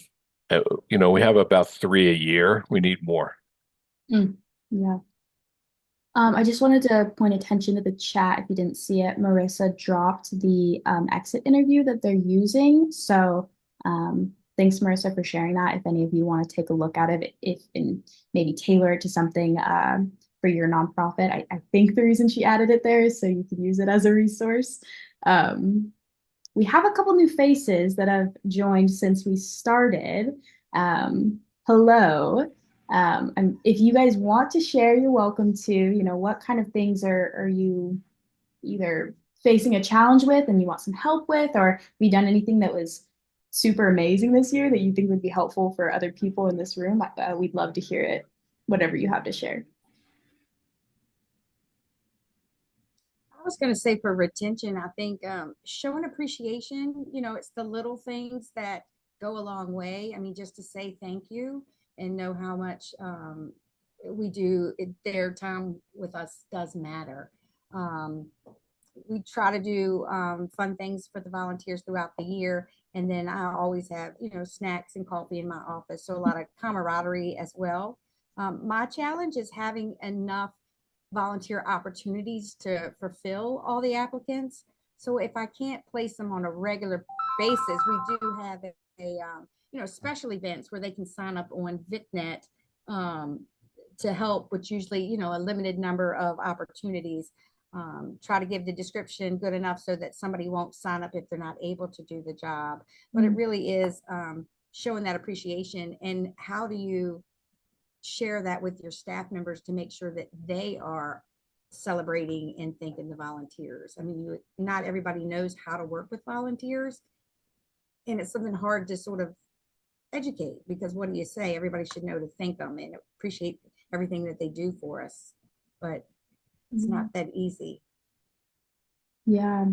we have about three a year. We need more. Yeah. I just wanted to point attention to the chat. If you didn't see it, Marissa dropped the exit interview that they're using. So thanks, Marissa, for sharing that. If any of you want to take a look at it, and maybe tailor it to something for your nonprofit, I think the reason she added it there is so you can use it as a resource. We have a couple new faces that have joined since we started. Hello. And if you guys want to share, you're welcome to. What kind of things are you either facing a challenge with and you want some help with, or have you done anything that was super amazing this year that you think would be helpful for other people in this room? We'd love to hear it, whatever you have to share. I was going to say for retention, I think showing appreciation, it's the little things that go a long way. I mean, just to say thank you and know how much we do, their time with us does matter. We try to do fun things for the volunteers throughout the year. And then I always have, snacks and coffee in my office. So a lot of camaraderie as well. My challenge is having enough volunteer opportunities to fulfill all the applicants. So if I can't place them on a regular basis, we do have special events where they can sign up on VitNet to help, which usually, a limited number of opportunities. Try to give the description good enough so that somebody won't sign up if they're not able to do the job. But it really is showing that appreciation. And how do you share that with your staff members to make sure that they are celebrating and thanking the volunteers? I mean, not everybody knows how to work with volunteers, and it's something hard to sort of educate, because what do you say? Everybody should know to thank them and appreciate everything that they do for us, but it's not that easy. Yeah.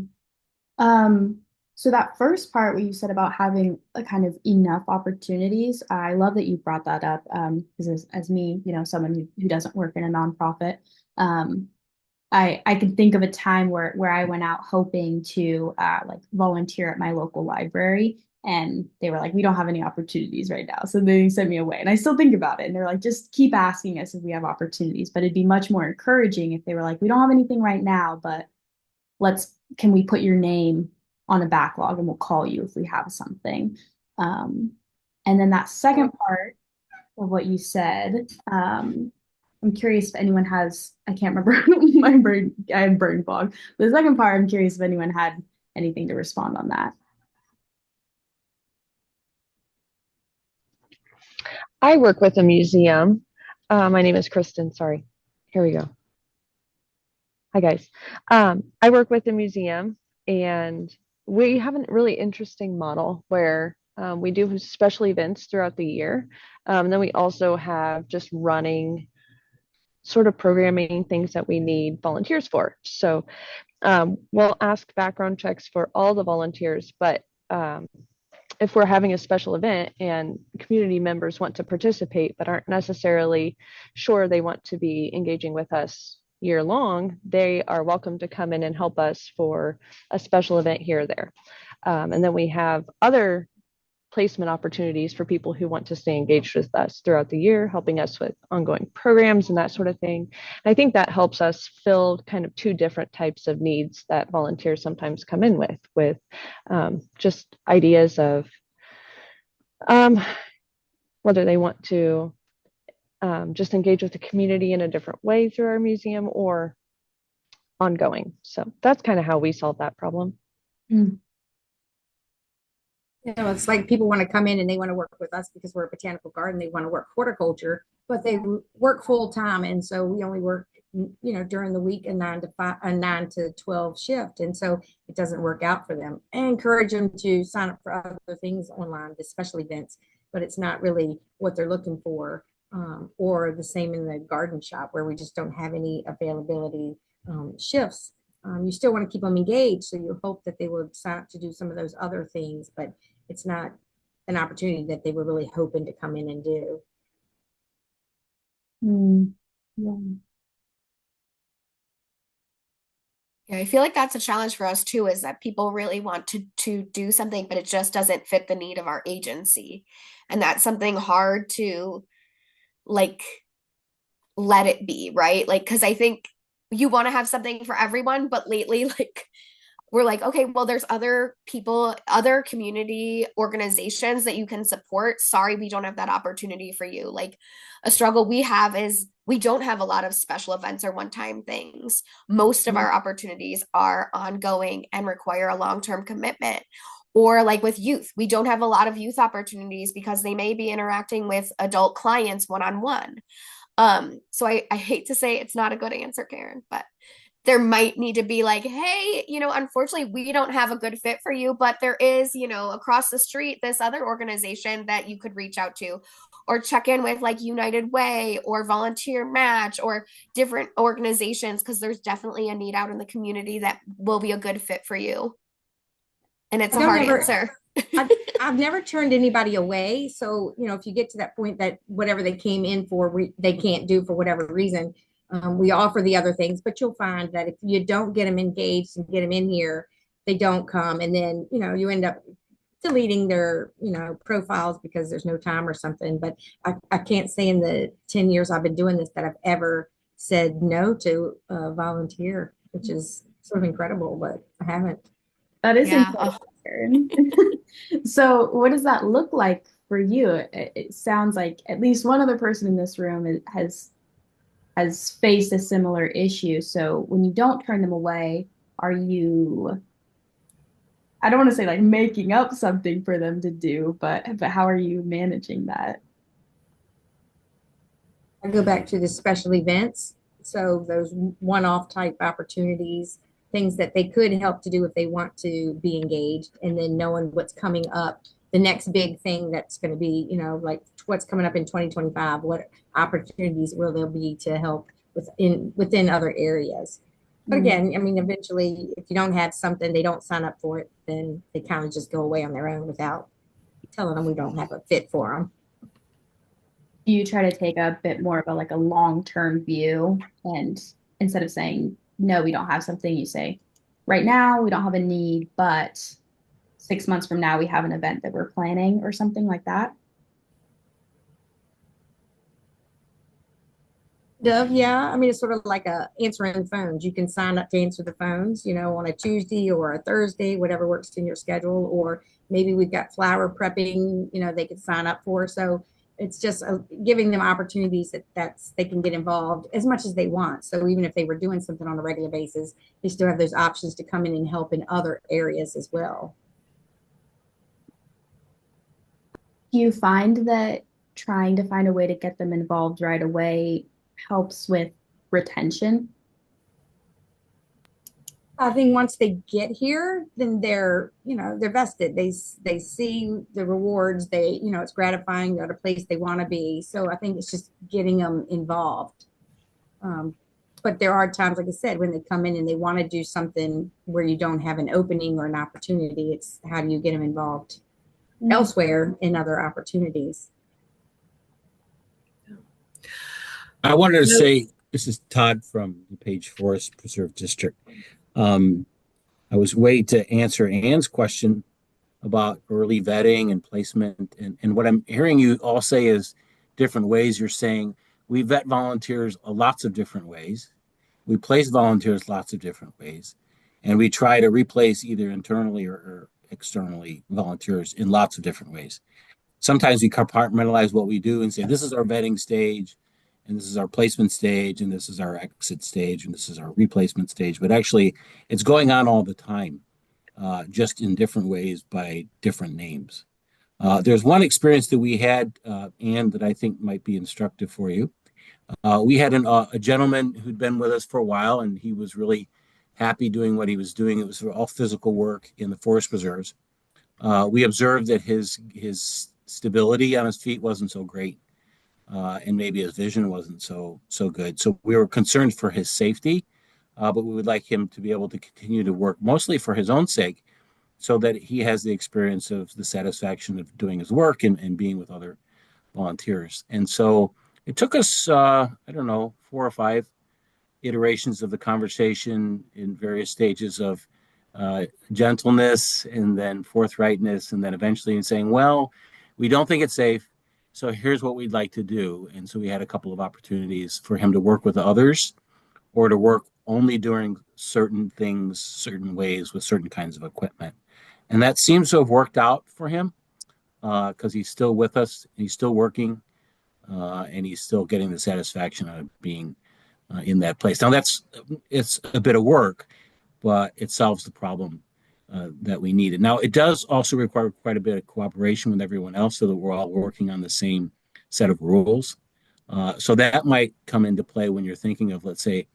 So that first part where you said about having a kind of enough opportunities, I love that you brought that up. Because as me, someone who doesn't work in a nonprofit, I can think of a time where I went out hoping to like volunteer at my local library, and they were like, we don't have any opportunities right now. So they sent me away. And I still think about it. And they're like, just keep asking us if we have opportunities. But it'd be much more encouraging if they were like, we don't have anything right now, but can we put your name on a backlog and we'll call you if we have something. And then that second part of what you said. I'm curious if anyone has, I can't remember I have brain fog. The second part, I'm curious if anyone had anything to respond on that. I work with a museum. My name is Kristen. Sorry. Here we go. Hi, guys. I work with a museum, and we have a really interesting model where we do special events throughout the year. Then we also have just running sort of programming things that we need volunteers for. So we'll ask background checks for all the volunteers, but if we're having a special event and community members want to participate but aren't necessarily sure they want to be engaging with us year long, they are welcome to come in and help us for a special event here or there. And then we have other placement opportunities for people who want to stay engaged with us throughout the year, helping us with ongoing programs and that sort of thing. And I think that helps us fill kind of two different types of needs that volunteers sometimes come in with just ideas of whether they want to just engage with the community in a different way through our museum or ongoing. So that's kind of how we solve that problem. Mm. It's like people want to come in and they want to work with us because we're a botanical garden. They want to work horticulture, but they work full time, and so we only work, during the week a 9 to 12 shift, and so it doesn't work out for them. I encourage them to sign up for other things online, especially events, but it's not really what they're looking for. Or the same in the garden shop where we just don't have any availability shifts. You still want to keep them engaged, so you hope that they will sign up to do some of those other things, but it's not an opportunity that they were really hoping to come in and do. Yeah. Yeah, I feel like that's a challenge for us too, is that people really want to do something, but it just doesn't fit the need of our agency. And that's something hard to like let it be, right? Like, because I think you want to have something for everyone, but lately, like, we're like, okay, well, there's other people, other community organizations that you can support. Sorry, we don't have that opportunity for you. Like, a struggle we have is we don't have a lot of special events or one-time things. Most of our opportunities are ongoing and require a long-term commitment. Or like with youth, we don't have a lot of youth opportunities because they may be interacting with adult clients one-on-one. So I hate to say it's not a good answer, Karen, but there might need to be like, hey, unfortunately, we don't have a good fit for you, but there is, across the street, this other organization that you could reach out to, or check in with like United Way or Volunteer Match or different organizations, because there's definitely a need out in the community that will be a good fit for you. And it's a hard answer. I've never turned anybody away. So, if you get to that point that whatever they came in for, they can't do for whatever reason, we offer the other things, but you'll find that if you don't get them engaged and get them in here, they don't come. And then, you end up deleting their, profiles because there's no time or something. But I can't say in the 10 years I've been doing this that I've ever said no to a volunteer, which is sort of incredible, but I haven't. That is incredible. So what does that look like for you? It sounds like at least one other person in this room has faced a similar issue. So when you don't turn them away, are you, I don't want to say like making up something for them to do, but how are you managing that? I go back to the special events. So those one-off type opportunities, things that they could help to do if they want to be engaged, and then knowing what's coming up, the next big thing that's going to be, like what's coming up in 2025, what opportunities will there be to help within other areas. But again, I mean, eventually, if you don't have something, they don't sign up for it, then they kind of just go away on their own without telling them we don't have a fit for them. You try to take a bit more of a like a long-term view, and instead of saying no, we don't have something, you say right now we don't have a need, but 6 months from now we have an event that we're planning or something like that. Yeah, I mean, it's sort of like answering phones. You can sign up to answer the phones, on a Tuesday or a Thursday, whatever works in your schedule. Or maybe we've got flower prepping, they could sign up for. So it's just giving them opportunities that's they can get involved as much as they want. So even if they were doing something on a regular basis, they still have those options to come in and help in other areas as well. Do you find that trying to find a way to get them involved right away helps with retention? I think once they get here, then they're vested. They see the rewards. It's gratifying. They're at a place they want to be. So I think it's just getting them involved. But there are times, like I said, when they come in and they want to do something where you don't have an opening or an opportunity. It's how do you get them involved elsewhere in other opportunities. I wanted to say, this is Todd from the Page Forest Preserve District. I was waiting to answer Ann's question about early vetting and placement. And what I'm hearing you all say is different ways. You're saying we vet volunteers lots of different ways. We place volunteers lots of different ways. And we try to replace either internally or externally volunteers in lots of different ways. Sometimes we compartmentalize what we do and say, this is our vetting stage, and this is our placement stage, and this is our exit stage, and this is our replacement stage. But actually, it's going on all the time, just in different ways by different names. There's one experience that we had, Anne, that I think might be instructive for you. We had a gentleman who'd been with us for a while, and he was really happy doing what he was doing. It was all physical work in the forest preserves. We observed that his stability on his feet wasn't so great, and maybe his vision wasn't so good. So we were concerned for his safety, but we would like him to be able to continue to work, mostly for his own sake, so that he has the experience of the satisfaction of doing his work and being with other volunteers. And so it took us, I don't know, 4 or 5 iterations of the conversation in various stages of gentleness and then forthrightness, and then eventually in saying, well, we don't think it's safe, so here's what we'd like to do. And so we had a couple of opportunities for him to work with others or to work only doing certain things, certain ways with certain kinds of equipment. And that seems to have worked out for him because he's still with us, he's still working, and he's still getting the satisfaction of being in that place. Now it's a bit of work, but it solves the problem that we needed. Now it does also require quite a bit of cooperation with everyone else so that we're all working on the same set of rules. So that might come into play when you're thinking of, let's say,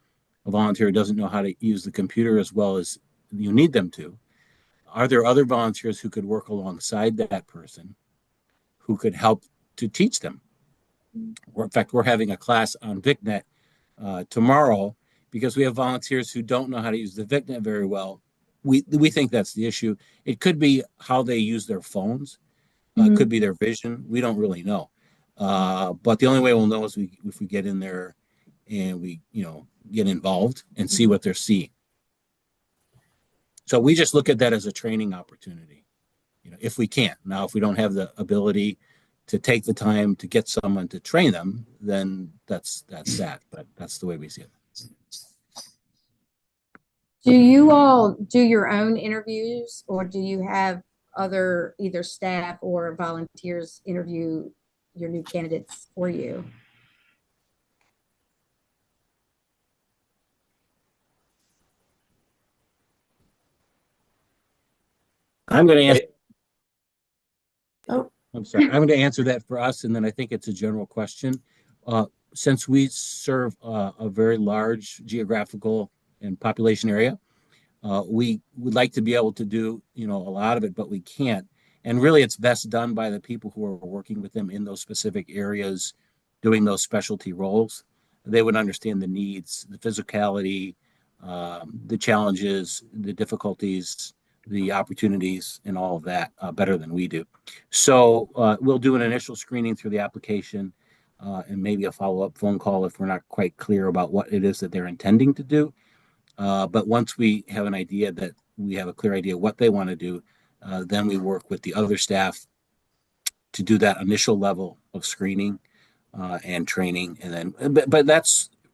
a volunteer who doesn't know how to use the computer as well as you need them to. Are there other volunteers who could work alongside that person who could help to teach them? In fact, we're having a class on VicNet tomorrow because we have volunteers who don't know how to use the VicNet very well. We think that's the issue. It could be how they use their phones. It could be their vision. We don't really know. But the only way we'll know is if we get in there and we get involved and see what they're seeing. So we just look at that as a training opportunity, if we can. Now, if we don't have the ability to take the time to get someone to train them, then that's that. But that's the way we see it. Do you all do your own interviews, or do you have other either staff or volunteers interview your new candidates for you? I'm going to answer. Oh, I'm sorry. I'm going to answer that for us, and then I think it's a general question. Since we serve a very large geographical and population area, we would like to be able to do a lot of it, but we can't. And really, it's best done by the people who are working with them in those specific areas, doing those specialty roles. They would understand the needs, the physicality, the challenges, the difficulties, the opportunities, and all of that better than we do. So we'll do an initial screening through the application and maybe a follow-up phone call if we're not quite clear about what it is that they're intending to do. But once we have an idea that we have a clear idea what they want to do, then we work with the other staff to do that initial level of screening and training. And then, but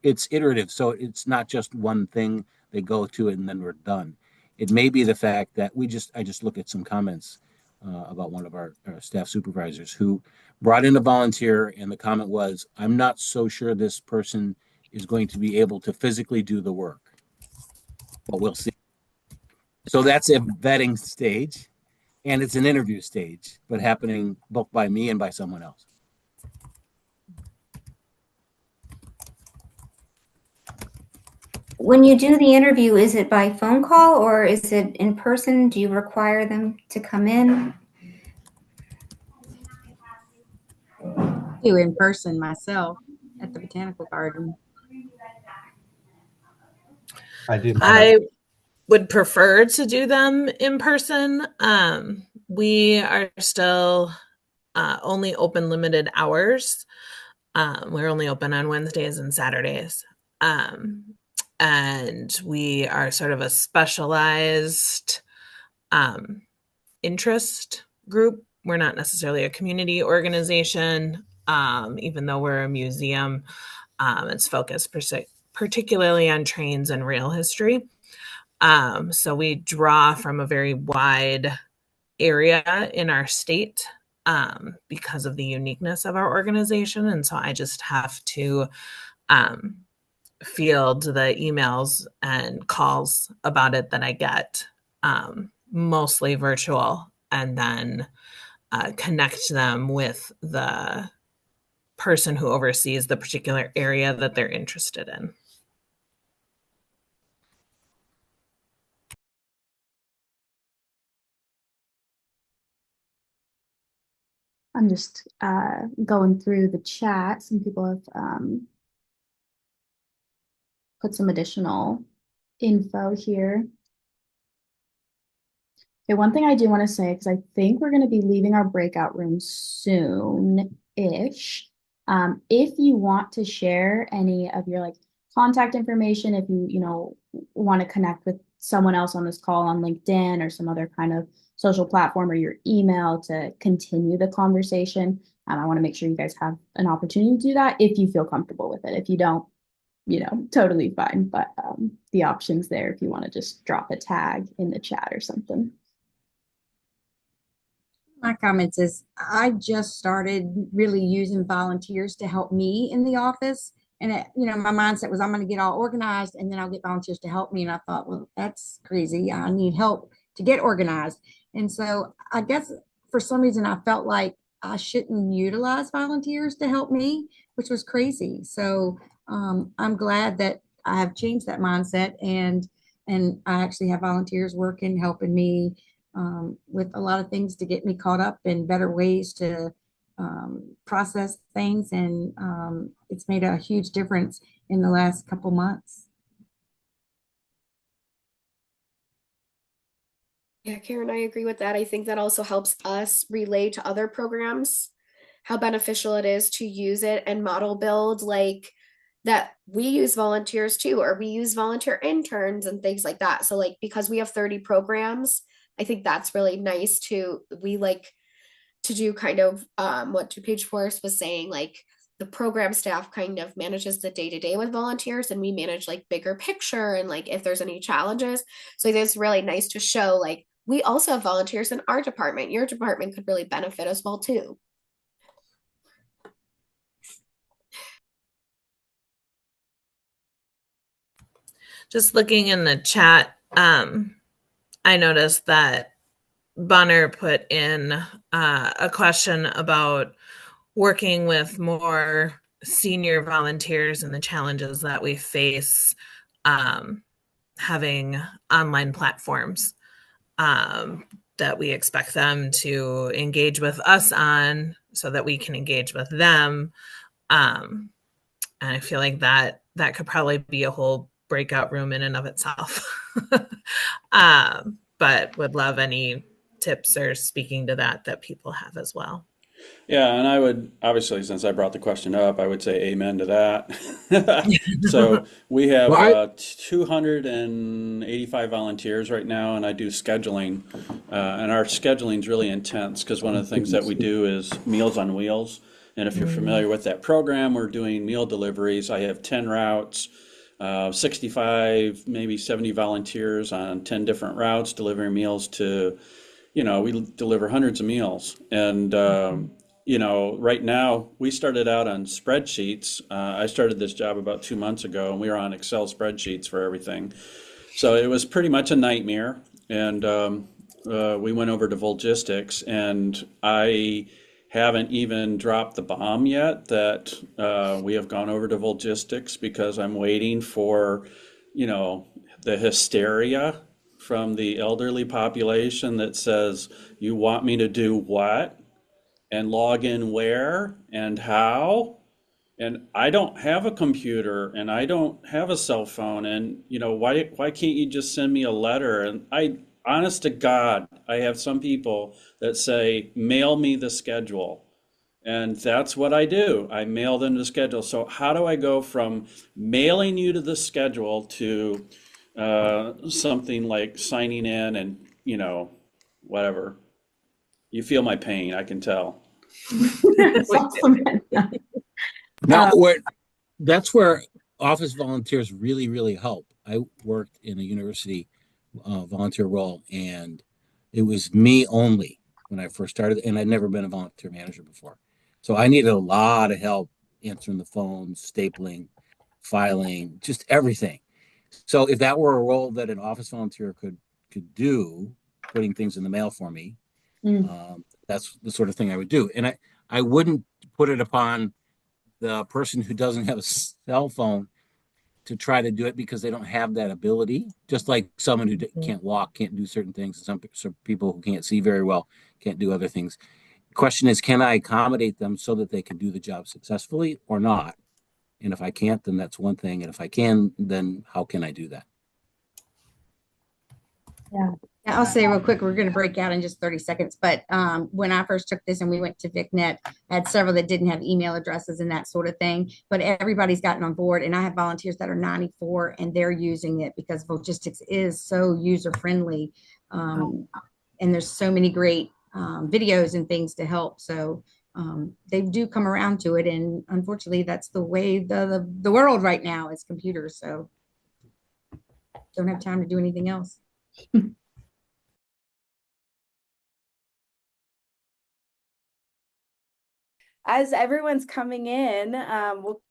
it's iterative. So it's not just one thing they go to and then we're done. It may be the fact that I just look at some comments. about one of our staff supervisors who brought in a volunteer, and the comment was, "I'm not so sure this person is going to be able to physically do the work, but we'll see." So that's a vetting stage, and it's an interview stage, but happening both by me and by someone else. When you do the interview, is it by phone call or is it in person? Do you require them to come in? Do in person myself at the botanical garden. I would prefer to do them in person. We are still only open limited hours. We're only open on Wednesdays and Saturdays. And we are sort of a specialized interest group. We're not necessarily a community organization, even though we're a museum. It's focused particularly on trains and rail history. So we draw from a very wide area in our state because of the uniqueness of our organization. And so I just have to field the emails and calls about it that I get, mostly virtual, and then connect them with the person who oversees the particular area that they're interested in. I'm just going through the chat. Some people have put some additional info here. Okay, one thing I do want to say, because I think we're going to be leaving our breakout room soon-ish. If you want to share any of your contact information, if you want to connect with someone else on this call on LinkedIn or some other kind of social platform, or your email to continue the conversation, I want to make sure you guys have an opportunity to do that if you feel comfortable with it. If you don't, totally fine. But the option's there if you want to just drop a tag in the chat or something. My comments is I just started really using volunteers to help me in the office. And my mindset was I'm going to get all organized and then I'll get volunteers to help me. And I thought, well, that's crazy. I need help to get organized. And so I guess for some reason I felt like I shouldn't utilize volunteers to help me, which was crazy. So I'm glad that I have changed that mindset, and I actually have volunteers working, helping me with a lot of things to get me caught up in better ways to process things. And it's made a huge difference in the last couple months. Yeah, Karen, I agree with that. I think that also helps us relay to other programs how beneficial it is to use it and model build, like that we use volunteers too, or we use volunteer interns and things like that. So because we have 30 programs, I think that's really nice too. We like to do kind of what Page Forest was saying, the program staff kind of manages the day-to-day with volunteers, and we manage bigger picture and if there's any challenges. So it's really nice to show we also have volunteers in our department. Your department could really benefit as well too. Just looking in the chat, I noticed that Bonner put in a question about working with more senior volunteers and the challenges that we face having online platforms that we expect them to engage with us on so that we can engage with them. And I feel like that could probably be a whole breakout room in and of itself. But would love any tips or speaking to that people have as well. Yeah, and I would obviously, since I brought the question up, I would say amen to that. So we have 285 volunteers right now, and I do scheduling, and our scheduling is really intense because one of the things that we do is Meals on Wheels. And if you're familiar with that program, we're doing meal deliveries. I have 10 routes, 65, maybe 70 volunteers on 10 different routes, delivering meals to we deliver hundreds of meals. And, right now we started out on spreadsheets. I started this job about 2 months ago, and we were on Excel spreadsheets for everything. So it was pretty much a nightmare. And we went over to Volgistics, and I haven't even dropped the bomb yet that we have gone over to Volgistics because I'm waiting for, the hysteria from the elderly population that says, you want me to do what? And log in where and how? And I don't have a computer and I don't have a cell phone. And, why can't you just send me a letter? And honest to God, I have some people that say, mail me the schedule. And that's what I do. I mail them the schedule. So how do I go from mailing you to the schedule to something like signing in and, whatever? You feel my pain, I can tell. That's awesome. Now, that's where office volunteers really, really help. I worked in a university volunteer role, and it was me only when I first started, and I'd never been a volunteer manager before. So I needed a lot of help answering the phone, stapling, filing, just everything. So if that were a role that an office volunteer could do, putting things in the mail for me, that's the sort of thing I would do. And I wouldn't put it upon the person who doesn't have a cell phone to try to do it because they don't have that ability. Just like someone who can't walk, can't do certain things, and some people who can't see very well can't do other things. The question is, can I accommodate them so that they can do the job successfully or not? And if I can't, then that's one thing. And if I can, then how can I do that? Yeah. I'll say real quick, we're going to break out in just 30 seconds. But when I first took this and we went to VicNet, I had several that didn't have email addresses and that sort of thing. But everybody's gotten on board. And I have volunteers that are 94 and they're using it because logistics is so user friendly. And there's so many great videos and things to help. So they do come around to it. And unfortunately, that's the way the world right now is computers. So don't have time to do anything else. As everyone's coming in,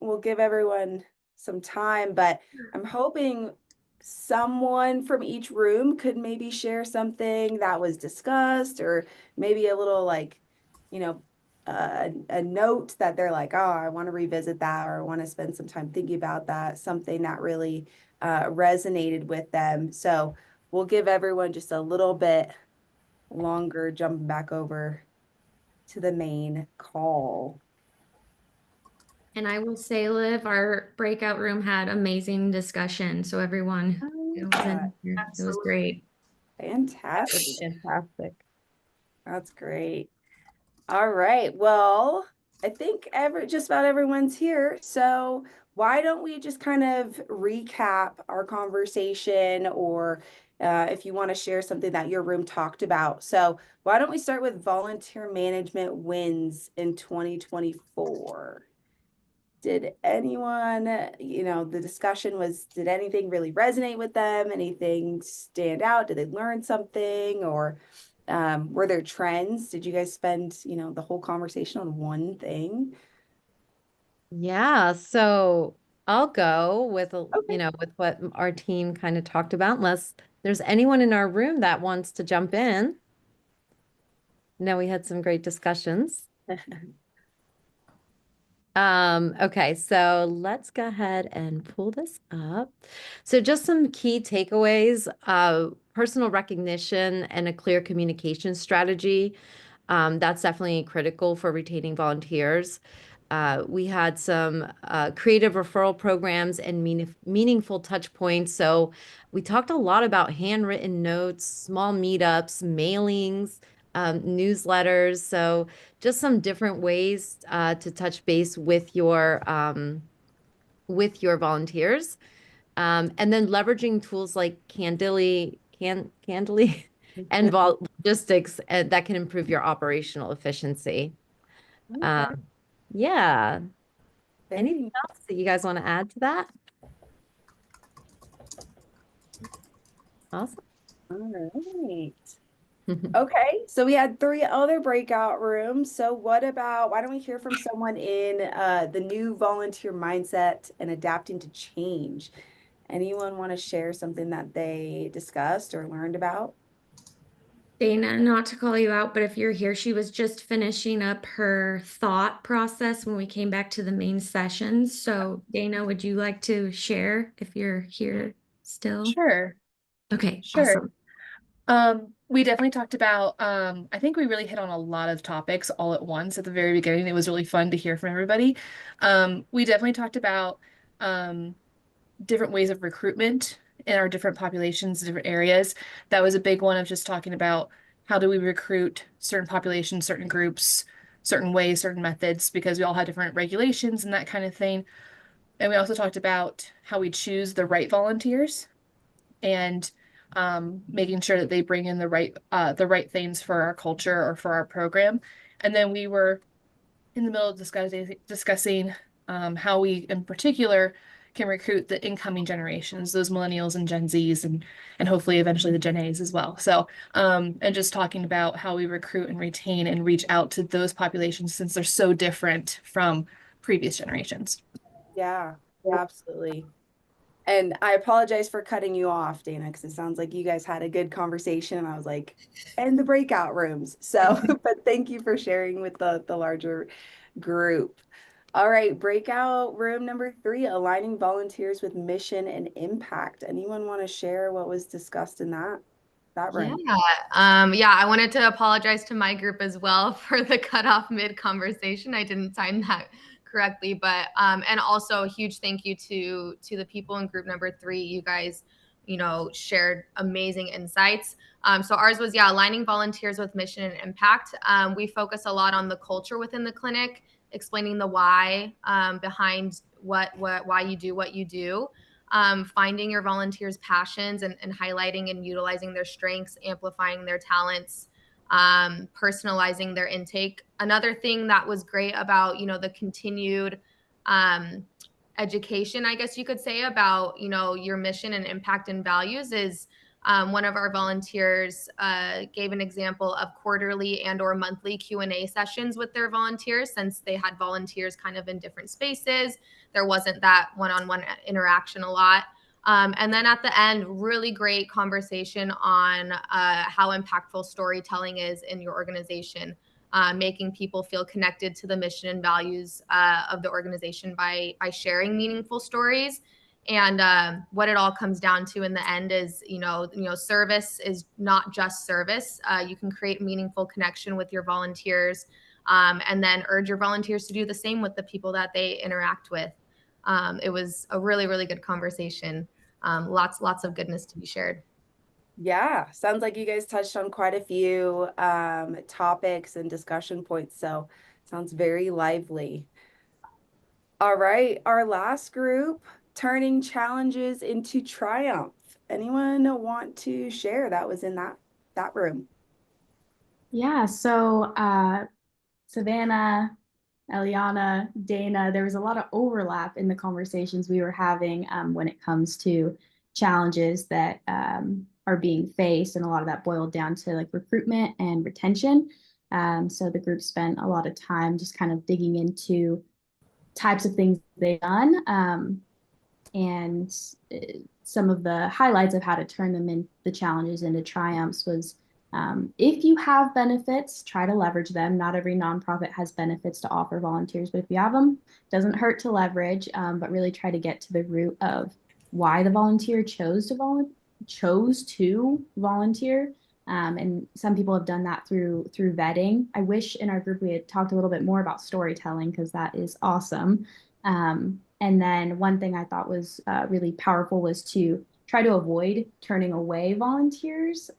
we'll give everyone some time, but I'm hoping someone from each room could maybe share something that was discussed, or maybe a little a note that they're like, oh, I want to revisit that, or I want to spend some time thinking about that, something that really resonated with them. So we'll give everyone just a little bit longer, jumping back over to the main call. And I will say, Liv, our breakout room had amazing discussion. So everyone who was in here, it was great. Fantastic. Fantastic. That's great. All right. Well, I think just about everyone's here. So why don't we just kind of recap our conversation, or if you want to share something that your room talked about. So why don't we start with volunteer management wins in 2024? Did anyone, the discussion was, did anything really resonate with them? Anything stand out? Did they learn something? Or were there trends? Did you guys spend, the whole conversation on one thing? Yeah, so I'll go with with what our team kind of talked about, unless there's anyone in our room that wants to jump in. No, we had some great discussions. Okay, so let's go ahead and pull this up. So just some key takeaways, personal recognition and a clear communication strategy. That's definitely critical for retaining volunteers. We had some creative referral programs and meaningful touch points. So we talked a lot about handwritten notes, small meetups, mailings, newsletters. So just some different ways to touch base with your volunteers. And then leveraging tools like Candly and logistics that can improve your operational efficiency. Yeah. Anything else that you guys want to add to that? Awesome. All right. Okay, so we had three other breakout rooms. So what about, why don't we hear from someone in the new volunteer mindset and adapting to change? Anyone want to share something that they discussed or learned about? Dana, not to call you out, but if you're here, she was just finishing up her thought process when we came back to the main session. So, Dana, would you like to share if you're here still? Sure, Okay, sure. awesome. We definitely talked about, I think we really hit on a lot of topics all at once at the very beginning. It was really fun to hear from everybody. We definitely talked about um, different ways of recruitment in our different populations, different areas. That was a big one of just talking about how do we recruit certain populations, certain groups, certain ways, certain methods, because we all have different regulations and that kind of thing. And we also talked about how we choose the right volunteers and making sure that they bring in the right things for our culture or for our program. And then we were in the middle of discussing how we, in particular, can recruit the incoming generations, those millennials and Gen Zs, and hopefully eventually the Gen As as well. So, and just talking about how we recruit and retain and reach out to those populations since they're so different from previous generations. Yeah, absolutely. And I apologize for cutting you off, Dana, because it sounds like you guys had a good conversation. And I was like, and the breakout rooms. So, but thank you for sharing with the larger group. All right, breakout room number 3, aligning volunteers with mission and impact. Anyone want to share what was discussed in that Yeah. room? Yeah, I wanted to apologize to my group as well for the cutoff mid conversation. I didn't time that correctly, but and also a huge thank you to the people in group number 3. You guys, shared amazing insights. So ours was, yeah, aligning volunteers with mission and impact. We focus a lot on the culture within the clinic, explaining the why behind why you do what you do, finding your volunteers' passions and highlighting and utilizing their strengths, amplifying their talents, personalizing their intake. Another thing that was great about, the continued education, I guess you could say, about, your mission and impact and values is one of our volunteers gave an example of quarterly and or monthly Q&A sessions with their volunteers, since they had volunteers kind of in different spaces. There wasn't that one-on-one interaction a lot. And then at the end, really great conversation on how impactful storytelling is in your organization, making people feel connected to the mission and values of the organization by sharing meaningful stories. And what it all comes down to in the end is, service is not just service. You can create meaningful connection with your volunteers, and then urge your volunteers to do the same with the people that they interact with. It was a really, really good conversation. Lots of goodness to be shared. Yeah, sounds like you guys touched on quite a few topics and discussion points. So sounds very lively. All right, our last group, turning challenges into triumph. Anyone want to share that was in that room? Yeah, so Savannah, Eliana, Dana, there was a lot of overlap in the conversations we were having when it comes to challenges that are being faced, and a lot of that boiled down to like recruitment and retention. So the group spent a lot of time just kind of digging into types of things they've done, and some of the highlights of how to turn them in the challenges into triumphs was, if you have benefits, try to leverage them. Not every nonprofit has benefits to offer volunteers, but if you have them, it doesn't hurt to leverage, but really try to get to the root of why the volunteer chose to volunteer. And some people have done that through vetting. I wish in our group we had talked a little bit more about storytelling, because that is awesome. And then one thing I thought was really powerful was to try to avoid turning away volunteers,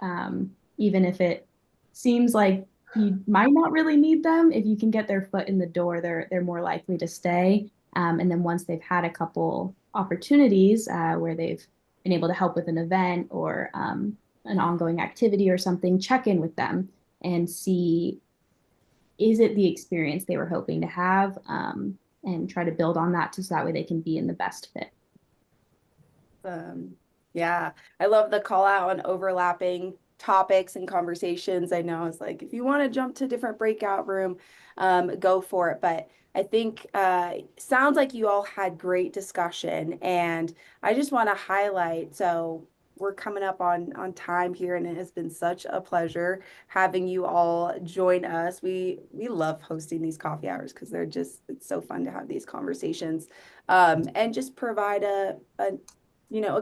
even if it seems like you might not really need them. If you can get their foot in the door, they're more likely to stay. And then once they've had a couple opportunities where they've been able to help with an event or an ongoing activity or something, check in with them and see, is it the experience they were hoping to have, and try to build on that so that way they can be in the best fit. Yeah, I love the call out on overlapping topics and conversations. I know it's like, if you want to jump to a different breakout room, go for it. But I think sounds like you all had great discussion, and I just want to highlight, so we're coming up on time here, and it has been such a pleasure having you all join us. We love hosting these coffee hours because it's so fun to have these conversations, and just provide a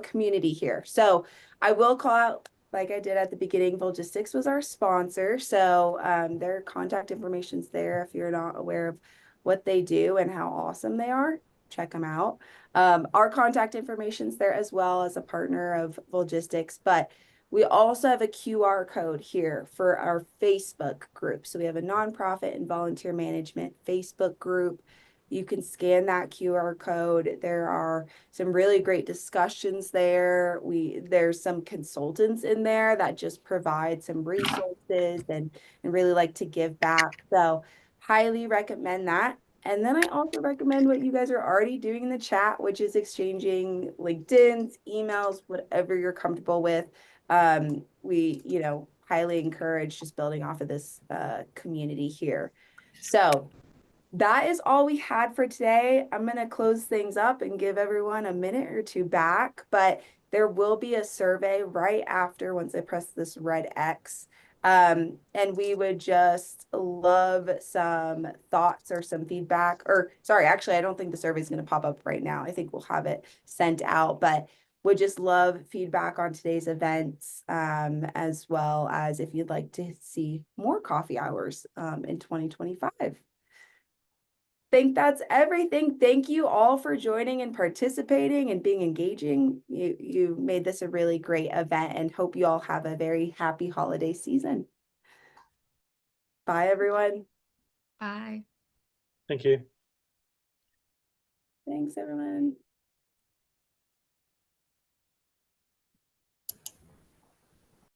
community here. So I will call out, like I did at the beginning, Volgistics was our sponsor. So their contact information's there if you're not aware of what they do and how awesome they are. Check them out. Our contact information's there as well as a partner of Volgistics, but we also have a QR code here for our Facebook group. So we have a nonprofit and volunteer management Facebook group. You can scan that QR code. There are some really great discussions there. There's some consultants in there that just provide some resources and really like to give back. So highly recommend that. And then I also recommend what you guys are already doing in the chat, which is exchanging LinkedIn's, emails, whatever you're comfortable with. We, highly encourage just building off of this community here. So that is all we had for today. I'm going to close things up and give everyone a minute or two back, but there will be a survey right after once I press this red X. And we would just love some thoughts or some feedback, or sorry, actually, I don't think the survey is going to pop up right now. I think we'll have it sent out, but would just love feedback on today's events, as well as if you'd like to see more coffee hours in 2025. Think that's everything. Thank you all for joining and participating and being engaging. You made this a really great event, and hope you all have a very happy holiday season. Bye, everyone. Bye. Thank you. Thanks, everyone.